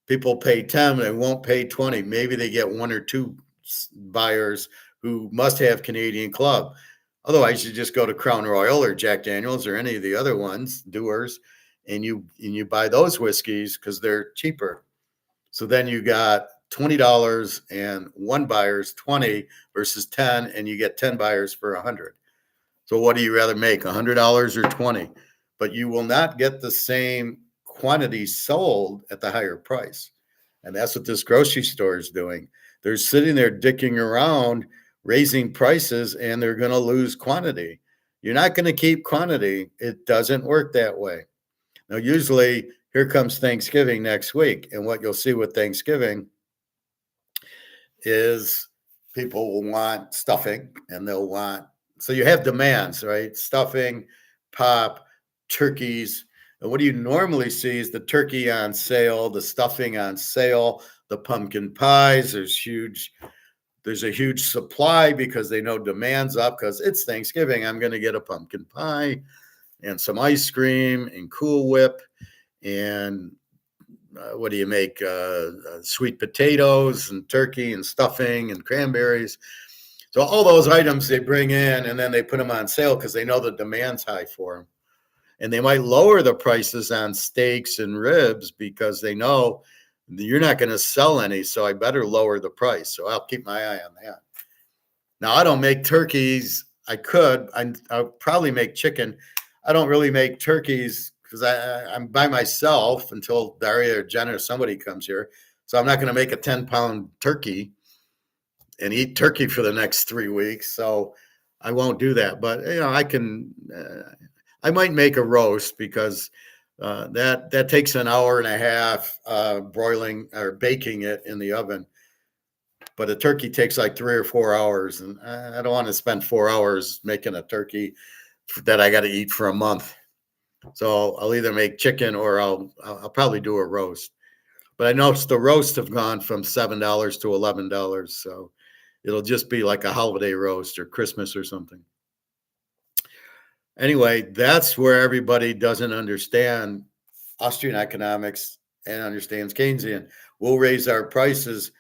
People pay 10, they won't pay 20. Maybe they get 1 or 2 buyers who must have Canadian Club. Otherwise, you just go to Crown Royal or Jack Daniels or any of the other ones, Dewar's, and you buy those whiskeys because they're cheaper. So then you got $20 and 1 buyer's 20 versus 10, and you get 10 buyers for 100. So what do you rather make, $100 or 20? But you will not get the same quantity sold at the higher price. And that's what this grocery store is doing. They're sitting there dicking around, raising prices, and they're going to lose quantity. You're not going to keep quantity. It doesn't work that way. Now, usually, here comes Thanksgiving next week. And what you'll see with Thanksgiving is people will want stuffing and they'll want, so you have demands, right? Stuffing, pop, turkeys. And what do you normally see is the turkey on sale, the stuffing on sale, the pumpkin pies. There's a huge supply because they know demand's up because it's Thanksgiving. I'm going to get a pumpkin pie and some ice cream and Cool Whip and what do you make? Sweet potatoes and turkey and stuffing and cranberries. So all those items they bring in and then they put them on sale because they know the demand's high for them. And they might lower the prices on steaks and ribs because they know you're not going to sell any. So I better lower the price. So I'll keep my eye on that. Now, I don't make turkeys. I could. I'll probably make chicken. I don't really make turkeys because I'm by myself until Daria or Jenna or somebody comes here. So I'm not going to make a 10-pound turkey and eat turkey for the next 3 weeks. So I won't do that. But, I can, I might make a roast because that takes an hour and a half broiling or baking it in the oven. But a turkey takes like 3 or 4 hours. And I don't want to spend 4 hours making a turkey that I got to eat for a month. So I'll either make chicken or I'll probably do a roast. But I noticed the roasts have gone from $7 to $11. So it'll just be like a holiday roast or Christmas or something. Anyway, that's where everybody doesn't understand Austrian economics and understands Keynesian. We'll raise our prices.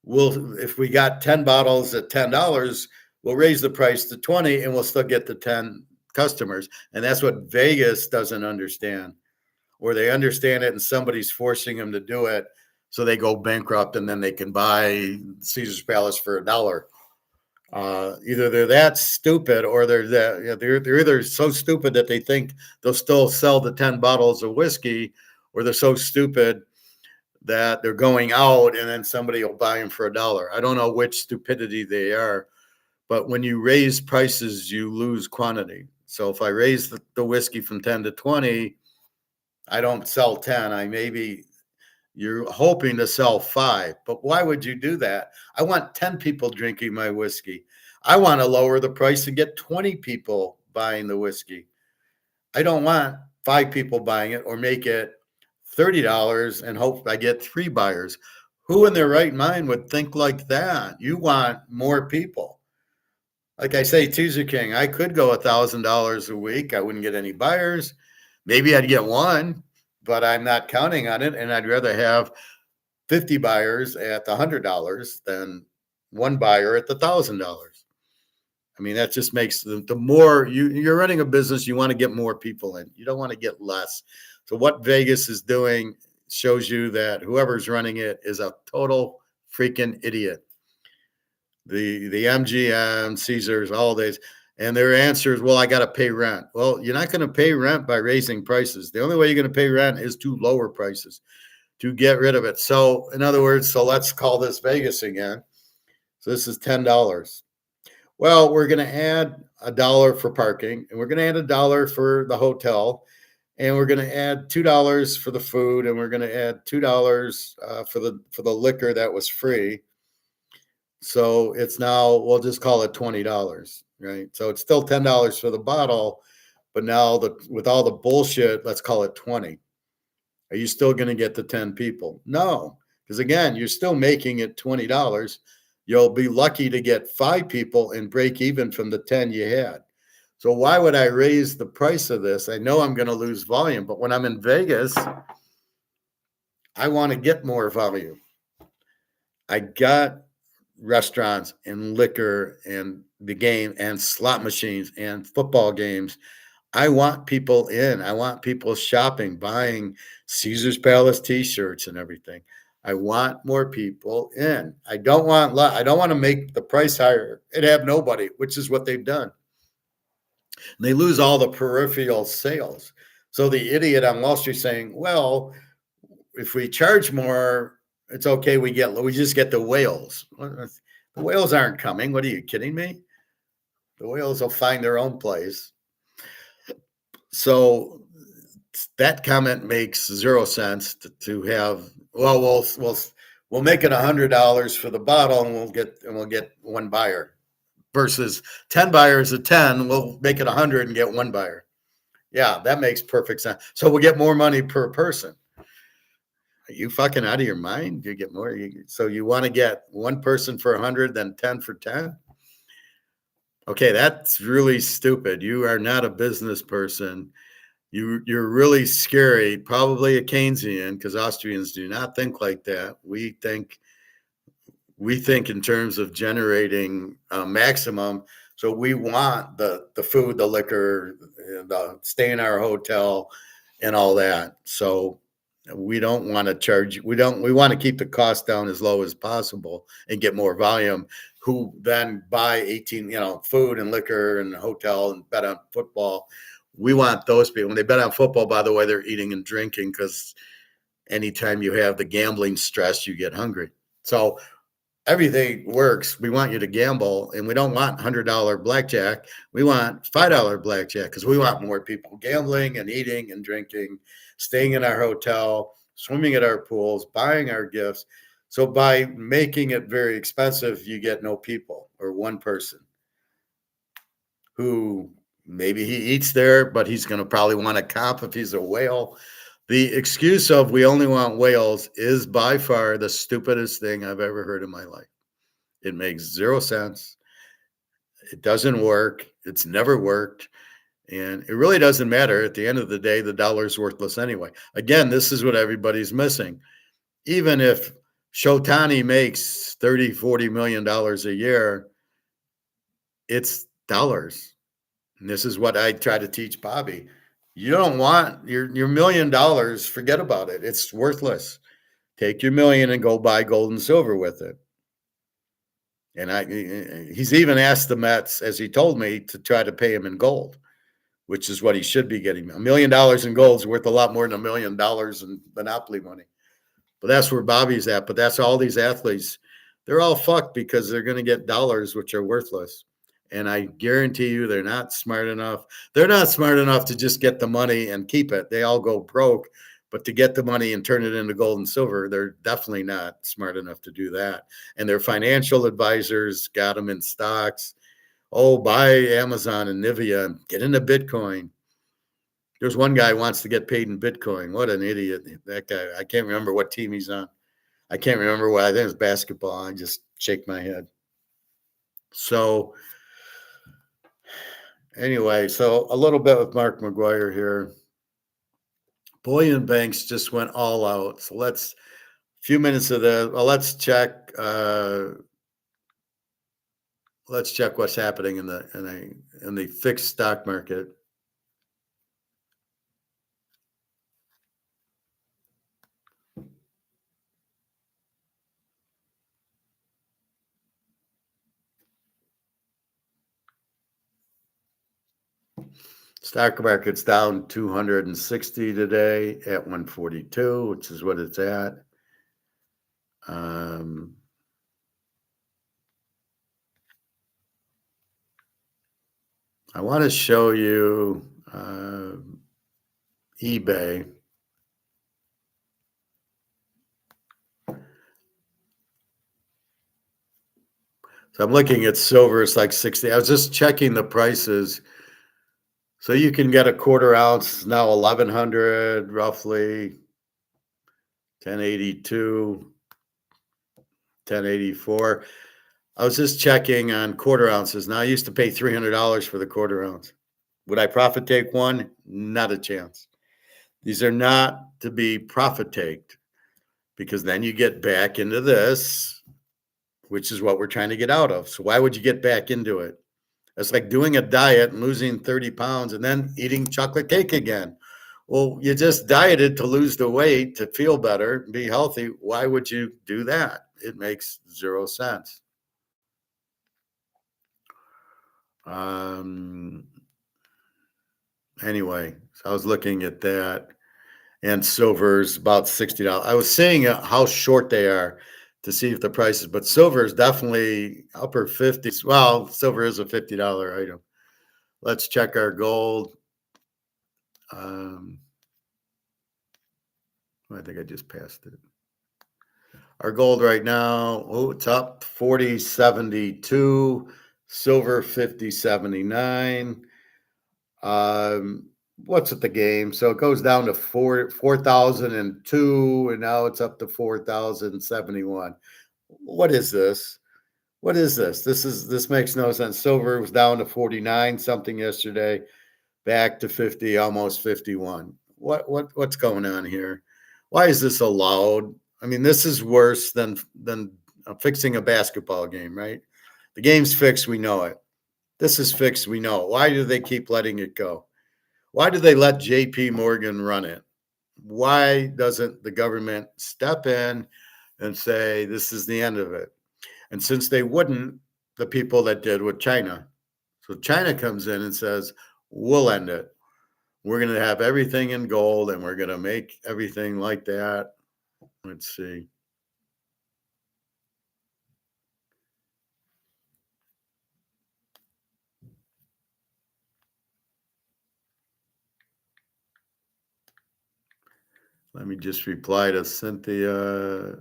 If we got 10 bottles at $10, we'll raise the price to 20 and we'll still get the 10 customers. And that's what Vegas doesn't understand, or they understand it and somebody's forcing them to do it. So they go bankrupt and then they can buy Caesar's Palace for $1. Either they're that stupid or they're either so stupid that they think they'll still sell the 10 bottles of whiskey, or they're so stupid that they're going out and then somebody will buy them for $1. I don't know which stupidity they are, but when you raise prices, you lose quantity. So if I raise the whiskey from 10 to 20, I don't sell 10. You're hoping to sell 5, but why would you do that? I want 10 people drinking my whiskey. I want to lower the price and get 20 people buying the whiskey. I don't want 5 people buying it or make it $30 and hope I get 3 buyers. Who in their right mind would think like that? You want more people. Like I say, Teaserking, I could go $1,000 a week. I wouldn't get any buyers. Maybe I'd get 1, but I'm not counting on it. And I'd rather have 50 buyers at the $100 than 1 buyer at the $1,000. I mean, that just makes the more you're running a business, you want to get more people in. You don't want to get less. So what Vegas is doing shows you that whoever's running it is a total freaking idiot. The MGM, Caesars, all these, and their answer is, well, I got to pay rent. Well, you're not going to pay rent by raising prices. The only way you're going to pay rent is to lower prices, to get rid of it. So in other words, so let's call this Vegas again. So this is $10. Well, we're going to add $1 for parking, and we're going to add $1 for the hotel, and we're going to add $2 for the food, and we're going to add $2 for the liquor that was free. So it's now, we'll just call it $20, right? So it's still $10 for the bottle, but now with all the bullshit, let's call it 20. Are you still going to get the 10 people? No, because again, you're still making it $20. You'll be lucky to get 5 people and break even from the 10 you had. So why would I raise the price of this? I know I'm going to lose volume, but when I'm in Vegas, I want to get more volume. I got restaurants and liquor and the game and slot machines and football games. I want people in. I want people shopping, buying Caesar's Palace T-shirts and everything. I want more people in. I don't want to make the price higher and have nobody, which is what they've done. And they lose all the peripheral sales. So the idiot on Wall Street saying, "Well, if we charge more, it's okay. We just get the whales. The whales aren't coming. What are you kidding me? The whales will find their own place." So that comment makes 0 sense to have. Well, we'll make it $100 for the bottle, and we'll get one buyer. Versus 10 buyers at 10, we'll make it 100 and get one buyer. Yeah, that makes perfect sense. So we'll get more money per person. Are you fucking out of your mind? You get more. So you want to get one person for 100, then 10 for 10? Okay, that's really stupid. You are not a business person. You're really scary, probably a Keynesian, because Austrians do not think like that. We think in terms of generating maximum. So we want the food, the liquor, the stay in our hotel, and all that. So we don't want to charge. We want to keep the cost down as low as possible and get more volume. Who then buy 18, food and liquor and hotel and bet on football. We want those people. When they bet on football, by the way, they're eating and drinking, because anytime you have the gambling stress, you get hungry. So everything works. We want you to gamble, and we don't want $100 blackjack. We want $5 blackjack, because we want more people gambling and eating and drinking, staying in our hotel, swimming at our pools, buying our gifts. So by making it very expensive, you get no people or one person who maybe he eats there, but he's going to probably want a comp if he's a whale. The excuse of we only want whales is by far the stupidest thing I've ever heard in my life. It makes 0 sense. It doesn't work. It's never worked. And it really doesn't matter. At the end of the day, the dollar's worthless anyway. Again, this is what everybody's missing. Even if Shotani makes $30-40 million a year, it's dollars. And this is what I try to teach Bobby. You don't want your $1 million, forget about it. It's worthless. Take your million and go buy gold and silver with it. And he's even asked the Mets, as he told me, to try to pay him in gold, which is what he should be getting. $1 million in gold is worth a lot more than $1 million in monopoly money. But that's where Bobby's at. But that's all these athletes. They're all fucked because they're going to get dollars, which are worthless. And I guarantee you they're not smart enough. They're not smart enough to just get the money and keep it. They all go broke. But to get the money and turn it into gold and silver, they're definitely not smart enough to do that. And their financial advisors got them in stocks. Oh, buy Amazon and Nivea and get into Bitcoin. There's one guy who wants to get paid in Bitcoin. What an idiot. That guy, I can't remember what team he's on. I can't remember what. I think it's basketball. I just shake my head. So anyway, so a little bit with Mark McGuire here. Bullion banks just went all out. So a few minutes of that. Well, let's check what's happening in the fixed stock market. Stock market's down 260 today at 142, which is what it's at. I want to show you eBay. So I'm looking at silver. It's like 60. I was just checking the prices. So you can get a quarter ounce now 1100 roughly, 1082, 1084. I was just checking on quarter ounces. Now I used to pay $300 for the quarter ounce. Would I profit take one? Not a chance. These are not to be profit taked because then you get back into this, which is what we're trying to get out of. So why would you get back into it? It's like doing a diet and losing 30 pounds and then eating chocolate cake again. Well, you just dieted to lose the weight to feel better, be healthy. Why would you do that? It makes zero sense. Um, anyway, so I was looking at that, and silver's about $60. I was seeing how short they are to see if the prices, but silver is definitely upper 50s. Well, silver is a $50 item. Let's check our gold. I think I just passed it. Our gold right now, oh, it's up 40.72, silver 50.79. What's at the game? So it goes down to 4,002, and now it's up to 4,071. What is this? What is this? This makes no sense. Silver was down to 49 something yesterday, back to 50, almost 51. What's going on here? Why is this allowed? I mean, this is worse than fixing a basketball game, right? The game's fixed, we know it. This is fixed, we know it. Why do they keep letting it go? Why do they let JP Morgan run it? Why doesn't the government step in and say this is the end of it? And since they wouldn't, the people that did with China. So China comes in and says, we'll end it. We're going to have everything in gold and we're going to make everything like that. Let's see. Let me just reply to Cynthia.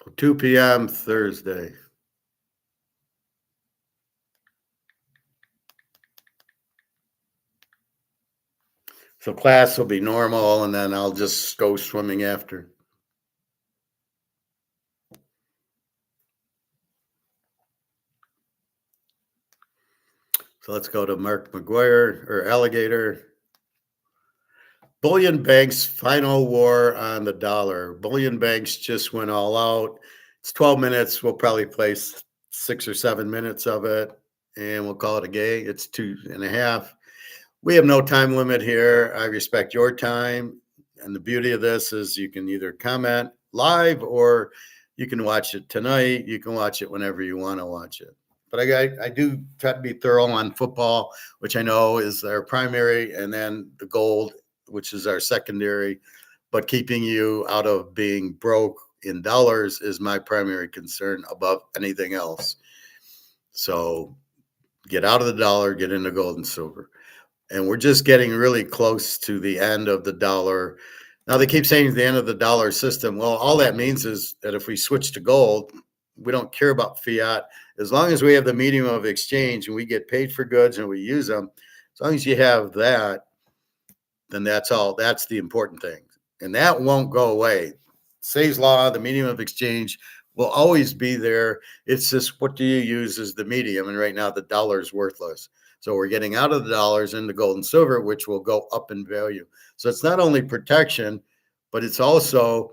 So 2 p.m. Thursday. So class will be normal and then I'll just go swimming after. So let's go to Mark McGuire or Alligator. Bullion banks' final war on the dollar. Bullion banks just went all out. It's 12 minutes. We'll probably play 6 or 7 minutes of it and we'll call it a game. It's 2.5. We have no time limit here. I respect your time. And the beauty of this is you can either comment live or you can watch it tonight. You can watch it whenever you want to watch it. But I do try to be thorough on football, which I know is our primary, and then the gold, which is our secondary. But keeping you out of being broke in dollars is my primary concern above anything else. So get out of the dollar, get into gold and silver. And we're just getting really close to the end of the dollar. Now they keep saying the end of the dollar system. Well, all that means is that if we switch to gold, we don't care about fiat. As long as we have the medium of exchange and we get paid for goods and we use them, as long as you have that, then that's all. That's the important thing. And that won't go away. Say's law, the medium of exchange will always be there. It's just what do you use as the medium? And right now the dollar is worthless. So we're getting out of the dollars into gold and silver, which will go up in value. So it's not only protection, but it's also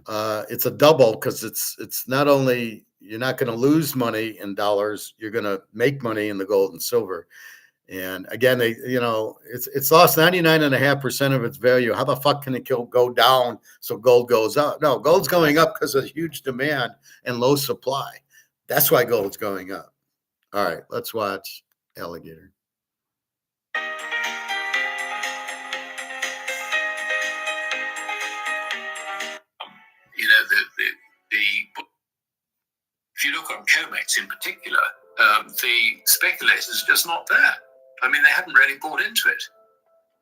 it's a double, because it's not only you're not going to lose money in dollars, you're going to make money in the gold and silver. And again, it's lost 99.5% of its value. How the fuck can it go down so gold goes up? No, gold's going up because of huge demand and low supply. That's why gold's going up. All right, let's watch Alligator. If you look on comex in particular, the speculators are just not there. I mean, they haven't really bought into it.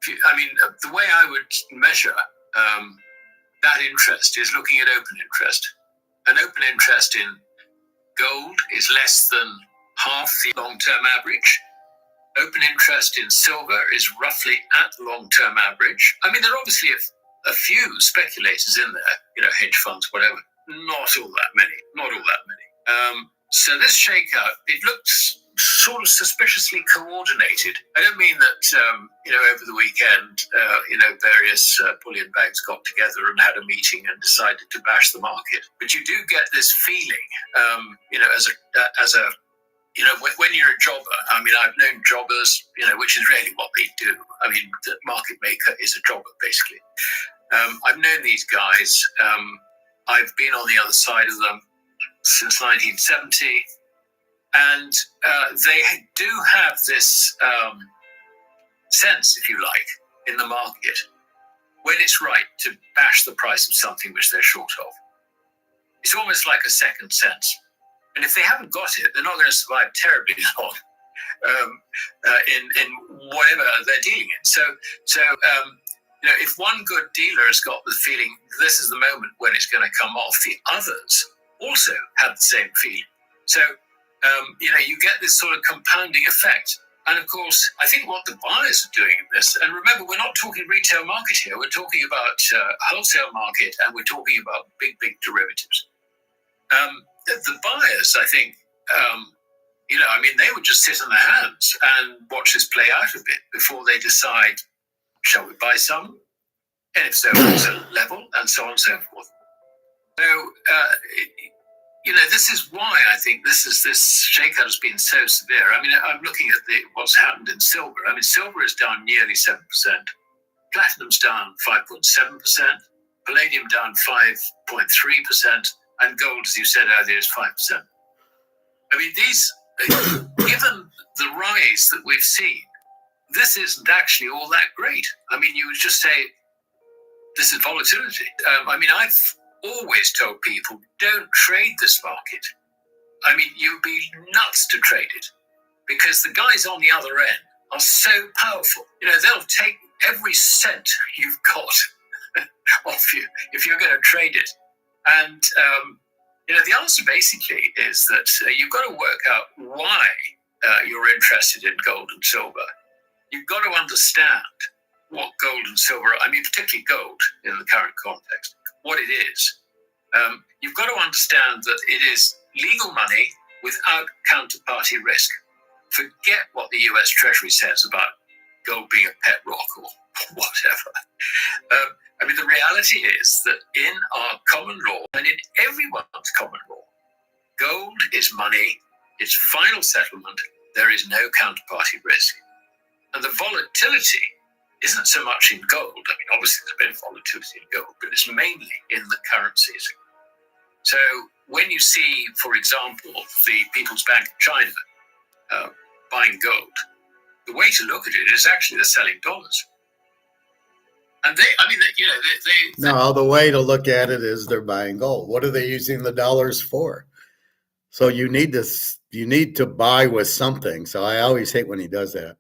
The way I would measure that interest is looking at open interest. An open interest in gold is less than half the long-term average. Open interest in silver is roughly at the long-term average. I mean, there are obviously a few speculators in there, hedge funds, whatever. Not all that many. So this shakeout, it looks sort of suspiciously coordinated. I don't mean that, over the weekend, various bullion banks got together and had a meeting and decided to bash the market. But you do get this feeling, when you're a jobber. I mean, I've known jobbers, which is really what they do. I mean, the market maker is a jobber, basically. I've known these guys. I've been on the other side of them since 1970. And they do have this sense, if you like, in the market when it's right to bash the price of something which they're short of. It's almost like a second sense. And if they haven't got it, they're not going to survive terribly long in whatever they're dealing in. So if one good dealer has got the feeling this is the moment when it's going to come off, the others also have the same feeling. So you get this sort of compounding effect. And of course, I think what the buyers are doing in this, and remember, we're not talking retail market here, we're talking about wholesale market, and we're talking about big derivatives. The buyers, I think, they would just sit on their hands and watch this play out a bit before they decide, shall we buy some? And if so, what's the level? And so on and so forth. So, this is why I think this shakeout has been so severe. I mean, I'm looking at what's happened in silver. I mean, silver is down nearly 7%. Platinum's down 5.7%. Palladium down 5.3%. And gold, as you said earlier, is 5%. I mean, given the rise that we've seen, this isn't actually all that great. I mean, you would just say, this is volatility. I've always told people, don't trade this market. I mean, you'd be nuts to trade it because the guys on the other end are so powerful. They'll take every cent you've got off you if you're going to trade it. And, the answer basically is that you've got to work out why you're interested in gold and silver. You've got to understand what gold and silver, particularly gold in the current context, what it is. You've got to understand that it is legal money without counterparty risk. Forget what the US Treasury says about gold being a pet rock or whatever. The reality is that in our common law and in everyone's common law, gold is money, it's final settlement, there is no counterparty risk. And the volatility isn't so much in gold. Obviously there's a bit of volatility in gold, but it's mainly in the currencies. So when you see, for example, the People's Bank of China buying gold, the way to look at it is actually they're selling dollars. And no, the way to look at it is they're buying gold. What are they using the dollars for? So you need to buy with something. So I always hate when he does that.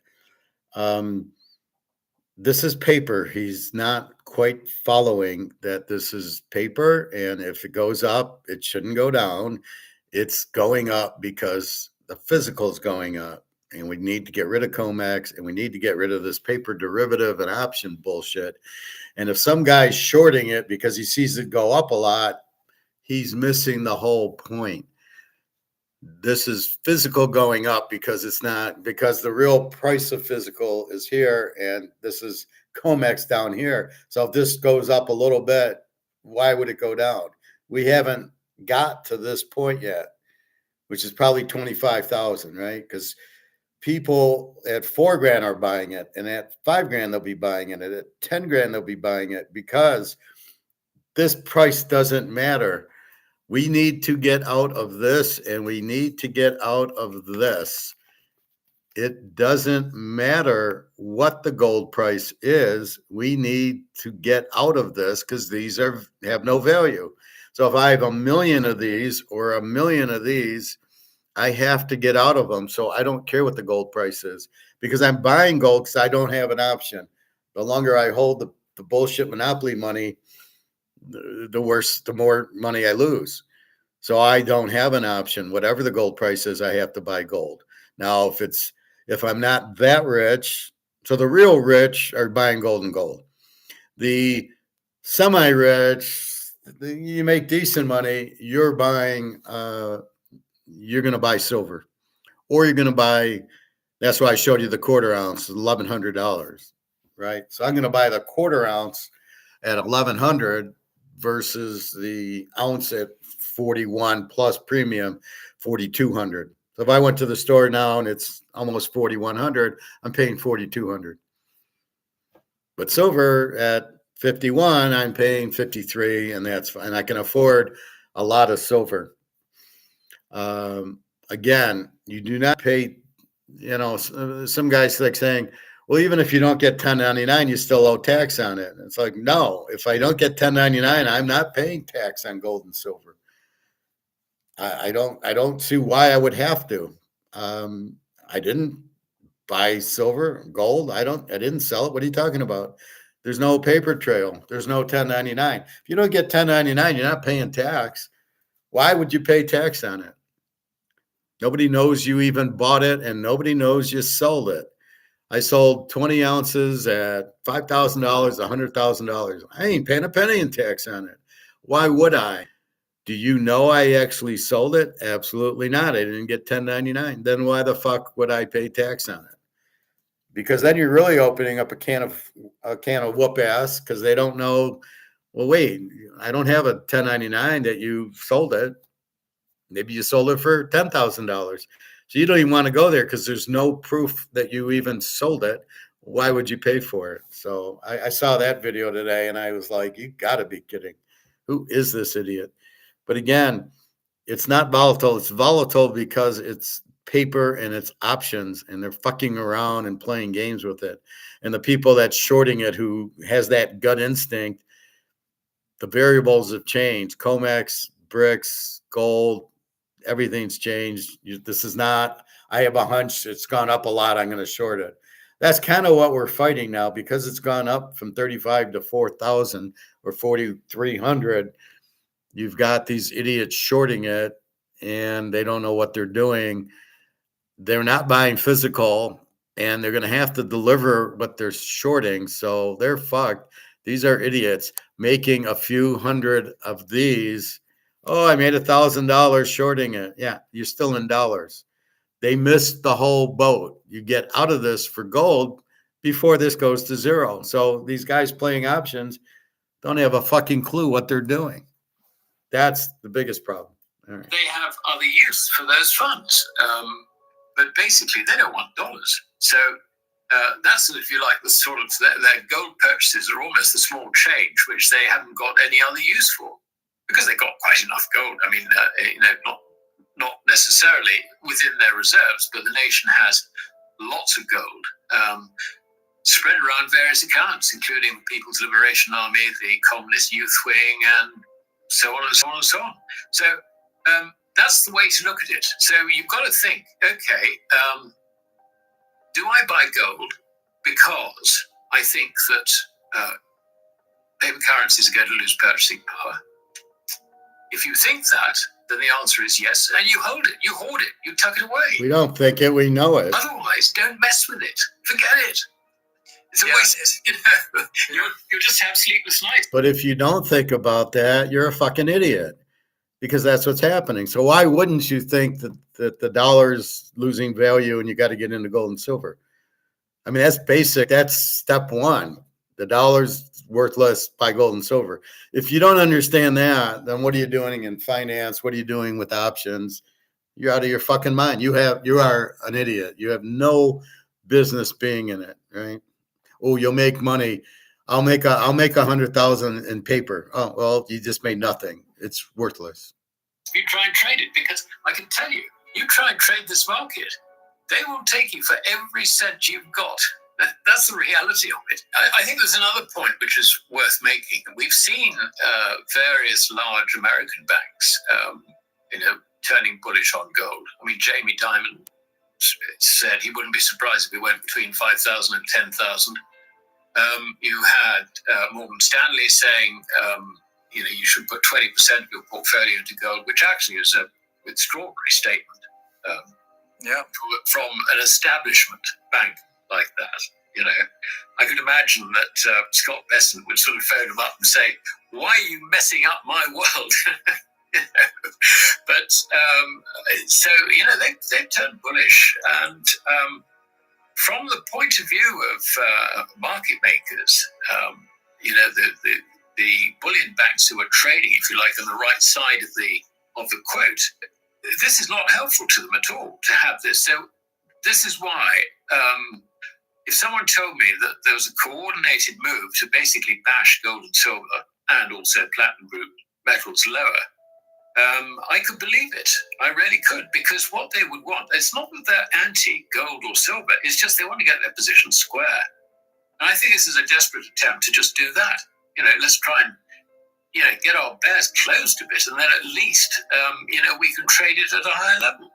This is paper. He's not quite following that this is paper. And if it goes up, it shouldn't go down. It's going up because the physical is going up. And we need to get rid of comex, and we need to get rid of this paper derivative and option bullshit. And if some guy's shorting it because he sees it go up a lot, he's missing the whole point. This is physical going up because it's not, because the real price of physical is here and this is comex down here. So if this goes up a little bit, why would it go down? We haven't got to this point yet, which is probably 25,000, right? Because people at $4,000 are buying it, and at $5,000 they'll be buying it, and at $10,000 they'll be buying it, because this price doesn't matter. We need to get out of this, and we need to get out of this. It doesn't matter what the gold price is. We need to get out of this because these have no value. So if I have 1 million of these or 1 million of these, I have to get out of them. So I don't care what the gold price is, because I'm buying gold because I don't have an option. The longer I hold the bullshit monopoly money, the worse, the more money I lose. So I don't have an option. Whatever the gold price is, I have to buy gold. Now, if I'm not that rich, so the real rich are buying gold and gold. The semi-rich, you make decent money, you're buying, you're going to buy silver, or you're going to buy, that's why I showed you the quarter ounce, $1,100, right? So I'm going to buy the quarter ounce at 1,100 versus the ounce at 41 plus premium, 4,200. So if I went to the store now and it's almost 4,100, I'm paying 4,200. But silver at 51, I'm paying 53, and that's fine. I can afford a lot of silver. Again, you do not pay, some guys like saying, well, even if you don't get 1099, you still owe tax on it. It's like, no, if I don't get 1099, I'm not paying tax on gold and silver. I don't see why I would have to. I didn't buy silver, gold. I didn't sell it. What are you talking about? There's no paper trail. There's no 1099. If you don't get 1099, you're not paying tax. Why would you pay tax on it? Nobody knows you even bought it, and nobody knows you sold it. I sold 20 ounces at $5,000, $100,000. I ain't paying a penny in tax on it. Why would I? Do you know I actually sold it? Absolutely not. I didn't get 1099. Then why the fuck would I pay tax on it? Because then you're really opening up a can of whoop ass, because they don't know, well, wait, I don't have a 1099 that you sold it. Maybe you sold it for $10,000. So you don't even want to go there because there's no proof that you even sold it. Why would you pay for it? So I saw that video today and I was like, you got to be kidding. Who is this idiot? But again, it's not volatile. It's volatile because it's paper and it's options, and they're fucking around and playing games with it. And the people that's shorting it, who has that gut instinct, the variables have changed. Comex, bricks, gold, everything's changed. This is not, I have a hunch it's gone up a lot, I'm going to short it. That's kind of what we're fighting now, because it's gone up from 35 to 4,000 or 4,300. You've got these idiots shorting it, and they don't know what they're doing. They're not buying physical, and they're going to have to deliver what they're shorting. So they're fucked. These are idiots making a few hundred of these. Oh, I made $1,000 shorting it. Yeah, you're still in dollars. They missed the whole boat. You get out of this for gold before this goes to zero. So these guys playing options don't have a fucking clue what they're doing. That's the biggest problem. All right. They have other use for those funds. But basically, they don't want dollars. So that's, if you like, the sort of their gold purchases are almost the small change, which they haven't got any other use for, because they've got quite enough gold. I mean, not necessarily within their reserves, but the nation has lots of gold spread around various accounts, including the People's Liberation Army, the Communist Youth Wing, and so on and so on and so on. So that's the way to look at it. So you've got to think, okay, do I buy gold because I think that paper currencies are going to lose purchasing power? If you think that, then the answer is yes, and you hold it, you hoard it, you tuck it away. We don't think it, we know it. Otherwise, don't mess with it. Forget it. It's a waste. You just have sleepless nights. But if you don't think about that, you're a fucking idiot. because that's what's happening. So why wouldn't you think that the dollar's losing value and you got to get into gold and silver? I mean, that's basic. That's step one. The dollar's worthless, buy gold and silver. If you don't understand that, then what are you doing in finance? What are you doing with options? You're out of your fucking mind. You are an idiot. You have no business being in it, right? Oh, you'll make money. I'll make 100,000 in paper. Oh, well, you just made nothing. It's worthless. You try and trade it, because I can tell you, you try and trade this market, they will take you for every cent you've got. That's the reality of it. I think there's another point which is worth making. We've seen various large American banks, turning bullish on gold. I mean, Jamie Dimon said he wouldn't be surprised if we went between 5,000 and 10,000. You had Morgan Stanley saying, you should put 20% of your portfolio into gold, which actually is an extraordinary statement from an establishment bank like that. I could imagine that Scott Bessent would sort of phone him up and say, "Why are you messing up my world?" But so they've turned bullish, and from the point of view of market makers, the bullion banks who are trading, if you like, on the right side of the quote, this is not helpful to them at all to have this. So this is why, if someone told me that there was a coordinated move to basically bash gold and silver and also platinum group metals lower, I could believe it. I really could, because what they would want, it's not that they're anti-gold or silver, it's just they want to get their position square. And I think this is a desperate attempt to just do that. Let's try and, get our bears closed a bit, and then at least, we can trade it at a higher level.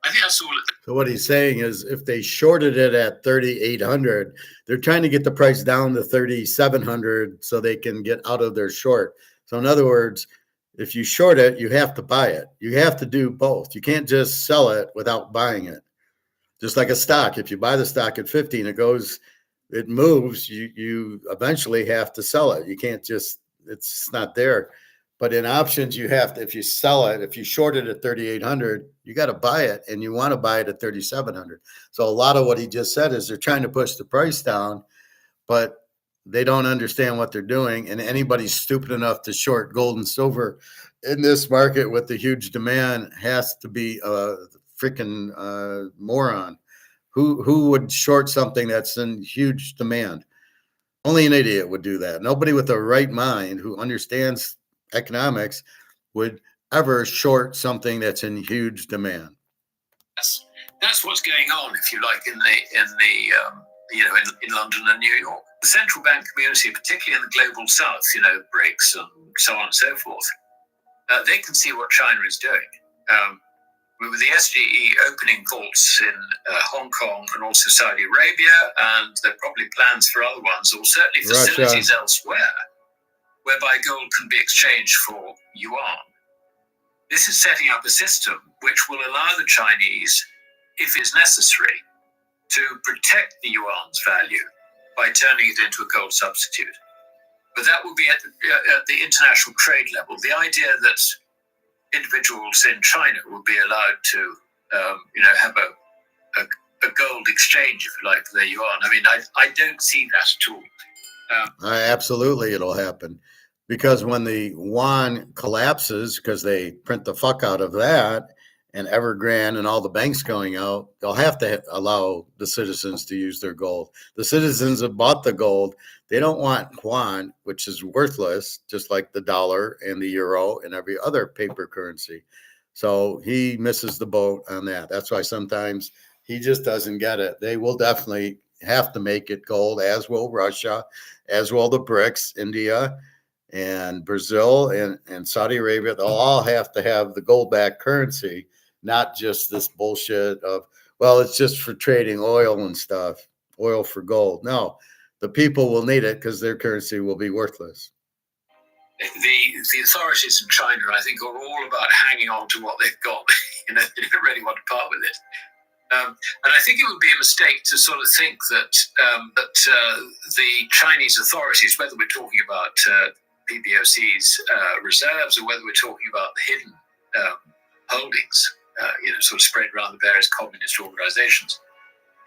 I think that's all it is. So what he's saying is, if they shorted it at 3,800, they're trying to get the price down to 3,700 so they can get out of their short. So in other words, if you short it, you have to buy it. You have to do both. You can't just sell it without buying it. Just like a stock. If you buy the stock at 50 and it moves, you eventually have to sell it. You can't just, it's not there. But in options, you have to, if you sell it, if you short it at 3,800, you got to buy it, and you want to buy it at 3,700. So a lot of what he just said is they're trying to push the price down, but they don't understand what they're doing. And anybody stupid enough to short gold and silver in this market with the huge demand has to be a freaking moron. Who would short something that's in huge demand? Only an idiot would do that. Nobody with a right mind who understands economics would ever short something that's in huge demand. That's what's going on, if you like, in London and New York. The central bank community, particularly in the global south, BRICS and so on and so forth, they can see what China is doing. With the SGE opening vaults in Hong Kong and also Saudi Arabia, and there are probably plans for other ones, or certainly facilities elsewhere, whereby gold can be exchanged for yuan. This is setting up a system which will allow the Chinese, if it's necessary, to protect the yuan's value by turning it into a gold substitute. But that will be at the international trade level. The idea that individuals in China will be allowed to, have a gold exchange, if you like, for their yuan. I mean, I don't see that at all. Absolutely, it'll happen, because when the yuan collapses, because they print the fuck out of that, and Evergrande and all the banks going out, they'll have to allow the citizens to use their gold. The citizens have bought the gold. They don't want yuan, which is worthless, just like the dollar and the euro and every other paper currency. So he misses the boat on that. That's why sometimes he just doesn't get it. They will definitely have to make it gold, as will Russia, as will the BRICS, India and Brazil and Saudi Arabia. They'll all have to have the gold-backed currency, not just this bullshit of, well, it's just for trading oil and stuff, oil for gold. No, the people will need it because their currency will be worthless. The authorities in China, I think, are all about hanging on to what they've got. They don't really want to part with it. And I think it would be a mistake to sort of think that the Chinese authorities, whether we're talking about PBOC's reserves or whether we're talking about the hidden holdings, sort of spread around the various communist organizations,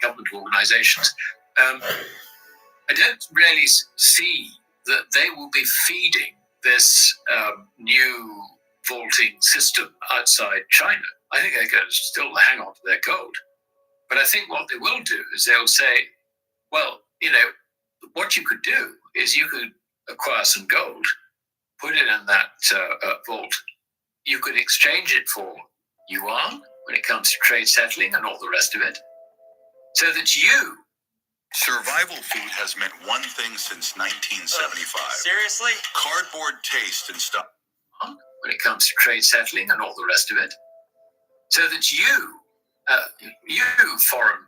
government organizations. I don't really see that they will be feeding this new vaulting system outside China. I think they're going to still hang on to their gold. But I think what they will do is they'll say, well, what you could do is you could acquire some gold, put it in that vault. You could exchange it for yuan when it comes to trade settling and all the rest of it. So that you... Survival food has meant one thing since 1975. Seriously? Cardboard taste and stuff. When it comes to trade settling and all the rest of it. So that you foreign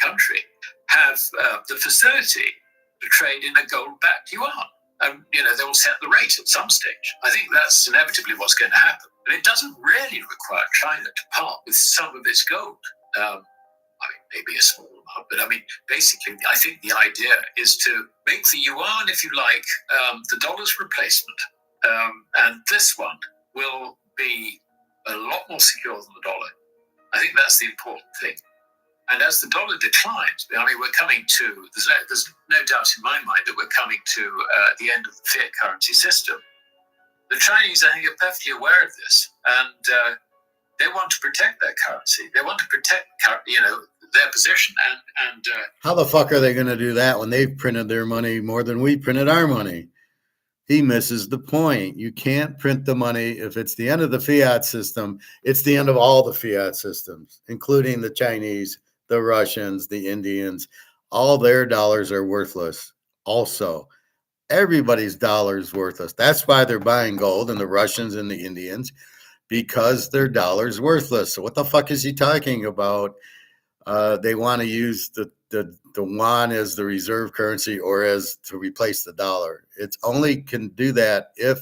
country, have the facility to trade in a gold-backed yuan. And, they will set the rate at some stage. I think that's inevitably what's going to happen. And it doesn't really require China to part with some of its gold. Maybe a small amount, but basically, I think the idea is to make the yuan, if you like, the dollar's replacement. And this one will be a lot more secure than the dollar. I think that's the important thing. And as the dollar declines, we're coming to, there's no doubt in my mind that we're coming to the end of the fiat currency system. The Chinese, I think, are perfectly aware of this. And they want to protect their currency. They want to protect, their position. And how the fuck are they going to do that when they've printed their money more than we printed our money? He misses the point. You can't print the money. If it's the end of the fiat system, it's the end of all the fiat systems, including the Chinese, the Russians, the Indians. All their dollars are worthless. Also, everybody's dollar is worthless. That's why they're buying gold, and the Russians and the Indians, because their dollar's worthless. So what the fuck is he talking about? They want to use the yuan as the reserve currency or as to replace the dollar. It's only can do that if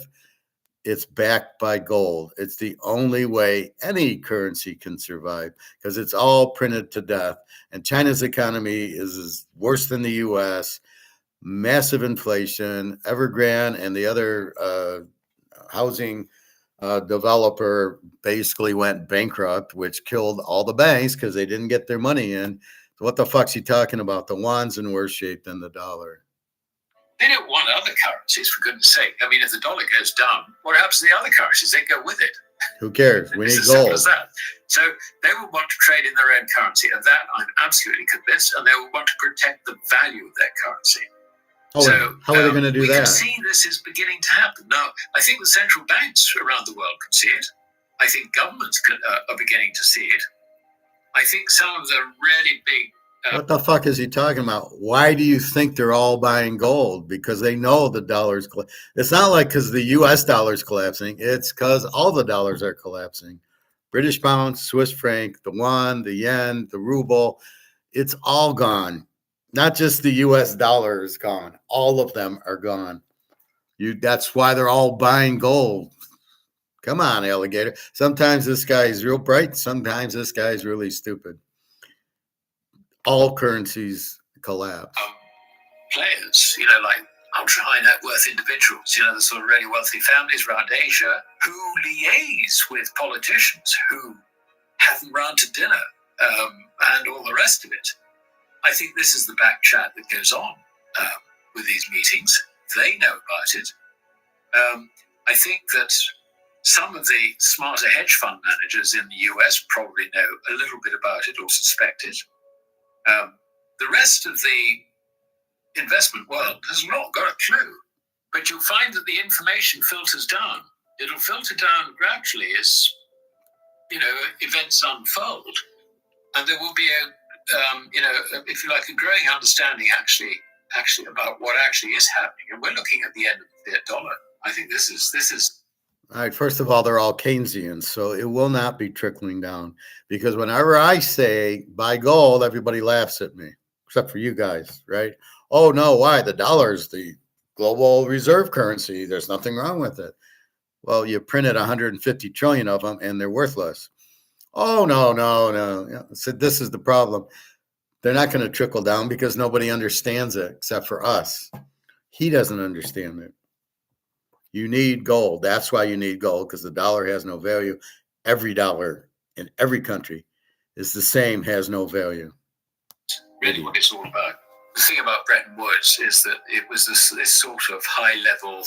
it's backed by gold. It's the only way any currency can survive because it's all printed to death. And China's economy is worse than the U.S. Massive inflation. Evergrande and the other housing developer basically went bankrupt, which killed all the banks because they didn't get their money in. So what the fuck's he talking about? The yuan's in worse shape than the dollar. They don't want other currencies, for goodness sake. If the dollar goes down, what happens to the other currencies? They go with it. Who cares? We need as simple gold. As that. So they will want to trade in their own currency. Of that, I'm absolutely convinced. And they will want to protect the value of their currency. How are they going to do that? We can see this is beginning to happen. Now, I think the central banks around the world can see it. I think governments are beginning to see it. I think some of the really big... what the fuck is he talking about? Why do you think they're all buying gold? Because they know the dollar's... It's not like because the U.S. dollar's collapsing. It's because all the dollars are collapsing. British pound, Swiss franc, the yuan, the yen, the ruble. It's all gone. Not just the U.S. dollar is gone. All of them are gone. That's why they're all buying gold. Come on, alligator. Sometimes this guy is real bright. Sometimes this guy is really stupid. All currencies collapse. Players, like ultra high net worth individuals, the sort of really wealthy families around Asia who liaise with politicians who have them round to dinner and all the rest of it. I think this is the back chat that goes on with these meetings. They know about it. I think that some of the smarter hedge fund managers in the US probably know a little bit about it or suspect it. The rest of the investment world has not got a clue, but you'll find that the information filters down. It'll filter down gradually as, events unfold. And there will be if you like, a growing understanding actually about what actually is happening. And we're looking at the end of the fiat dollar. I think this is. All right. First of all, they're all Keynesians, so it will not be trickling down because whenever I say buy gold, everybody laughs at me, except for you guys, right? Oh no, why? The dollar is the global reserve currency. There's nothing wrong with it. Well, you printed 150 trillion of them and they're worthless. Oh, no. So this is the problem. They're not going to trickle down because nobody understands it except for us. He doesn't understand it. You need gold. That's why you need gold, because the dollar has no value. Every dollar in every country is the same, has no value. Really what it's all about. The thing about Bretton Woods is that it was this sort of high level,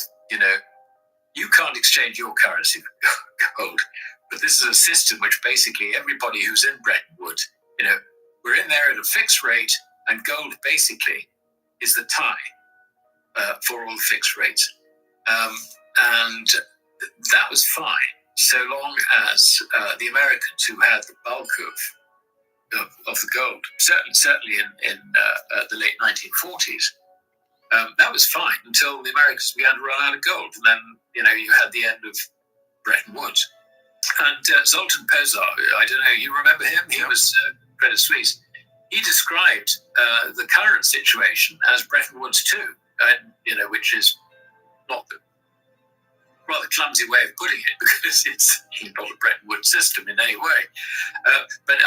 you can't exchange your currency for gold, but this is a system which basically everybody who's in Bretton Woods, we're in there at a fixed rate, and gold basically is the tie for all the fixed rates. And that was fine, so long as the Americans, who had the bulk of the gold, certainly in the late 1940s, that was fine until the Americans began to run out of gold, and then you had the end of Bretton Woods. And Zoltan Pozsar, I don't know, you remember him? He was Credit Suisse. He described the current situation as Bretton Woods 2, which is not the rather clumsy way of putting it, because it's not a Bretton Woods system in any way. But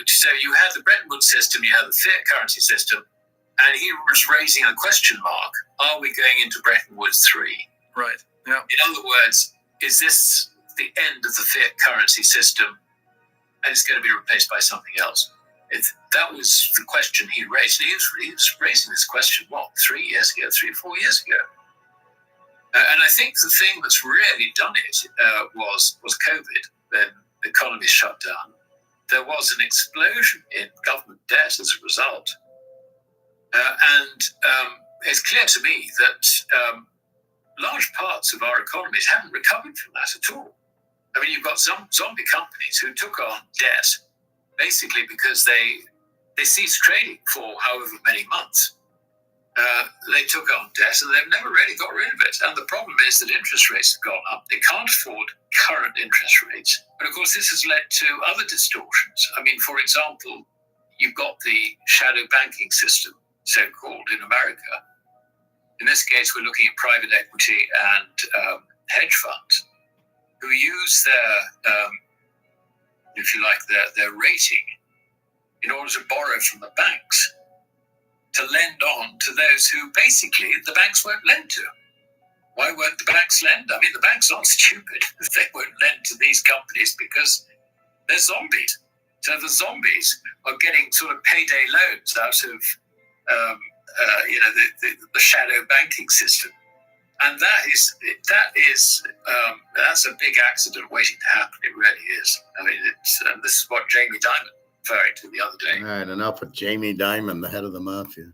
so you had the Bretton Woods system, you had the fiat currency system, and he was raising a question mark: are we going into Bretton Woods 3? Right. Yeah. In other words, is this the end of the fiat currency system, and it's going to be replaced by something else? That was the question he raised. He was raising this question, 3 or 4 years ago. And I think the thing that's really done it was COVID. Then the economy shut down. There was an explosion in government debt as a result. And it's clear to me that large parts of our economies haven't recovered from that at all. I mean, you've got some zombie companies who took on debt basically because they ceased trading for however many months. They took on debt and they've never really got rid of it. And the problem is that interest rates have gone up. They can't afford current interest rates. But of course, this has led to other distortions. I mean, for example, you've got the shadow banking system, so-called, in America. In this case, we're looking at private equity and hedge funds who use their, their rating in order to borrow from the banks to lend on to those who basically the banks won't lend to. Why won't the banks lend? I mean, the banks aren't stupid. They won't lend to these companies because they're zombies. So the zombies are getting sort of payday loans out of, the shadow banking system. And that's a big accident waiting to happen. It really is. I mean, this is what Jamie Dimon referring to the other day. All right, enough with Jamie Dimon, the head of the mafia.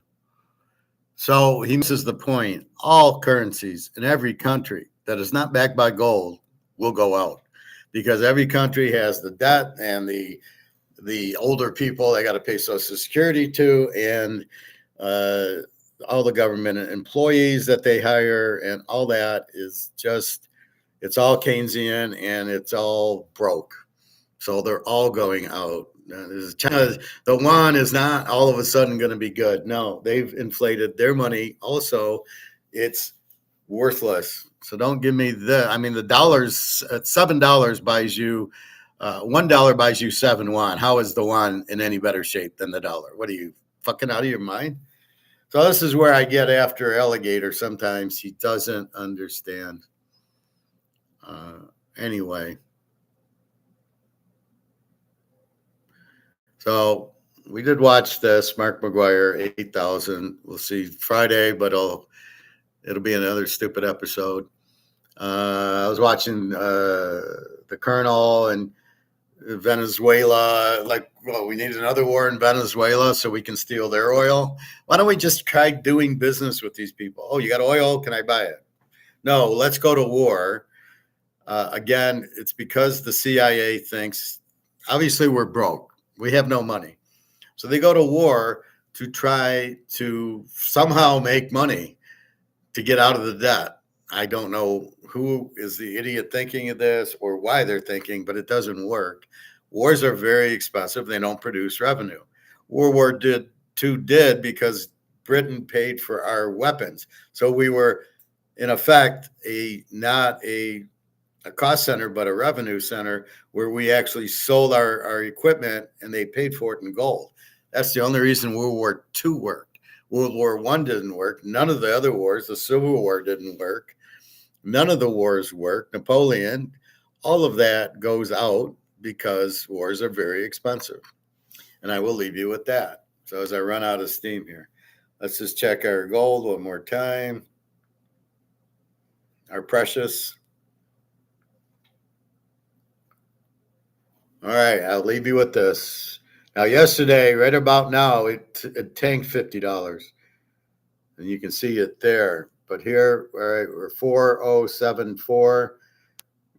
So he misses the point. All currencies in every country that is not backed by gold will go out, because every country has the debt and the older people they got to pay Social Security to, and all the government employees that they hire, and all that is just, it's all Keynesian and it's all broke. So they're all going out. China, the yuan is not all of a sudden going to be good. No, they've inflated their money. Also, it's worthless. So don't give me the dollars at $7 buys you $1 buys you 7 yuan. How is the yuan in any better shape than the dollar? What are you, fucking out of your mind? So this is where I get after Alligator sometimes. He doesn't understand. Anyway. So we did watch this, Mark McGuire, 8,000. We'll see Friday, but it'll be another stupid episode. I was watching the Colonel and Venezuela, we need another war in Venezuela so we can steal their oil. Why don't we just try doing business with these people? Oh, you got oil? Can I buy it? No, let's go to war. Again, it's because the CIA thinks, obviously we're broke. We have no money. So they go to war to try to somehow make money to get out of the debt. I don't know who is the idiot thinking of this or why they're thinking, but it doesn't work. Wars are very expensive. They don't produce revenue. World War II did because Britain paid for our weapons. So we were, in effect, not a cost center, but a revenue center where we actually sold our equipment and they paid for it in gold. That's the only reason World War II worked. World War I didn't work. None of the other wars, the Civil War didn't work. None of the wars work. Napoleon, all of that goes out because wars are very expensive. And I will leave you with that. So as I run out of steam here, let's just check our gold one more time. Our precious. All right, I'll leave you with this. Now, yesterday, right about now, it tanked $50. And you can see it there. But here, all right, we're 4074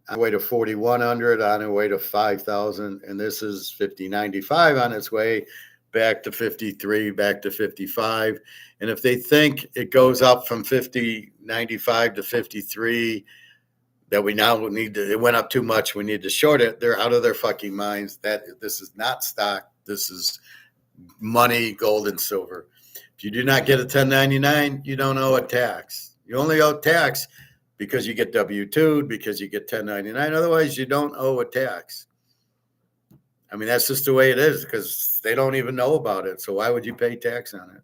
on the way to 4100, on the way to 5,000. And this is 5095 on its way back to 53, back to 55. And if they think it goes up from 5095 to 53, that we now need to, it went up too much, we need to short it, they're out of their fucking minds. That this is not stock, this is money, gold and silver. If you do not get a 1099, you don't owe a tax. You only owe tax because you get W-2'd, because you get 1099. Otherwise, you don't owe a tax. I mean, that's just the way it is, because they don't even know about it. So why would you pay tax on it?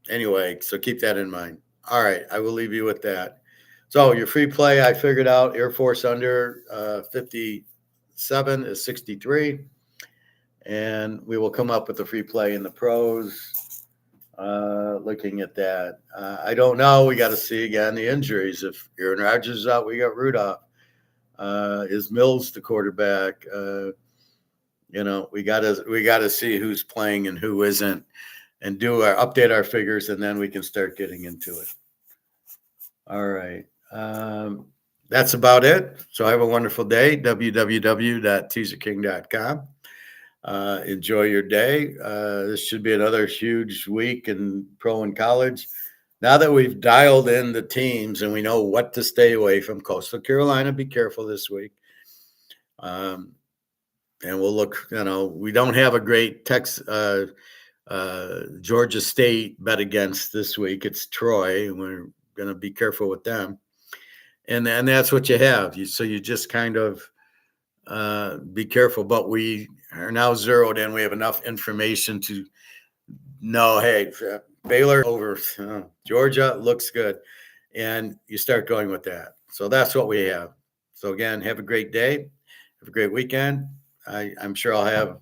Anyway, so keep that in mind. All right, I will leave you with that. So your free play, I figured out Air Force under 57 is 63. And we will come up with a free play in the pros. Looking at that, I don't know. We got to see again the injuries. If Aaron Rodgers is out, we got Rudolph. Is Mills the quarterback? We got to see who's playing and who isn't, and update our figures, and then we can start getting into it. All right. That's about it. So have a wonderful day. www.teaserking.com. Enjoy your day. This should be another huge week in pro and college. Now that we've dialed in the teams and we know what to stay away from, Coastal Carolina, be careful this week. And we'll look, we don't have a great Georgia State bet against this week. It's Troy, and we're going to be careful with them. And that's what you have. So you just kind of be careful. But we are now zeroed in. We have enough information to know, hey, Baylor over Georgia looks good. And you start going with that. So that's what we have. So again, have a great day. Have a great weekend. I'm sure I'll have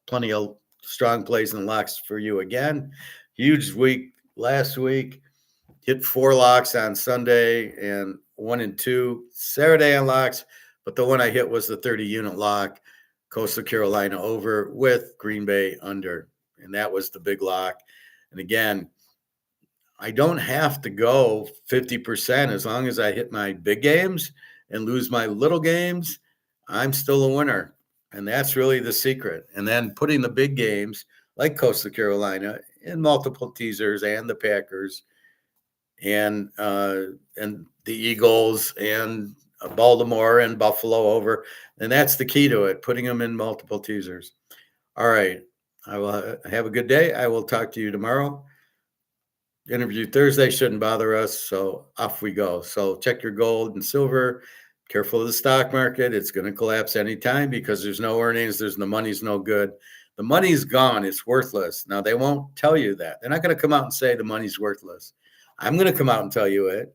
plenty of strong plays and locks for you again. Huge week last week. Hit 4 locks on Sunday and 1 and 2 Saturday on locks. But the one I hit was the 30-unit lock, Coastal Carolina over with Green Bay under. And that was the big lock. And again, I don't have to go 50% as long as I hit my big games and lose my little games. I'm still a winner. And that's really the secret. And then putting the big games like Coastal Carolina in multiple teasers and the Packers and the Eagles and Baltimore and Buffalo over. And that's the key to it, putting them in multiple teasers. All right. I will have a good day. I will talk to you tomorrow. Interview Thursday shouldn't bother us. So off we go. So check your gold and silver. Careful of the stock market. It's going to collapse anytime because there's no earnings. The money's no good. The money's gone. It's worthless. Now, they won't tell you that. They're not going to come out and say the money's worthless. I'm going to come out and tell you it.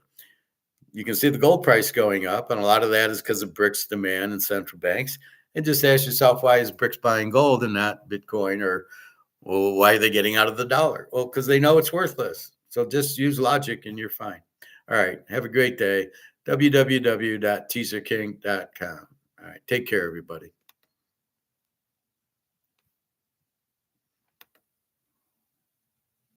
You can see the gold price going up, and a lot of that is because of BRICS demand and central banks. And just ask yourself, why is BRICS buying gold and not Bitcoin? Or why are they getting out of the dollar? Well, because they know it's worthless. So just use logic and you're fine. All right. Have a great day. www.teaserking.com. All right. Take care, everybody.